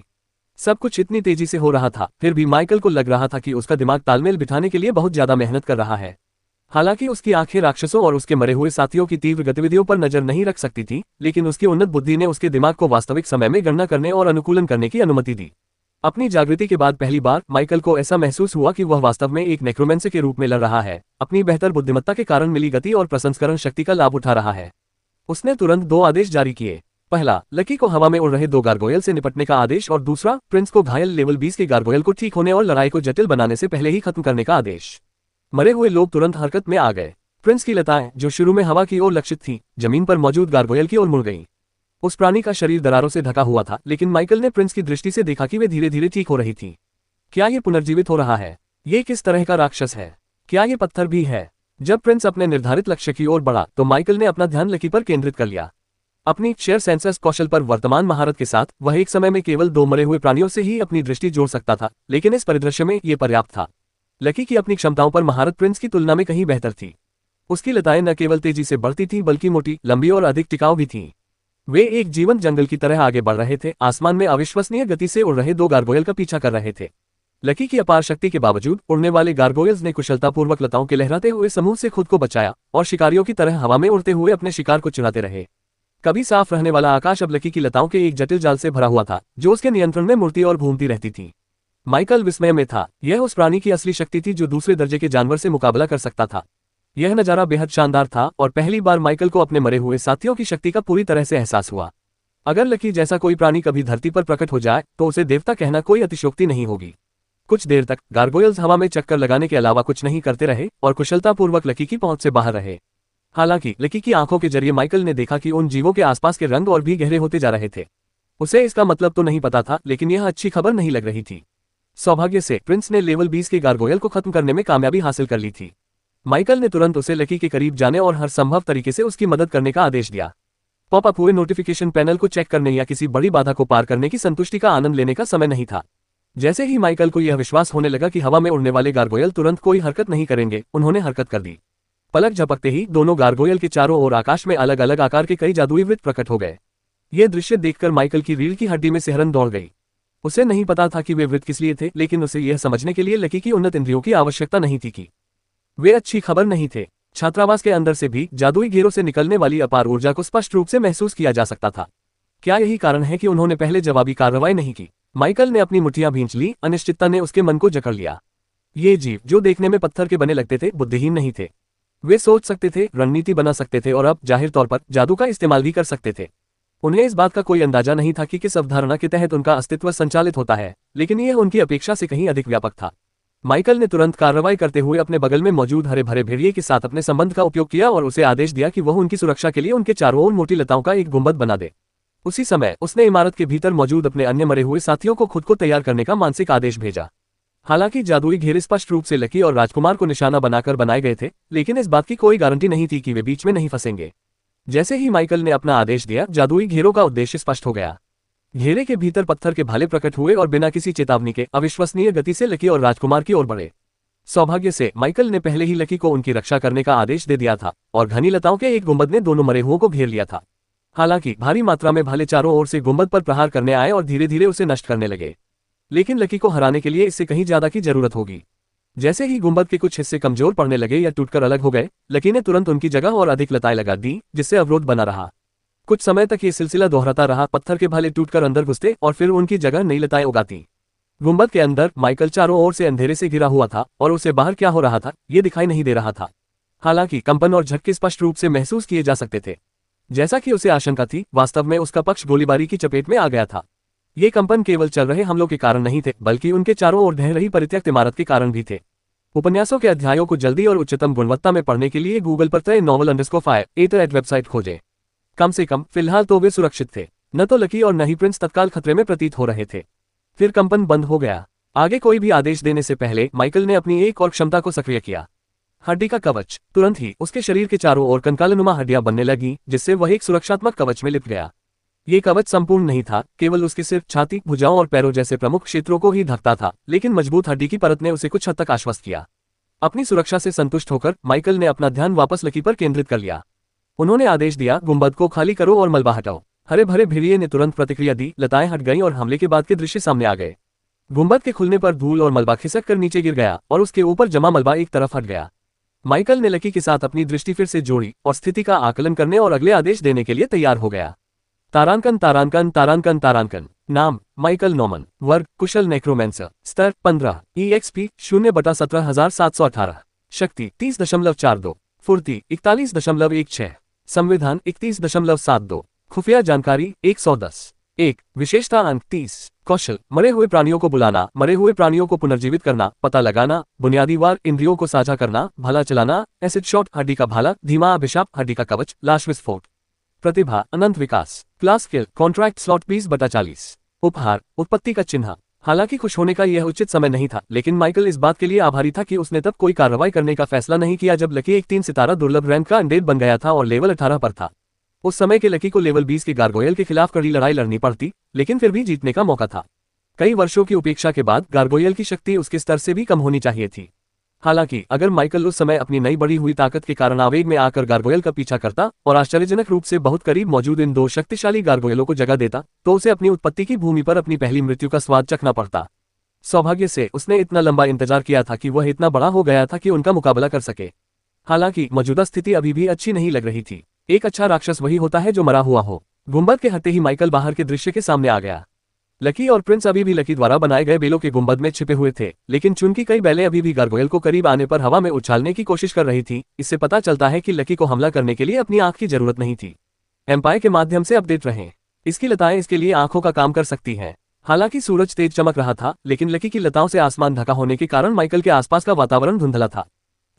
सब कुछ इतनी तेजी से हो रहा था, फिर भी माइकल को लग रहा था कि उसका दिमाग तालमेल बिठाने के लिए बहुत ज्यादा मेहनत कर रहा है। हालांकि उसकी आंखें राक्षसों और उसके मरे हुए साथियों की तीव्र गतिविधियों पर नजर नहीं रख सकती थी, लेकिन उसकी उन्नत बुद्धि ने उसके दिमाग को वास्तविक समय में गणना करने और अनुकूलन करने की अनुमति दी। अपनी जागृति के बाद पहली बार माइकल को ऐसा महसूस हुआ कि वह वास्तव में एक नेक्रोमेंसर के रूप में लड़ रहा है, अपनी बेहतर बुद्धिमत्ता के कारण मिली गति और प्रसंस्करण शक्ति का लाभ उठा रहा है। उसने तुरंत दो आदेश जारी किए। पहला, लकी को हवा में उड़ रहे दो गार्गोयल से निपटने का आदेश, और दूसरा, प्रिंस को घायल लेवल 20 के गार्गोयल को ठीक होने और लड़ाई को जटिल बनाने से पहले ही खत्म करने का आदेश। मरे हुए लोग तुरंत हरकत में आ गए। प्रिंस की लताएं, जो शुरू में हवा की ओर लक्षित थीं, जमीन पर मौजूद गार्गोयल की ओर मुड़ गईं। उस प्राणी का शरीर दरारों से ढका हुआ था, लेकिन माइकल ने प्रिंस की दृष्टि से देखा कि वे धीरे धीरे ठीक हो रही थी। क्या ये पुनर्जीवित हो रहा है? ये किस तरह का राक्षस है? क्या ये पत्थर भी है? जब प्रिंस अपने निर्धारित लक्ष्य की ओर बढ़ा तो माइकल ने अपना ध्यान लकी पर केंद्रित कर लिया। अपनी शेयर सेंसर्स कौशल पर वर्तमान महारत के साथ वह एक समय में केवल दो मरे हुए प्राणियों से ही अपनी दृष्टि जोड़ सकता था, लेकिन इस परिदृश्य में ये पर्याप्त था। लकी की अपनी क्षमताओं पर महारत प्रिंस की तुलना में कहीं बेहतर थी। उसकी लताएं न केवल तेजी से बढ़ती थीं बल्कि मोटी, लंबी और अधिक टिकाऊ भी थीं। वे एक जीवंत जंगल की तरह आगे बढ़ रहे थे, आसमान में अविश्वसनीय गति से उड़ रहे दो गार्गोयल का पीछा कर रहे थे। लकी की अपार शक्ति के बावजूद उड़ने वाले गार्गोयल्स ने कुशलतापूर्वक लताओं के लहराते हुए समूह से खुद को बचाया और शिकारियों की तरह हवा में उड़ते हुए अपने शिकार को चुराते रहे। कभी साफ रहने वाला आकाश अब लकी की लताओं के एक जटिल जाल से भरा हुआ था, जो उसके नियंत्रण में मुड़ती और घूमती रहती थी। माइकल विस्मय में था। यह उस प्राणी की असली शक्ति थी जो दूसरे दर्जे के जानवर से मुकाबला कर सकता था। यह नजारा बेहद शानदार था और पहली बार माइकल को अपने मरे हुए साथियों की शक्ति का पूरी तरह से एहसास हुआ। अगर लकी जैसा कोई प्राणी कभी धरती पर प्रकट हो जाए तो उसे देवता कहना कोई अतिशयोक्ति नहीं होगी। कुछ देर तक गार्गोयल्स हवा में चक्कर लगाने के अलावा कुछ नहीं करते रहे और कुशलतापूर्वक लकी की पहुंच से बाहर रहे। हालांकि लकी की आंखों के जरिए माइकल ने देखा कि उन जीवों के आसपास के रंग और भी गहरे होते जा रहे थे। उसे इसका मतलब तो नहीं पता था, लेकिन यह अच्छी खबर नहीं लग रही थी। सौभाग्य से प्रिंस ने लेवल 20 के गार्गोयल को खत्म करने में कामयाबी हासिल कर ली थी। माइकल ने तुरंत उसे लकी के करीब जाने और हर संभव तरीके से उसकी मदद करने का आदेश दिया। पॉप अप हुए नोटिफिकेशन पैनल को चेक करने या किसी बड़ी बाधा को पार करने की संतुष्टि का आनंद लेने का समय नहीं था। जैसे ही माइकल को यह विश्वास होने लगा कि हवा में उड़ने वाले गार्गोयल तुरंत कोई हरकत नहीं करेंगे, उन्होंने हरकत कर दी। पलक झपकते ही दोनों गार्गोयल के चारों ओर आकाश में अलग अलग आकार के कई जादुई वृत्त प्रकट हो गए। यह दृश्य देखकर माइकल की रीढ़ की हड्डी में सिहरन दौड़ गई। उसे नहीं पता था कि वे वृत्त किस लिए थे, लेकिन उसे यह समझने के लिए लकी की उन्नत इंद्रियों की आवश्यकता नहीं थी कि वे अच्छी खबर नहीं थे। छात्रावास के अंदर से भी जादुई घेरों से निकलने वाली अपार ऊर्जा को स्पष्ट रूप से महसूस किया जा सकता था। क्या यही कारण है कि उन्होंने पहले जवाबी कार्रवाई नहीं की? माइकल ने अपनी मुठ्ठियां भींच ली। अनिश्चितता ने उसके मन को जकड़ लिया। ये जीव, जो देखने में पत्थर के बने लगते थे, बुद्धिहीन नहीं थे। वे सोच सकते थे, रणनीति बना सकते थे और अब जाहिर तौर पर जादू का इस्तेमाल भी कर सकते थे। उन्हें इस बात का कोई अंदाजा नहीं था कि किस अवधारणा के तहत उनका अस्तित्व संचालित होता है, लेकिन यह उनकी अपेक्षा से कहीं अधिक व्यापक था। माइकल ने तुरंत कार्रवाई करते हुए अपने बगल में मौजूद हरे भरे भेड़िए के साथ अपने संबंध का उपयोग किया और उसे आदेश दिया कि वह उनकी सुरक्षा के लिए उनके चारों ओर मोटी लताओं का एक गुंबद बना दे। उसी समय उसने इमारत के भीतर मौजूद अपने अन्य मरे हुए साथियों को खुद को तैयार करने का मानसिक आदेश भेजा। हालांकि जादुई घेरे स्पष्ट रूप से लकी और राजकुमार को निशाना बनाकर बनाए गए थे, लेकिन इस बात की कोई गारंटी नहीं थी कि वे बीच में नहीं फंसेंगे। जैसे ही माइकल ने अपना आदेश दिया, जादुई घेरों का उद्देश्य स्पष्ट हो गया। घेरे के भीतर पत्थर के भाले प्रकट हुए और बिना किसी चेतावनी के अविश्वसनीय गति से लकी और राजकुमार की ओर बढ़े। सौभाग्य से माइकल ने पहले ही लकी को उनकी रक्षा करने का आदेश दे दिया था और घनी लताओं के एक गुंबद ने दोनों मरे हुओं को घेर लिया था। हालांकि भारी मात्रा में भाले चारों ओर से गुंबद पर प्रहार करने आए और धीरे धीरे उसे नष्ट करने लगे, लेकिन लकी को हराने के लिए इससे कहीं ज्यादा की जरूरत होगी। जैसे ही गुंबद के कुछ हिस्से कमजोर पड़ने लगे या टूटकर अलग हो गए, लकी ने तुरंत उनकी जगह और अधिक लताएं लगा दी, जिससे अवरोध बना रहा। कुछ समय तक ये सिलसिला दोहराता रहा। पत्थर के भाले टूटकर अंदर घुसते और फिर उनकी जगह नई लताएं उगाती। गुंबद के अंदर माइकल चारों ओर से अंधेरे से घिरा हुआ था और उसे बाहर क्या हो रहा था ये दिखाई नहीं दे रहा था। हालांकि कंपन और झटके स्पष्ट रूप से महसूस किए जा सकते थे। जैसा कि उसे आशंका थी, वास्तव में उसका पक्ष गोलीबारी की चपेट में आ गया था। ये कंपन केवल चल रहे हमलों के कारण नहीं थे, बल्कि उनके चारों ओर ढह रही परित्यक्त इमारत के कारण भी थे। उपन्यासों के अध्यायों को जल्दी और उच्चतम गुणवत्ता में पढ़ने के लिए गूगल पर तय novel_fire वेबसाइट खोजें। कम से कम फिलहाल तो वे सुरक्षित थे। न तो लकी और न ही प्रिंस तत्काल खतरे में प्रतीत हो रहे थे। फिर कंपन बंद हो गया। आगे कोई भी आदेश देने से पहले माइकल ने अपनी एक और क्षमता को सक्रिय किया, हड्डी का कवच। तुरंत ही उसके शरीर के चारों ओर कंकालनुमा हड्डियां बनने लगी, जिससे वह एक सुरक्षात्मक कवच में लिप गया। ये कवच संपूर्ण नहीं था, केवल उसके सिर्फ छाती, भुजाओं और पैरों जैसे प्रमुख क्षेत्रों को ही ढकता था, लेकिन मजबूत हड्डी की परत ने उसे कुछ हद तक आश्वस्त किया। अपनी सुरक्षा से संतुष्ट होकर माइकल ने अपना ध्यान वापस लकी पर केंद्रित कर लिया। उन्होंने आदेश दिया, गुंबद को खाली करो और मलबा हटाओ। हरे भरे भेड़िए ने तुरंत प्रतिक्रिया दी, लताएं हट गईं और हमले के बाद के दृश्य सामने आ गए। गुंबद के खुलने पर धूल और मलबा खिसक कर नीचे गिर गया और उसके ऊपर जमा मलबा एक तरफ हट गया। माइकल ने लकी के साथ अपनी दृष्टि फिर से जोड़ी और स्थिति का आकलन करने और अगले आदेश देने के लिए तैयार हो गया। तारांकन तारांकन तारांकन तारांकन। नाम माइकल नॉमन। वर्ग कुशल नेक्रोमेंसर। स्तर 15। EXP 0/17718। शक्ति 30.42। फुर्ती 41.16। संविधान 31.72। खुफिया जानकारी 110। 1 विशेषता अंक 30। कौशल मरे हुए प्राणियों को बुलाना, मरे हुए प्राणियों को पुनर्जीवित करना, पता लगाना, बुनियादी वार इंद्रियों को साझा करना, भला चलाना, एसिड शॉट हड्डी का भाला, धीमा अभिशाप हड्डी का कवच, लाश विस्फोट। प्रतिभा अनंत विकास। Class skill contract slot 20/40। उपहार उत्पत्ति का चिन्ह। हालांकि खुश होने का यह उचित समय नहीं था, लेकिन माइकल इस बात के लिए आभारी था कि उसने तब कोई कार्रवाई करने का फैसला नहीं किया जब लकी एक 3 सितारा दुर्लभ रैंक का अनडेड बन गया था और लेवल 18 पर था। उस समय के लकी को लेवल 20 के गार्गोयल के खिलाफ कड़ी लड़ाई लड़नी पड़ती, लेकिन फिर भी जीतने का मौका था। कई वर्षों की उपेक्षा के बाद गार्गोयल की शक्ति उसके स्तर से भी कम होनी चाहिए थी। हालांकि अगर माइकल उस समय अपनी नई बढ़ी हुई ताकत के कारण आवेग में आकर गार्गोयल का पीछा करता और आश्चर्यजनक रूप से बहुत करीब मौजूद इन 2 शक्तिशाली गार्गोयलों को जगह देता, तो उसे अपनी उत्पत्ति की भूमि पर अपनी पहली मृत्यु का स्वाद चखना पड़ता। सौभाग्य से उसने इतना लंबा इंतजार किया था कि वह इतना बड़ा हो गया था कि उनका मुकाबला कर सके। हालांकि मौजूदा स्थिति अभी भी अच्छी नहीं लग रही थी। एक अच्छा राक्षस वही होता है जो मरा हुआ हो। गुंबद के हटते ही माइकल बाहर के दृश्य के सामने आ गया। लकी और प्रिंस अभी भी लकी द्वारा बनाए गए बेलों के गुंबद में छिपे हुए थे, लेकिन चुनकी कई बैलें अभी भी गार्गोयल को करीब आने पर हवा में उछालने की कोशिश कर रही थी। इससे पता चलता है कि लकी को हमला करने के लिए अपनी आंख की जरूरत नहीं थी। एम्पायर के माध्यम से अपडेट रहें। इसकी लताएं इसके लिए आंखों का काम कर सकती हैं। हालांकि सूरज तेज चमक रहा था, लेकिन लकी की लताओं से आसमान ढका होने के कारण माइकल के आसपास का वातावरण धुंधला था।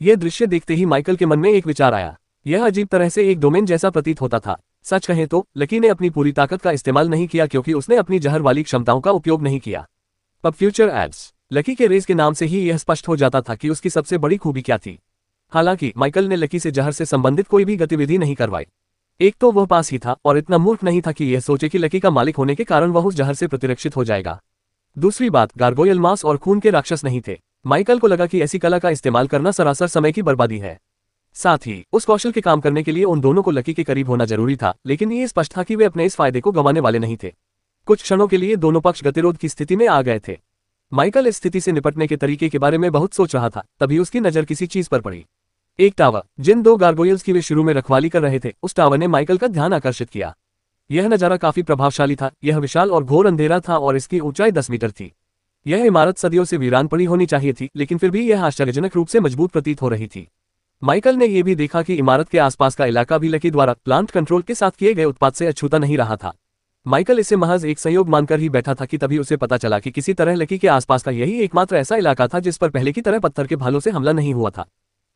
यह दृश्य देखते ही माइकल के मन में एक विचार आया। यह अजीब तरह से एक डोमेन जैसा प्रतीत होता था। सच कहें तो लकी ने अपनी पूरी ताकत का इस्तेमाल नहीं किया, क्योंकि उसने अपनी जहर वाली क्षमताओं का उपयोग नहीं किया। Pub future ads. लकी के रेस के नाम से ही यह स्पष्ट हो जाता था कि उसकी सबसे बड़ी खूबी क्या थी। हालांकि माइकल ने लकी से जहर से संबंधित कोई भी गतिविधि नहीं करवाई। एक तो वह पास ही था और इतना मूर्ख नहीं था कि यह सोचे कि लकी का मालिक होने के कारण वह उस जहर से प्रतिरक्षित हो जाएगा। दूसरी बात, गार्गोयल मांस और खून के राक्षस नहीं थे। माइकल को लगा कि ऐसी कला का इस्तेमाल करना सरासर समय की बर्बादी है। साथ ही उस कौशल के काम करने के लिए उन दोनों को लकी के करीब होना जरूरी था, लेकिन ये स्पष्ट था कि वे अपने इस फायदे को गंवाने वाले नहीं थे। कुछ क्षणों के लिए दोनों पक्ष गतिरोध की स्थिति में आ गए थे। माइकल इस स्थिति से निपटने के तरीके के बारे में बहुत सोच रहा था, तभी उसकी नजर किसी चीज पर पड़ी। एक टावर, जिन 2 गार्गोयल्स की वे शुरू में रखवाली कर रहे थे, उस टावर ने माइकल का ध्यान आकर्षित किया। यह नजारा काफी प्रभावशाली था। यह विशाल और घोर अंधेरा था और इसकी ऊंचाई 10 मीटर थी। यह इमारत सदियों से वीरान पड़ी होनी चाहिए थी, लेकिन फिर भी यह आश्चर्यजनक रूप से मजबूत प्रतीत हो रही थी। माइकल ने यह भी देखा कि इमारत के आसपास का इलाका भी लकी द्वारा प्लांट कंट्रोल के साथ किए गए उत्पाद से अछूता नहीं रहा था। माइकल इसे महज एक संयोग मानकर ही बैठा था कि तभी उसे पता चला कि किसी तरह लकी के आसपास का यही एकमात्र ऐसा इलाका था जिस पर पहले की तरह पत्थर के भालों से हमला नहीं हुआ था।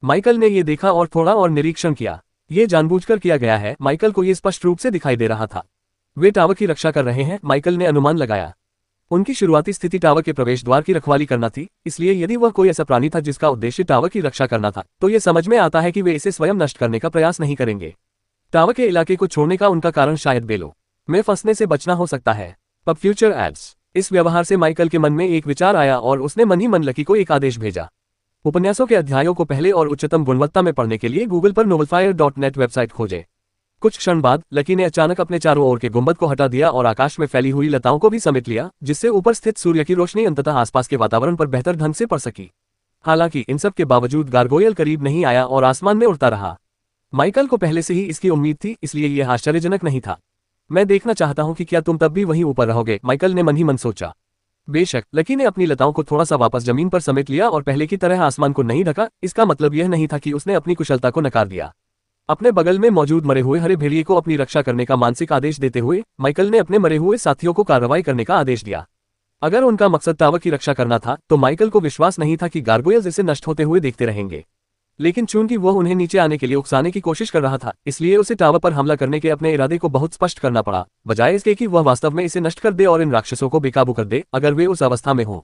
माइकल ने यह देखा और थोड़ा और निरीक्षण किया। ये जानबूझकर किया गया है, माइकल को ये स्पष्ट रूप से दिखाई दे रहा था। वे टावर की रक्षा कर रहे हैं, माइकल ने अनुमान लगाया। उनकी शुरुआती स्थिति टावर के प्रवेश द्वार की रखवाली करना थी, इसलिए यदि वह कोई ऐसा प्राणी था जिसका उद्देश्य टावर की रक्षा करना था, तो यह समझ में आता है कि वे इसे स्वयं नष्ट करने का प्रयास नहीं करेंगे। टावर के इलाके को छोड़ने का उनका कारण शायद बेलों में फंसने से बचना हो सकता है। Pub future ads. इस व्यवहार से माइकल के मन में एक विचार आया और उसने मन ही मन लकी को एक आदेश भेजा। उपन्यासों के अध्यायों को पहले और उच्चतम गुणवत्ता में पढ़ने के लिए गूगल पर novelfire.net वेबसाइट खोजें। कुछ क्षण बाद लकी ने अचानक अपने चारों ओर के गुंबद को हटा दिया और आकाश में फैली हुई लताओं को भी समेट लिया, जिससे ऊपर स्थित सूर्य की रोशनी अंततः आसपास के वातावरण पर बेहतर ढंग से पड़ सकी। हालांकि इन सब के बावजूद गारगोयल करीब नहीं आया और आसमान में उड़ता रहा। माइकल को पहले से ही इसकी उम्मीद थी, इसलिए यह आश्चर्यजनक नहीं था। मैं देखना चाहता हूं कि क्या तुम तब भी वहीं ऊपर रहोगे, माइकल ने मन ही मन सोचा। बेशक लकी ने अपनी लताओं को थोड़ा सा वापस जमीन पर समेट लिया और पहले की तरह आसमान को नहीं ढका। इसका मतलब यह नहीं था कि उसने अपनी कुशलता को नकार दिया। अपने बगल में मौजूद मरे हुए हरे भेड़िए को अपनी रक्षा करने का मानसिक आदेश देते हुए माइकल ने अपने मरे हुए साथियों को कार्रवाई करने का आदेश दिया। अगर उनका मकसद टावर की रक्षा करना था तो माइकल को विश्वास नहीं था कि गारगोयल्स इसे नष्ट होते हुए देखते रहेंगे। लेकिन चूंकि वह उन्हें नीचे आने के लिए उकसाने की कोशिश कर रहा था, इसलिए उसे टावर पर हमला करने के अपने इरादे को बहुत स्पष्ट करना पड़ा, बजाय इसके कि वह वास्तव में इसे नष्ट कर दे और इन राक्षसों को बेकाबू कर दे अगर वे उस अवस्था में हों।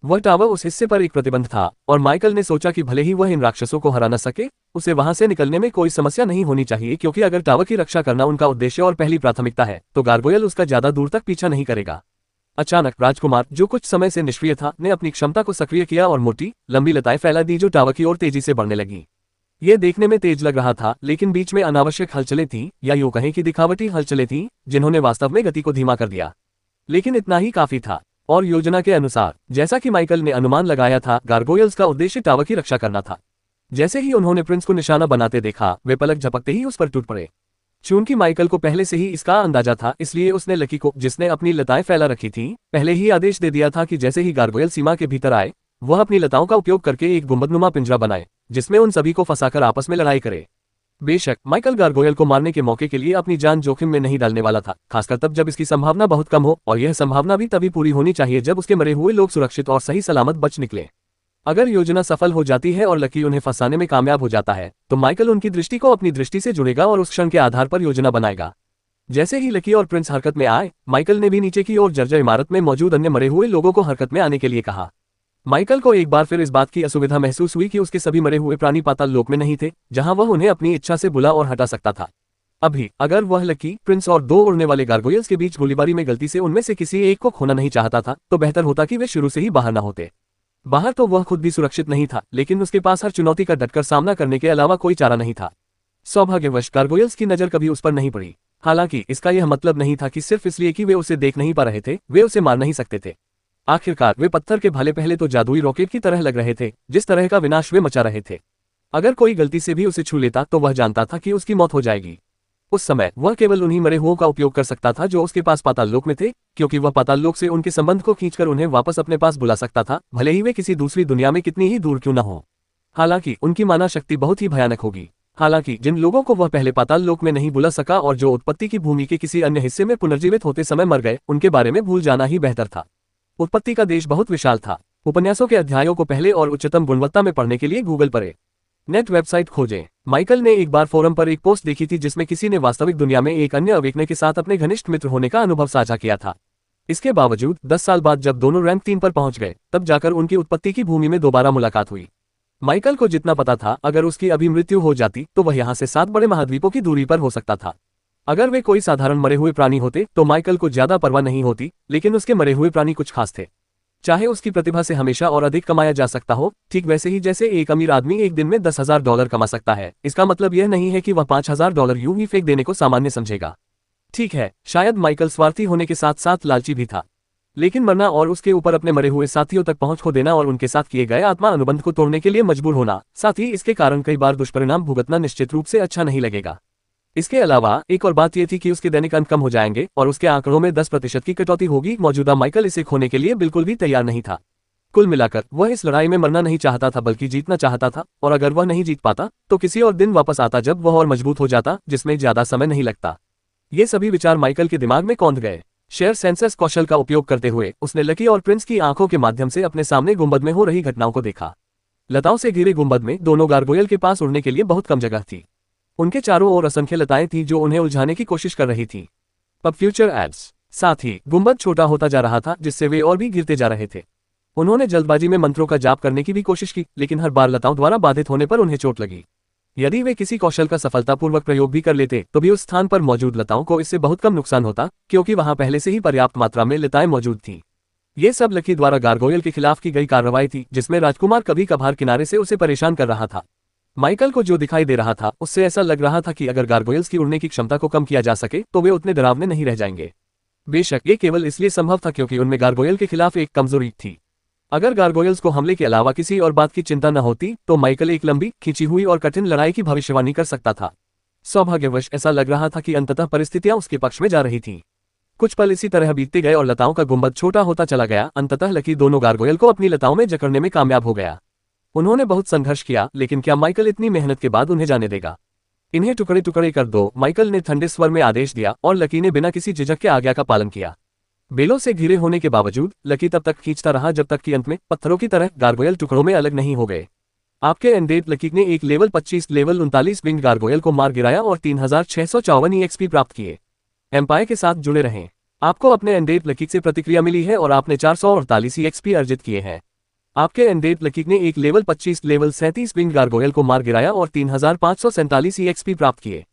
वह टावर उस हिस्से पर एक प्रतिबंध था और माइकल ने सोचा कि भले ही वह इन राक्षसों को हरा न सके, उसे वहां से निकलने में कोई समस्या नहीं होनी चाहिए, क्योंकि अगर टावर की रक्षा करना उनका उद्देश्य और पहली प्राथमिकता है तो गारगोयल उसका ज्यादा दूर तक पीछा नहीं करेगा। अचानक राजकुमार, जो कुछ समय से निष्क्रिय था, ने अपनी क्षमता को सक्रिय किया और मोटी लंबी लताएं फैला दी जो टावर की ओर तेजी से बढ़ने लगी। यह देखने में तेज लग रहा था, लेकिन बीच में अनावश्यक हलचलें थीं, या यूं कहें कि दिखावटी हलचलें थीं, जिन्होंने वास्तव में गति को धीमा कर दिया। लेकिन इतना ही काफी था। और योजना के अनुसार, जैसा कि माइकल ने अनुमान लगाया था, गारगोयल्स का उद्देश्य टावर की रक्षा करना था। जैसे ही उन्होंने प्रिंस को निशाना बनाते देखा, वे पलक झपकते ही उस पर टूट पड़े। चूंकि माइकल को पहले से ही इसका अंदाजा था, इसलिए उसने लकी को, जिसने अपनी लताएं फैला रखी थीं, पहले ही आदेश दे दिया था कि जैसे ही गारगोयल सीमा के भीतर आए, वह अपनी लताओं का उपयोग करके एक गुंबदनुमा पिंजरा बनाए, जिसमें उन सभी को फंसाकर आपस में लड़ाई करे। बेशक माइकल गारगोयल को मारने के मौके के लिए अपनी जान जोखिम में नहीं डालने वाला था, खासकर तब जब इसकी संभावना बहुत कम हो, और यह संभावना भी तभी पूरी होनी चाहिए जब उसके मरे हुए लोग सुरक्षित और सही सलामत बच निकले। अगर योजना सफल हो जाती है और लकी उन्हें फंसाने में कामयाब हो जाता है, तो माइकल उनकी दृष्टि को अपनी दृष्टि से जुड़ेगा और उस क्षण के आधार पर योजना बनाएगा। जैसे ही लकी और प्रिंस हरकत में आए, माइकल ने भी नीचे की ओर जर्जर इमारत में मौजूद अन्य मरे हुए लोगों को हरकत में आने के लिए कहा। माइकल को एक बार फिर इस बात की असुविधा महसूस हुई कि उसके सभी मरे हुए प्राणी पाताल लोक में नहीं थे, जहां वह उन्हें अपनी इच्छा से बुला और हटा सकता था। अभी अगर वह लकी, प्रिंस और दो उड़ने वाले गारगोयल्स के बीच गोलीबारी में गलती से उनमें से किसी एक को खोना नहीं चाहता था, तो बेहतर होता कि वे शुरू से ही बाहर न होते। बाहर तो वह खुद भी सुरक्षित नहीं था, लेकिन उसके पास हर चुनौती का डटकर सामना करने के अलावा कोई चारा नहीं था। सौभाग्यवश गारगोयल्स की नजर कभी उस पर नहीं पड़ी। हालांकि इसका यह मतलब नहीं था कि सिर्फ इसलिए कि वे उसे देख नहीं पा रहे थे, वे उसे मार नहीं सकते थे। आखिरकार वे पत्थर के भाले पहले तो जादुई रॉकेट की तरह लग रहे थे, जिस तरह का विनाश वे मचा रहे थे। अगर कोई गलती से भी उसे छू लेता तो वह जानता था कि उसकी मौत हो जाएगी। उस समय वह केवल उन्हीं मरे हुओं का उपयोग कर सकता था जो उसके पास पाताल लोक में थे, क्योंकि वह पाताल लोक से उनके संबंध को खींचकर उन्हें वापस अपने पास बुला सकता था, भले ही वे किसी दूसरी दुनिया में कितनी ही दूर क्यों न हो। हालांकि उनकी माना शक्ति बहुत ही भयानक होगी। हालांकि जिन लोगों को वह पहले पाताल लोक में नहीं बुला सका और जो उत्पत्ति की भूमि के किसी अन्य हिस्से में पुनर्जीवित होते समय मर गए, उनके बारे में भूल जाना ही बेहतर था। उत्पत्ति का देश बहुत विशाल था। उपन्यासों के अध्यायों को पहले और उच्चतम गुणवत्ता में पढ़ने के लिए गूगल पर नेट वेबसाइट खोजें। माइकल ने एक बार फोरम पर एक पोस्ट देखी थी जिसमें किसी ने वास्तविक दुनिया में एक अन्य अवेकने के साथ अपने घनिष्ठ मित्र होने का अनुभव साझा किया था। इसके बावजूद 10 साल बाद जब दोनों रैंक 3 पर पहुंच गए, तब जाकर उनकी उत्पत्ति की भूमि में दोबारा मुलाकात हुई। माइकल को जितना पता था, अगर उसकी अभी मृत्यु हो जाती तो वह यहाँ से 7 बड़े महाद्वीपों की दूरी पर हो सकता था। अगर वे कोई साधारण मरे हुए प्राणी होते तो माइकल को ज्यादा परवाह नहीं होती, लेकिन उसके मरे हुए प्राणी कुछ खास थे। चाहे उसकी प्रतिभा से हमेशा और अधिक कमाया जा सकता हो, ठीक वैसे ही जैसे एक अमीर आदमी एक दिन में $10,000 कमा सकता है, इसका मतलब यह नहीं है कि वह $5,000 यूं ही फेंक देने को सामान्य समझेगा। ठीक है, शायद माइकल स्वार्थी होने के साथ साथ लालची भी था, लेकिन मरना और उसके ऊपर अपने मरे हुए साथियों तक पहुंच खो देना और उनके साथ किए गए आत्मा अनुबंध को तोड़ने के लिए मजबूर होना, साथ ही इसके कारण कई बार दुष्परिणाम भुगतना निश्चित रूप से अच्छा नहीं लगेगा। इसके अलावा एक और बात यह थी कि उसके दैनिक अंक कम हो जाएंगे और उसके आंकड़ों में 10% की कटौती होगी। मौजूदा माइकल इसे खोने के लिए बिल्कुल भी तैयार नहीं था। कुल मिलाकर वह इस लड़ाई में मरना नहीं चाहता था बल्कि जीतना चाहता था, और अगर वह नहीं जीत पाता तो किसी और दिन वापस आता जब वह और मजबूत हो जाता, जिसमें ज्यादा समय नहीं लगता। ये सभी विचार माइकल के दिमाग में कौंध गए। शेयर सेंसस कौशल का उपयोग करते हुए उसने लकी और प्रिंस की आंखों के माध्यम से अपने सामने गुंबद में हो रही घटनाओं को देखा। लताओं से घिरे गुंबद में दोनों गारगोयल के पास उड़ने के लिए बहुत कम जगह थी। उनके चारों ओर असंख्य लताएं थीं जो उन्हें उलझाने की कोशिश कर रही थी। Pub future ads. साथ ही गुंबद छोटा होता जा रहा था, जिससे वे और भी गिरते जा रहे थे। उन्होंने जल्दबाजी में मंत्रों का जाप करने की भी कोशिश की, लेकिन हर बार लताओं द्वारा बाधित होने पर उन्हें चोट लगी। यदि वे किसी कौशल का सफलतापूर्वक प्रयोग भी कर लेते तो भी उस स्थान पर मौजूद लताओं को इससे बहुत कम नुकसान होता, क्योंकि वहां पहले से ही पर्याप्त मात्रा में लताएं मौजूद थीं। ये सब लकी द्वारा गारगोयल के खिलाफ की गई कार्रवाई थी, जिसमें राजकुमार कभी कभार किनारे से उसे परेशान कर रहा था। माइकल को जो दिखाई दे रहा था उससे ऐसा लग रहा था कि अगर गारगोयल्स की उड़ने की क्षमता को कम किया जा सके तो वे उतने डरावने नहीं रह जाएंगे। बेशक ये केवल इसलिए संभव था क्योंकि उनमें गारगोयल के खिलाफ एक कमजोरी थी। अगर गारगोयल्स को हमले के अलावा किसी और बात की चिंता न होती तो माइकल एक लंबी, खींची हुई और कठिन लड़ाई की भविष्यवाणी कर सकता था। सौभाग्यवश ऐसा लग रहा था कि अंततः परिस्थितियां उसके पक्ष में जा रही थीं। कुछ पल इसी तरह बीतते गए और लताओं का गुंबद छोटा होता चला गया। अंततः लकी दोनों गारगोयल को अपनी लताओं में जकड़ने में कामयाब हो गया। उन्होंने बहुत संघर्ष किया, लेकिन क्या माइकल इतनी मेहनत के बाद उन्हें जाने देगा? इन्हें टुकड़े टुकड़े कर दो, माइकल ने ठंडे स्वर में आदेश दिया, और लकी ने बिना किसी झिझक के आज्ञा का पालन किया। बेलों से घिरे होने के बावजूद लकी तब तक खींचता रहा जब तक कि अंत में पत्थरों की तरह गारगोयल टुकड़ों में अलग नहीं हो गए। आपके एंडेड लकी ने एक लेवल 25 लेवल 39 विंग गारगोयल को मार गिराया और 3654 EXP प्राप्त किए। एम्पायर के साथ जुड़े रहें। आपको अपने एंडेड लकी से प्रतिक्रिया मिली है और आपने 448 EXP अर्जित किए हैं। आपके एंडेड लकी ने एक लेवल 25 लेवल 37 विंग गारगोयल को मार गिराया और 3547 EXP प्राप्त किए।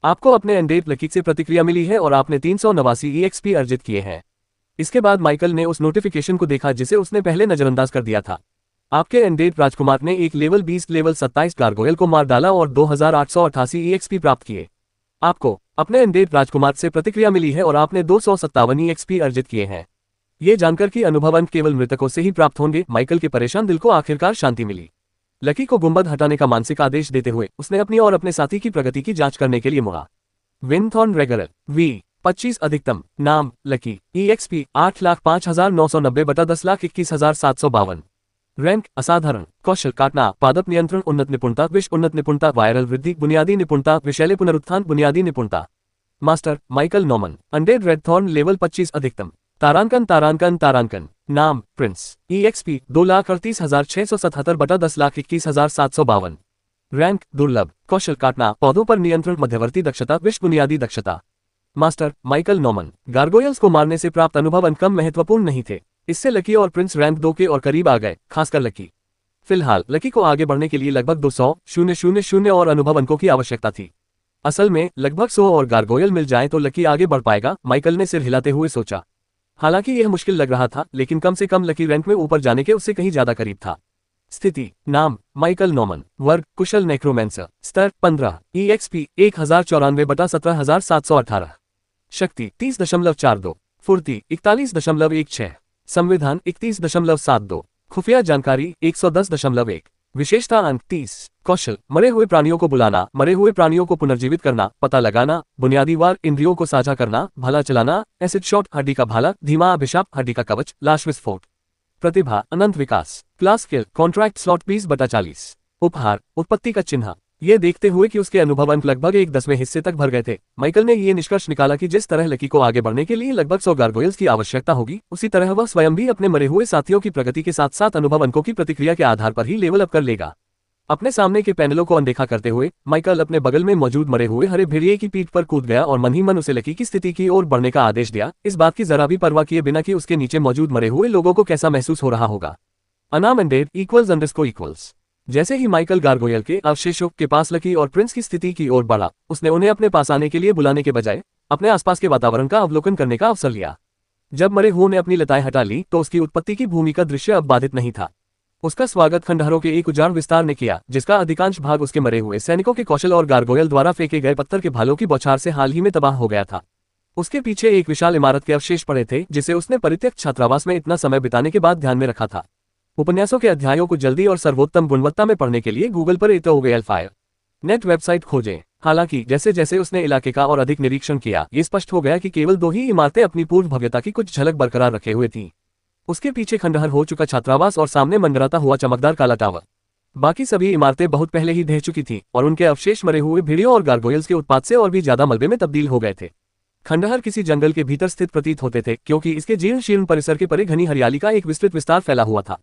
आपको अपने एंडेड लकी से प्रतिक्रिया मिली है और आपने 389 EXP अर्जित किए हैं। इसके बाद माइकल ने उस नोटिफिकेशन को देखा जिसे उसने पहले नजरअंदाज कर दिया था। आपके एंडेड राजकुमार ने एक लेवल 20 लेवल 27 गारगोयल को मार डाला और 2888 EXP प्राप्त किए। आपको अपने एंडेड राजकुमार से प्रतिक्रिया मिली है और आपने 257 EXP अर्जित किए हैं। ये जानकर कि अनुभव अंक केवल मृतकों से ही प्राप्त होंगे, माइकल के परेशान दिल को आखिरकार शांति मिली। लकी को गुंबद हटाने का मानसिक आदेश देते हुए उसने अपनी और अपने साथी की प्रगति की जांच करने के लिए मुड़ा। विनथॉर्न रेगुलर V25 अधिकतम। नाम लकी। EXP 8,05,990 बटा 10,21,752। रैंक असाधारण। कौशल काटना, पादप नियंत्रण, उन्नत निपुणता, विश्व उन्नत निपुणता, वायरल वृद्धि, बुनियादी निपुणता, विषैले पुनरुत्थान, बुनियादी निपुणता। Master Michael नॉमन। अनडेड रेडथॉर्न लेवल 25 अधिकतम। तारांकन। नाम प्रिंस। EXP 2,38,677 बटा 10,21,752। रैंक दुर्लभ। कौशल काटना, पौधों पर नियंत्रण, मध्यवर्ती दक्षता, विश्व बुनियादी दक्षता। Master Michael नॉमन। गारगोयल्स को मारने से प्राप्त अनुभव अंक कम महत्वपूर्ण नहीं थे। इससे लकी और प्रिंस रैंक 2 के और करीब आ गए, खासकर लकी। फिलहाल लकी को आगे बढ़ने के लिए लगभग 200,000 और अनुभव अंकों की आवश्यकता थी। असल में लगभग 100 और गारगोयल मिल जाए तो लकी आगे बढ़ पाएगा, माइकल ने सिर हिलाते हुए सोचा। हालांकि यह मुश्किल लग रहा था, लेकिन कम से कम लकी रैंक में ऊपर जाने के उससे कहीं ज्यादा करीब था। स्थिति। नाम माइकल नॉमन। वर्ग कुशल नेक्रोमेंसर। स्तर 15। EXP 1094 बटा 17,718। शक्ति 30.42। फुर्ती 41.16। संविधान 31.72। खुफिया जानकारी 110.1। विशेषता अंक 30। कौशल मरे हुए प्राणियों को बुलाना, मरे हुए प्राणियों को पुनर्जीवित करना, पता लगाना, बुनियादी वार इंद्रियों को साझा करना, भाला चलाना, एसिड शॉट, हड्डी का भाला, धीमा अभिशाप, हड्डी का कवच, लाश विस्फोट। प्रतिभा अनंत विकास। Class skill contract slot 20/40। उपहार उत्पत्ति का चिन्ह। ये देखते हुए कि उसके अनुभव अंक लगभग 1/10 हिस्से तक भर गए थे, माइकल ने ये निष्कर्ष निकाला कि जिस तरह लकी को आगे बढ़ने के लिए लगभग 100 गारगोयल्स की आवश्यकता होगी, उसी तरह वह स्वयं भी अपने मरे हुए साथियों की प्रगति के साथ साथ अनुभव अंकों की प्रतिक्रिया के आधार पर ही लेवल अप कर लेगा। अपने सामने के पैनलों को अनदेखा करते हुए माइकल अपने बगल में मौजूद मरे हुए हरे भेड़िए की पीठ पर कूद गया और मन ही मन उसे लकी की स्थिति की ओर बढ़ने का आदेश दिया, इस बात की जरा भी परवाह किए बिना कि उसके नीचे मौजूद मरे हुए लोगों को कैसा महसूस हो रहा होगा। अनाम एंडेड इक्वल्स। जैसे ही माइकल गारगोयल के अवशेषों के पास लकी और प्रिंस की स्थिति की ओर बढ़ा, उसने उन्हें अपने पास आने के लिए बुलाने के बजाय अपने आसपास के वातावरण का अवलोकन करने का अवसर लिया। जब मरे हुओं ने अपनी लताएं हटा ली तो उसकी उत्पत्ति की भूमि का दृश्य अब बाधित नहीं था। उसका स्वागत खंडहरों के एक उजाड़ विस्तार ने किया, जिसका अधिकांश भाग उसके मरे हुए सैनिकों के कौशल और गारगोयल द्वारा फेंके गए पत्थर के भालों की बौछार से हाल ही में तबाह हो गया था। उसके पीछे एक विशाल इमारत के अवशेष पड़े थे, जिसे उसने परित्यक्त छात्रावास में इतना समय बिताने के बाद ध्यान में रखा था। उपन्यासों के अध्यायों को जल्दी और सर्वोत्तम गुणवत्ता में पढ़ने के लिए गूगल पर एटोवेलफायर नेट वेबसाइट खोजें। हालांकि जैसे जैसे उसने इलाके का और अधिक निरीक्षण किया, ये स्पष्ट हो गया कि केवल 2 ही इमारतें अपनी पूर्व भव्यता की कुछ झलक बरकरार रखे हुए थीं। उसके पीछे खंडहर हो चुका छात्रावास और सामने मंडराता हुआ चमकदार काला टावर। बाकी सभी इमारतें बहुत पहले ही ढह चुकी थीं और उनके अवशेष मरे हुए भेड़ियों और गार्गोयल्स के उत्पात से और भी ज्यादा मलबे में तब्दील हो गए थे। खंडहर किसी जंगल के भीतर स्थित प्रतीत होते थे क्योंकि इसके जीर्ण शीर्ण परिसर के परे घनी हरियाली का एक विस्तृत विस्तार फैला हुआ था।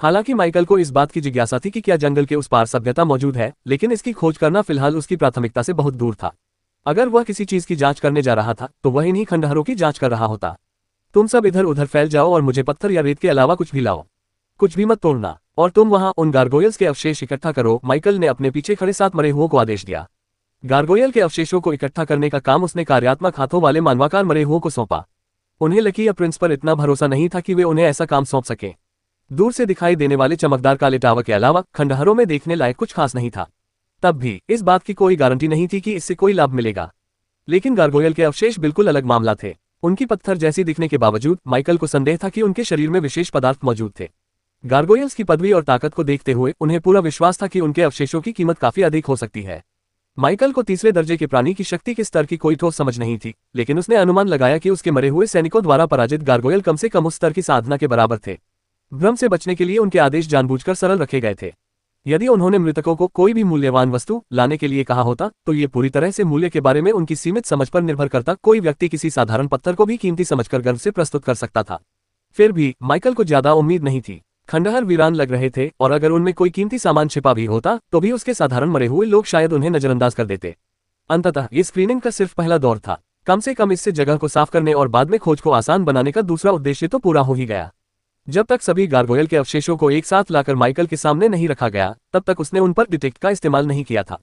हालांकि माइकल को इस बात की जिज्ञासा थी कि क्या जंगल के उस पार सभ्यता मौजूद है, लेकिन इसकी खोज करना फिलहाल उसकी प्राथमिकता से बहुत दूर था। अगर वह किसी चीज की जांच करने जा रहा था तो वह इन्हीं खंडहरों की जांच कर रहा होता। तुम सब इधर उधर फैल जाओ और मुझे पत्थर या रेत के अलावा कुछ भी लाओ। कुछ भी मत तोड़ना, और तुम वहां उन गार्गोयल्स के अवशेष इकट्ठा करो। माइकल ने अपने पीछे खड़े 7 मरे हुओं को आदेश दिया। गार्गोयल के अवशेषों को इकट्ठा करने का काम उसने कार्यात्मक हाथों वाले मानवाकार मरे हुओं को सौंपा। उन्हें लकी या प्रिंस पर इतना भरोसा नहीं था कि वे उन्हें ऐसा काम सौंप सके। दूर से दिखाई देने वाले चमकदार काले टावर के अलावा खंडहरों में देखने लायक कुछ खास नहीं था। तब भी इस बात की कोई गारंटी नहीं थी कि इससे कोई लाभ मिलेगा। लेकिन गार्गोयल के अवशेष बिल्कुल अलग मामला थे। उनकी पत्थर जैसी दिखने के बावजूद माइकल को संदेह था कि उनके शरीर में विशेष पदार्थ मौजूद थे। गार्गोयल्स की पदवी और ताकत को देखते हुए उन्हें पूरा विश्वास था कि उनके अवशेषों की कीमत काफी अधिक हो सकती है। माइकल को तीसरे दर्जे के प्राणी की शक्ति के स्तर की कोई ठोस समझ नहीं थी, लेकिन उसने अनुमान लगाया कि उसके मरे हुए सैनिकों द्वारा पराजित गार्गोयल कम से कम उस स्तर की साधना के बराबर थे। भ्रम से बचने के लिए उनके आदेश जानबूझकर सरल रखे गए थे। यदि उन्होंने मृतकों को कोई भी मूल्यवान वस्तु लाने के लिए कहा होता तो ये पूरी तरह से मूल्य के बारे में उनकी सीमित समझ पर निर्भर करता। कोई व्यक्ति किसी साधारण पत्थर को भी कीमती समझकर गर्व से प्रस्तुत कर सकता था। फिर भी माइकल को ज्यादा उम्मीद नहीं थी। खंडहर वीरान लग रहे थे और अगर उनमें कोई कीमती सामान छिपा भी होता तो भी उसके साधारण मरे हुए लोग शायद उन्हें नजरअंदाज कर देते। अंततः ये स्क्रीनिंग का सिर्फ पहला दौर था। कम से कम इससे जगह को साफ करने और बाद में खोज को आसान बनाने का दूसरा उद्देश्य तो पूरा हो ही गया। जब तक सभी गार्गोयल के अवशेषों को एक साथ लाकर माइकल के सामने नहीं रखा गया तब तक उसने उन पर डिटेक्ट का इस्तेमाल नहीं किया था।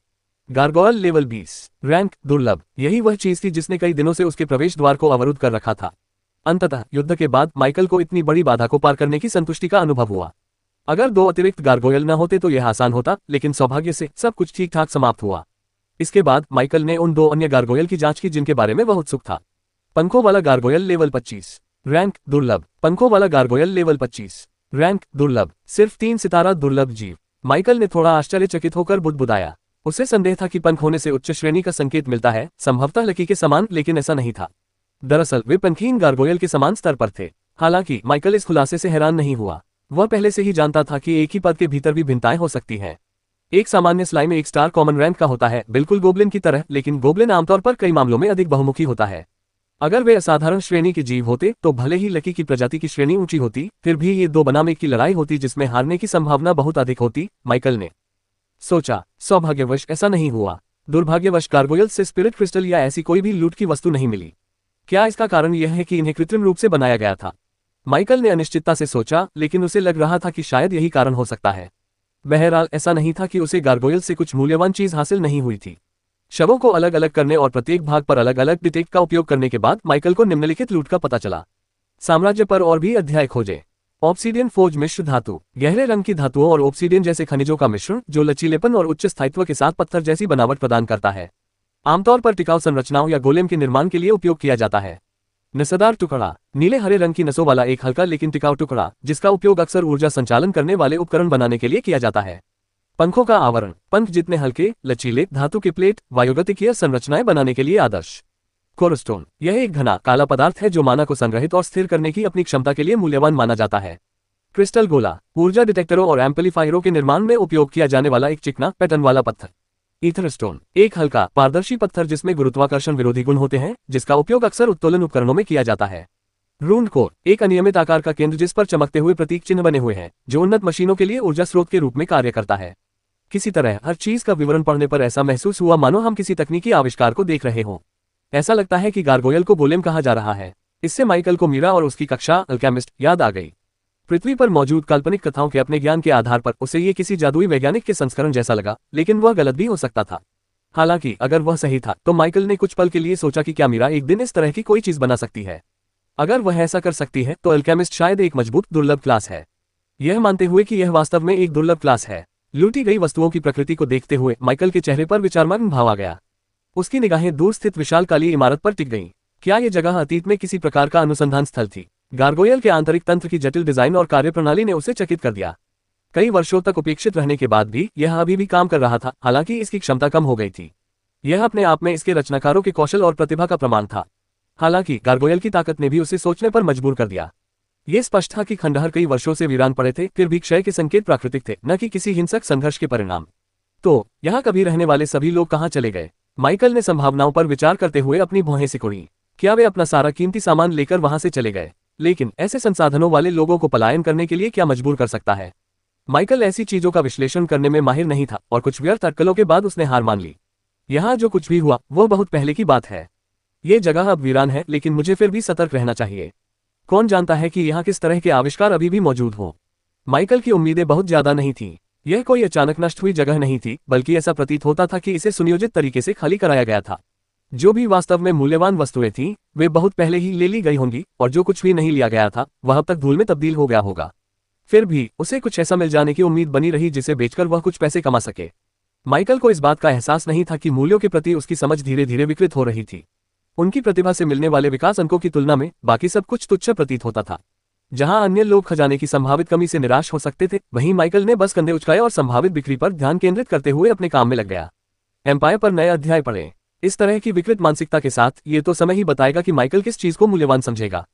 गार्गोयल लेवल 20, रैंक दुर्लभ, यही वह चीज थी जिसने कई दिनों से उसके प्रवेश द्वार को अवरुद्ध कर रखा था। अंततः युद्ध के बाद माइकल को इतनी बड़ी बाधा को पार करने की संतुष्टि का अनुभव हुआ। अगर 2 अतिरिक्त गार्गोयल न होते तो यह आसान होता, लेकिन सौभाग्य से सब कुछ ठीक ठाक समाप्त हुआ। इसके बाद माइकल ने उन 2 अन्य गार्गोयल की जांच की जिनके बारे में वह उत्सुक था। पंखों वाला गार्गोयल लेवल 25, रैंक दुर्लभ। पंखों वाला गार्गोयल लेवल 25, रैंक दुर्लभ, सिर्फ 3 सितारा दुर्लभ जीव। माइकल ने थोड़ा आश्चर्यचकित होकर बुदबुदाया। उसे संदेह था कि पंख होने से उच्च श्रेणी का संकेत मिलता है, संभवतः लकी के समान, लेकिन ऐसा नहीं था। दरअसल वे पंखहीन गार्गोयल के समान स्तर पर थे। हालांकि माइकल इस खुलासे से हैरान नहीं हुआ। वह पहले से ही जानता था कि एक ही पद के भीतर भी भिन्नताएं हो सकती हैं। एक सामान्य स्लाइम एक स्टार कॉमन रैंक का होता है, बिल्कुल गोब्लिन की तरह, लेकिन गोब्लिन आमतौर पर कई मामलों में अधिक बहुमुखी होता है। अगर वे असाधारण श्रेणी के जीव होते तो भले ही लकी की प्रजाति की श्रेणी ऊंची होती, फिर भी ये 2 बनाम 1 की लड़ाई होती जिसमें हारने की संभावना बहुत अधिक होती, माइकल ने सोचा। सौभाग्यवश ऐसा नहीं हुआ। दुर्भाग्यवश गार्गोयल से स्पिरिट क्रिस्टल या ऐसी कोई भी लूट की वस्तु नहीं मिली। क्या इसका कारण यह है कि इन्हें कृत्रिम रूप से बनाया गया था? माइकल ने अनिश्चितता से सोचा, लेकिन उसे लग रहा था कि शायद यही कारण हो सकता है। बहरहाल ऐसा नहीं था कि उसे गार्गोयल से कुछ मूल्यवान चीज हासिल नहीं हुई थी। शवों को अलग अलग करने और प्रत्येक भाग पर अलग अलग डिटेक्ट का उपयोग करने के बाद माइकल को निम्नलिखित लूट का पता चला। साम्राज्य पर और भी अध्याय खोजे। ऑब्सीडियन फोर्ज मिश्र धातु, गहरे रंग की धातुओं और ऑब्सीडियन जैसे खनिजों का मिश्रण जो लचीलेपन और उच्च स्थायित्व के साथ पत्थर जैसी बनावट प्रदान करता है। आमतौर पर टिकाऊ संरचनाओं या गोलेम के निर्माण के लिए उपयोग किया जाता है। नसदार टुकड़ा, नीले हरे रंग की नसों वाला एक हल्का लेकिन टिकाऊ टुकड़ा जिसका उपयोग अक्सर ऊर्जा संचालन करने वाले उपकरण बनाने के लिए किया जाता है। पंखों का आवरण, पंख जितने हल्के लचीले धातु की प्लेट वायुगतिकीय संरचनाएं बनाने के लिए आदर्श। कोरस्टोन, यह एक घना काला पदार्थ है जो माना को संग्रहित और स्थिर करने की अपनी क्षमता के लिए मूल्यवान माना जाता है। क्रिस्टल गोला, ऊर्जा डिटेक्टरों और एम्पलीफायरों के निर्माण में उपयोग किया जाने वाला एक चिकना पैटर्न वाला पत्थर। ईथरस्टोन, एक हल्का पारदर्शी पत्थर जिसमें गुरुत्वाकर्षण विरोधी गुण होते हैं, जिसका उपयोग अक्सर उत्तोलन उपकरणों में किया जाता है। रूंड कोर, एक अनियमित आकार का केंद्र जिस पर चमकते हुए प्रतीक चिन्ह बने हुए हैं, जो उन्नत मशीनों के लिए ऊर्जा स्रोत के रूप में कार्य करता है। किसी तरह हर चीज का विवरण पढ़ने पर ऐसा महसूस हुआ मानो हम किसी तकनीकी आविष्कार को देख रहे हों। ऐसा लगता है कि गार्गोयल को गोलेम कहा जा रहा है। इससे माइकल को मीरा और उसकी कक्षा अल्केमिस्ट याद आ गई। पृथ्वी पर मौजूद काल्पनिक कथाओं के अपने ज्ञान के आधार पर उसे ये किसी जादुई वैज्ञानिक के संस्करण जैसा लगा, लेकिन वह गलत भी हो सकता था। हालांकि अगर वह सही था तो माइकल ने कुछ पल के लिए सोचा कि क्या मीरा एक दिन इस तरह की कोई चीज बना सकती है। अगर वह ऐसा कर सकती है तो अल्केमिस्ट शायद एक मजबूत दुर्लभ क्लास है। यह मानते हुए कि यह वास्तव में एक दुर्लभ क्लास है, लूटी गई वस्तुओं की प्रकृति को देखते हुए माइकल के चेहरे पर विचारमग्न भाव आ गया। उसकी निगाहें दूर स्थित विशाल काली इमारत पर टिक गईं। क्या यह जगह अतीत में किसी प्रकार का अनुसंधान स्थल थी? गार्गोयल के आंतरिक तंत्र की जटिल डिजाइन और कार्यप्रणाली ने उसे चकित कर दिया। कई वर्षों तक उपेक्षित रहने के बाद भी यह अभी भी काम कर रहा था, हालांकि इसकी क्षमता कम हो गई थी। यह अपने आप में इसके रचनाकारों के कौशल और प्रतिभा का प्रमाण था। हालांकि गार्गोयल की ताकत ने भी उसे सोचने पर मजबूर कर दिया। ये स्पष्ट था कि खंडहर कई वर्षों से वीरान पड़े थे, फिर भी क्षय के संकेत प्राकृतिक थे, न कि किसी हिंसक संघर्ष के परिणाम। तो यहाँ कभी रहने वाले सभी लोग कहाँ चले गए? माइकल ने संभावनाओं पर विचार करते हुए अपनी भौहें सिकुड़ी। क्या वे अपना सारा कीमती सामान लेकर वहां से चले गए? लेकिन ऐसे संसाधनों वाले लोगों को पलायन करने के लिए क्या मजबूर कर सकता है? माइकल ऐसी चीजों का विश्लेषण करने में माहिर नहीं था और कुछ व्यर्थ अटकलों के बाद उसने हार मान ली। यहाँ जो कुछ भी हुआ वो बहुत पहले की बात है। ये जगह अब वीरान है, लेकिन मुझे फिर भी सतर्क रहना चाहिए। कौन जानता है कि यहाँ किस तरह के आविष्कार अभी भी मौजूद हों। माइकल की उम्मीदें बहुत ज्यादा नहीं थीं। यह कोई अचानक नष्ट हुई जगह नहीं थी, बल्कि ऐसा प्रतीत होता था कि इसे सुनियोजित तरीके से खाली कराया गया था। जो भी वास्तव में मूल्यवान वस्तुएं थीं, वे बहुत पहले ही ले ली गई होंगी, और जो कुछ भी नहीं लिया गया था वह अब तक धूल में तब्दील हो गया होगा। फिर भी उसे कुछ ऐसा मिल जाने की उम्मीद बनी रही जिसे बेचकर वह कुछ पैसे कमा सके। माइकल को इस बात का एहसास नहीं था कि मूल्यों के प्रति उसकी समझ धीरे धीरे विकृत हो रही थी। उनकी प्रतिभा से मिलने वाले विकास अंकों की तुलना में बाकी सब कुछ तुच्छ प्रतीत होता था। जहां अन्य लोग खजाने की संभावित कमी से निराश हो सकते थे, वहीं माइकल ने बस कंधे उचकाए और संभावित बिक्री पर ध्यान केंद्रित करते हुए अपने काम में लग गया। एम्पायर पर नए अध्याय पढ़ें। इस तरह की विकृत मानसिकता के साथ ये तो समय ही बताएगा कि माइकल किस चीज को मूल्यवान समझेगा।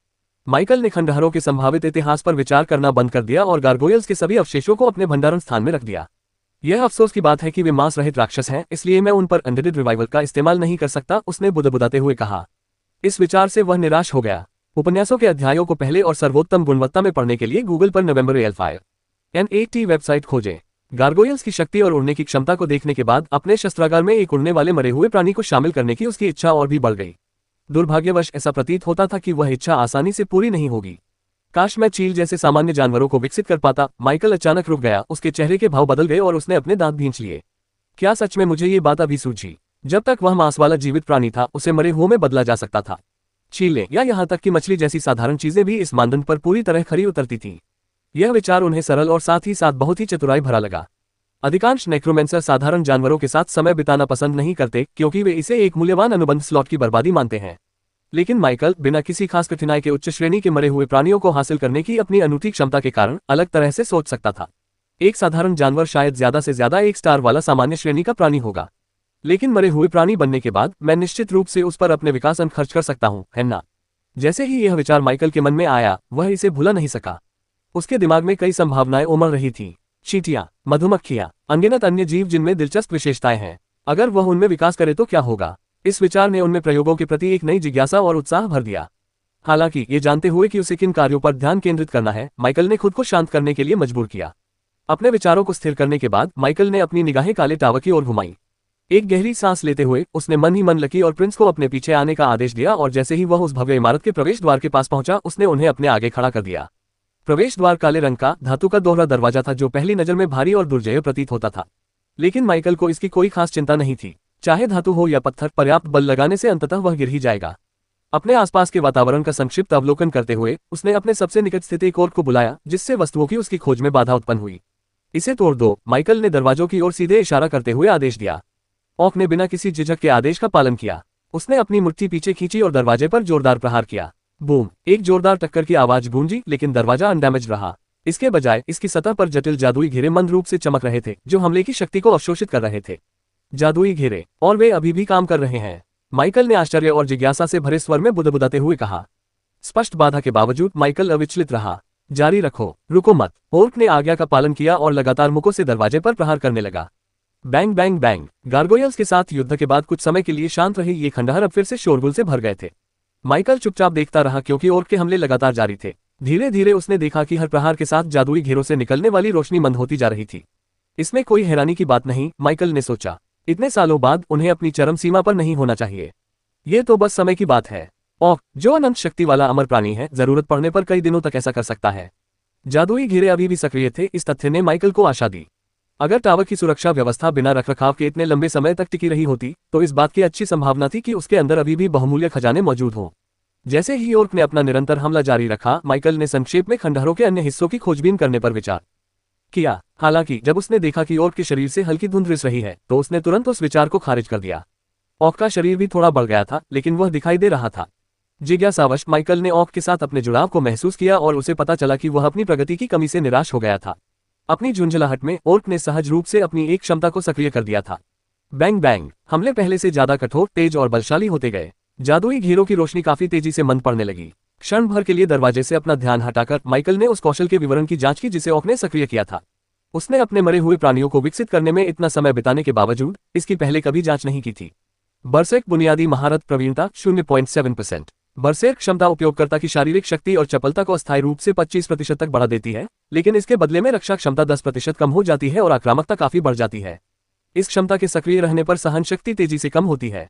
माइकल ने खंडहरों के संभावित इतिहास पर विचार करना बंद कर दिया और गार्गोयल्स के सभी अवशेषों को अपने भंडारण स्थान में रख दिया। यह अफसोस की बात है कि वे मांस रहित राक्षस हैं, इसलिए मैं उन पर अनडेड रिवाइवल का इस्तेमाल नहीं कर सकता, उसने बुदबुदाते हुए कहा। इस विचार से वह निराश हो गया। उपन्यासों के अध्यायों को पहले और सर्वोत्तम गुणवत्ता में पढ़ने के लिए गूगल पर नवंबर NAT वेबसाइट खोजें। गार्गोयल्स की शक्ति और उड़ने की क्षमता को देखने के बाद अपने शस्त्रागार में एक उड़ने वाले मरे हुए प्राणी को शामिल करने की उसकी इच्छा और भी बढ़ गई। दुर्भाग्यवश ऐसा प्रतीत होता था कि वह इच्छा आसानी से पूरी नहीं होगी। काश मैं चील जैसे सामान्य जानवरों को विकसित कर पाता। माइकल अचानक रुक गया, उसके चेहरे के भाव बदल गए और उसने अपने दांत भींच लिए। क्या सच में मुझे ये बात अभी सूझी? जब तक वह मांस वाला जीवित प्राणी था, उसे मरे हुए में बदला जा सकता था। चीलें या यहाँ तक कि मछली जैसी साधारण चीजें भी इस मानदंड पर पूरी तरह खरी उतरती थीं। यह विचार उन्हें सरल और साथ ही साथ बहुत ही चतुराई भरा लगा। अधिकांश नेक्रोमेंसर साधारण जानवरों के साथ समय बिताना पसंद नहीं करते, क्योंकि वे इसे एक मूल्यवान अनुबंध स्लॉट की बर्बादी मानते हैं। लेकिन माइकल बिना किसी खास कठिनाई के उच्च श्रेणी के मरे हुए प्राणियों को हासिल करने की अपनी अनूठी क्षमता के कारण अलग तरह से सोच सकता था। एक साधारण जानवर शायद ज्यादा से ज्यादा एक स्टार वाला सामान्य श्रेणी का प्राणी होगा, लेकिन मरे हुए प्राणी बनने के बाद मैं निश्चित रूप से उस पर अपने विकास अंक खर्च कर सकता हूं, है ना? जैसे ही यह विचार माइकल के मन में आया, वह इसे भूला नहीं सका। उसके दिमाग में कई संभावनाएं उमड़ रही थीं। चींटियां, मधुमक्खियां, अनगिनत अन्य जीव जिनमें दिलचस्प विशेषताएं हैं। अगर वह उनमें विकास करे तो क्या होगा? इस विचार ने उनमें प्रयोगों के प्रति एक नई जिज्ञासा और उत्साह भर दिया। हालांकि ये जानते हुए कि उसे किन कार्यों पर ध्यान केंद्रित करना है, माइकल ने खुद को शांत करने के लिए मजबूर किया। अपने विचारों को स्थिर करने के बाद माइकल ने अपनी निगाहें काले टावर की ओर घुमाई। एक गहरी सांस लेते हुए उसने मन ही मन लकी और प्रिंस को अपने पीछे आने का आदेश दिया, और जैसे ही वह उस भव्य इमारत के प्रवेश द्वार के पास पहुंचा, उसने उन्हें अपने आगे खड़ा कर दिया। प्रवेश द्वार काले रंग का धातु का दोहरा दरवाजा था, जो पहली नजर में भारी और दुर्जय प्रतीत होता था। लेकिन माइकल को इसकी कोई खास चिंता नहीं थी। चाहे धातु हो या पत्थर, पर्याप्त बल लगाने से अंततः वह गिर ही जाएगा। अपने आसपास के वातावरण का संक्षिप्त अवलोकन करते हुए उसने अपने सबसे निकट स्थित एक ओर्क को बुलाया, जिससे वस्तुओं की उसकी खोज में बाधा उत्पन्न हुई। इसे तोड़ दो, माइकल ने दरवाजों की ओर सीधे इशारा करते हुए आदेश दिया। ऑर्क ने बिना किसी झिझक के आदेश का पालन किया। उसने अपनी मुट्ठी पीछे खींची और दरवाजे पर जोरदार प्रहार किया। बूम! एक जोरदार टक्कर की आवाज गूंजी, लेकिन दरवाजा अनडैमेज रहा। इसके बजाय इसकी सतह पर जटिल जादुई घेरे मंद रूप से चमक रहे थे, जो हमले की शक्ति को अवशोषित कर रहे थे। जादुई घेरे, और वे अभी भी काम कर रहे हैं? माइकल ने आश्चर्य और जिज्ञासा से भरे स्वर में बुदबुदाते हुए कहा। स्पष्ट बाधा के बावजूद माइकल अविचलित रहा। जारी रखो, रुको मत। ओर्क ने आज्ञा का पालन किया और लगातार मुक्कों से दरवाजे पर प्रहार करने लगा। Bang bang bang! गार्गोयल्स के साथ युद्ध के बाद कुछ समय के लिए शांत रहे ये खंडहर अब फिर से शोरगुल से भर गए थे। माइकल चुपचाप देखता रहा, क्योंकि ओर्क के हमले लगातार जारी थे। धीरे धीरे उसने देखा कि हर प्रहार के साथ जादुई घेरों से निकलने वाली रोशनी मंद होती जा रही थी। इसमें कोई हैरानी की बात नहीं, माइकल ने सोचा। इतने सालों बाद उन्हें अपनी चरम सीमा पर नहीं होना चाहिए। ये तो बस समय की बात है। ऑर्क, जो अनंत शक्ति वाला अमर प्राणी है, जरूरत पड़ने पर कई दिनों तक ऐसा कर सकता है। जादुई घेरे अभी भी सक्रिय थे, इस तथ्य ने माइकल को आशा दी। अगर टावर की सुरक्षा व्यवस्था बिना रखरखाव के इतने लंबे समय तक टिकी रही होती, तो इस बात की अच्छी संभावना थी कि उसके अंदर अभी भी बहुमूल्य खजाने मौजूद हों। जैसे ही ओर्क ने अपना निरंतर हमला जारी रखा, माइकल ने संक्षेप में खंडहरों के अन्य हिस्सों की खोजबीन करने पर विचार किया। हालांकि जब उसने देखा कि ओर्क के शरीर से हल्की धुंध रिस रही है, तो उसने तुरंत उस विचार को खारिज कर दिया। ऑर्क का शरीर भी थोड़ा बढ़ गया था, लेकिन वह दिखाई दे रहा था। जिज्ञासावश माइकल ने ऑर्क के साथ अपने जुड़ाव को महसूस किया और उसे पता चला कि वह अपनी प्रगति की कमी से निराश हो गया था। अपनी झुंझलाहट में ओर्क ने सहज रूप से अपनी एक क्षमता को सक्रिय कर दिया था। Bang bang! हमले पहले से ज्यादा कठोर, तेज और बलशाली होते गए। जादुई घेरों की रोशनी काफी तेजी से मंद पड़ने लगी। क्षण भर के लिए दरवाजे से अपना ध्यान हटाकर माइकल ने उस कौशल के विवरण की जांच की जिसे ओक ने सक्रिय किया था। उसने अपने मरे हुए प्राणियों को विकसित करने में इतना समय बिताने के बावजूद इसकी पहले कभी जांच नहीं की थी। बरसेर्क बुनियादी महारत प्रवीणता 0.7%। बरसेर्क क्षमता उपयोगकर्ता की शारीरिक शक्ति और चपलता को अस्थायी रूप से 25% तक बढ़ा देती है, लेकिन इसके बदले में रक्षा क्षमता 10% कम हो जाती है और आक्रामकता काफी बढ़ जाती है। इस क्षमता के सक्रिय रहने पर सहन शक्ति तेजी से कम होती है।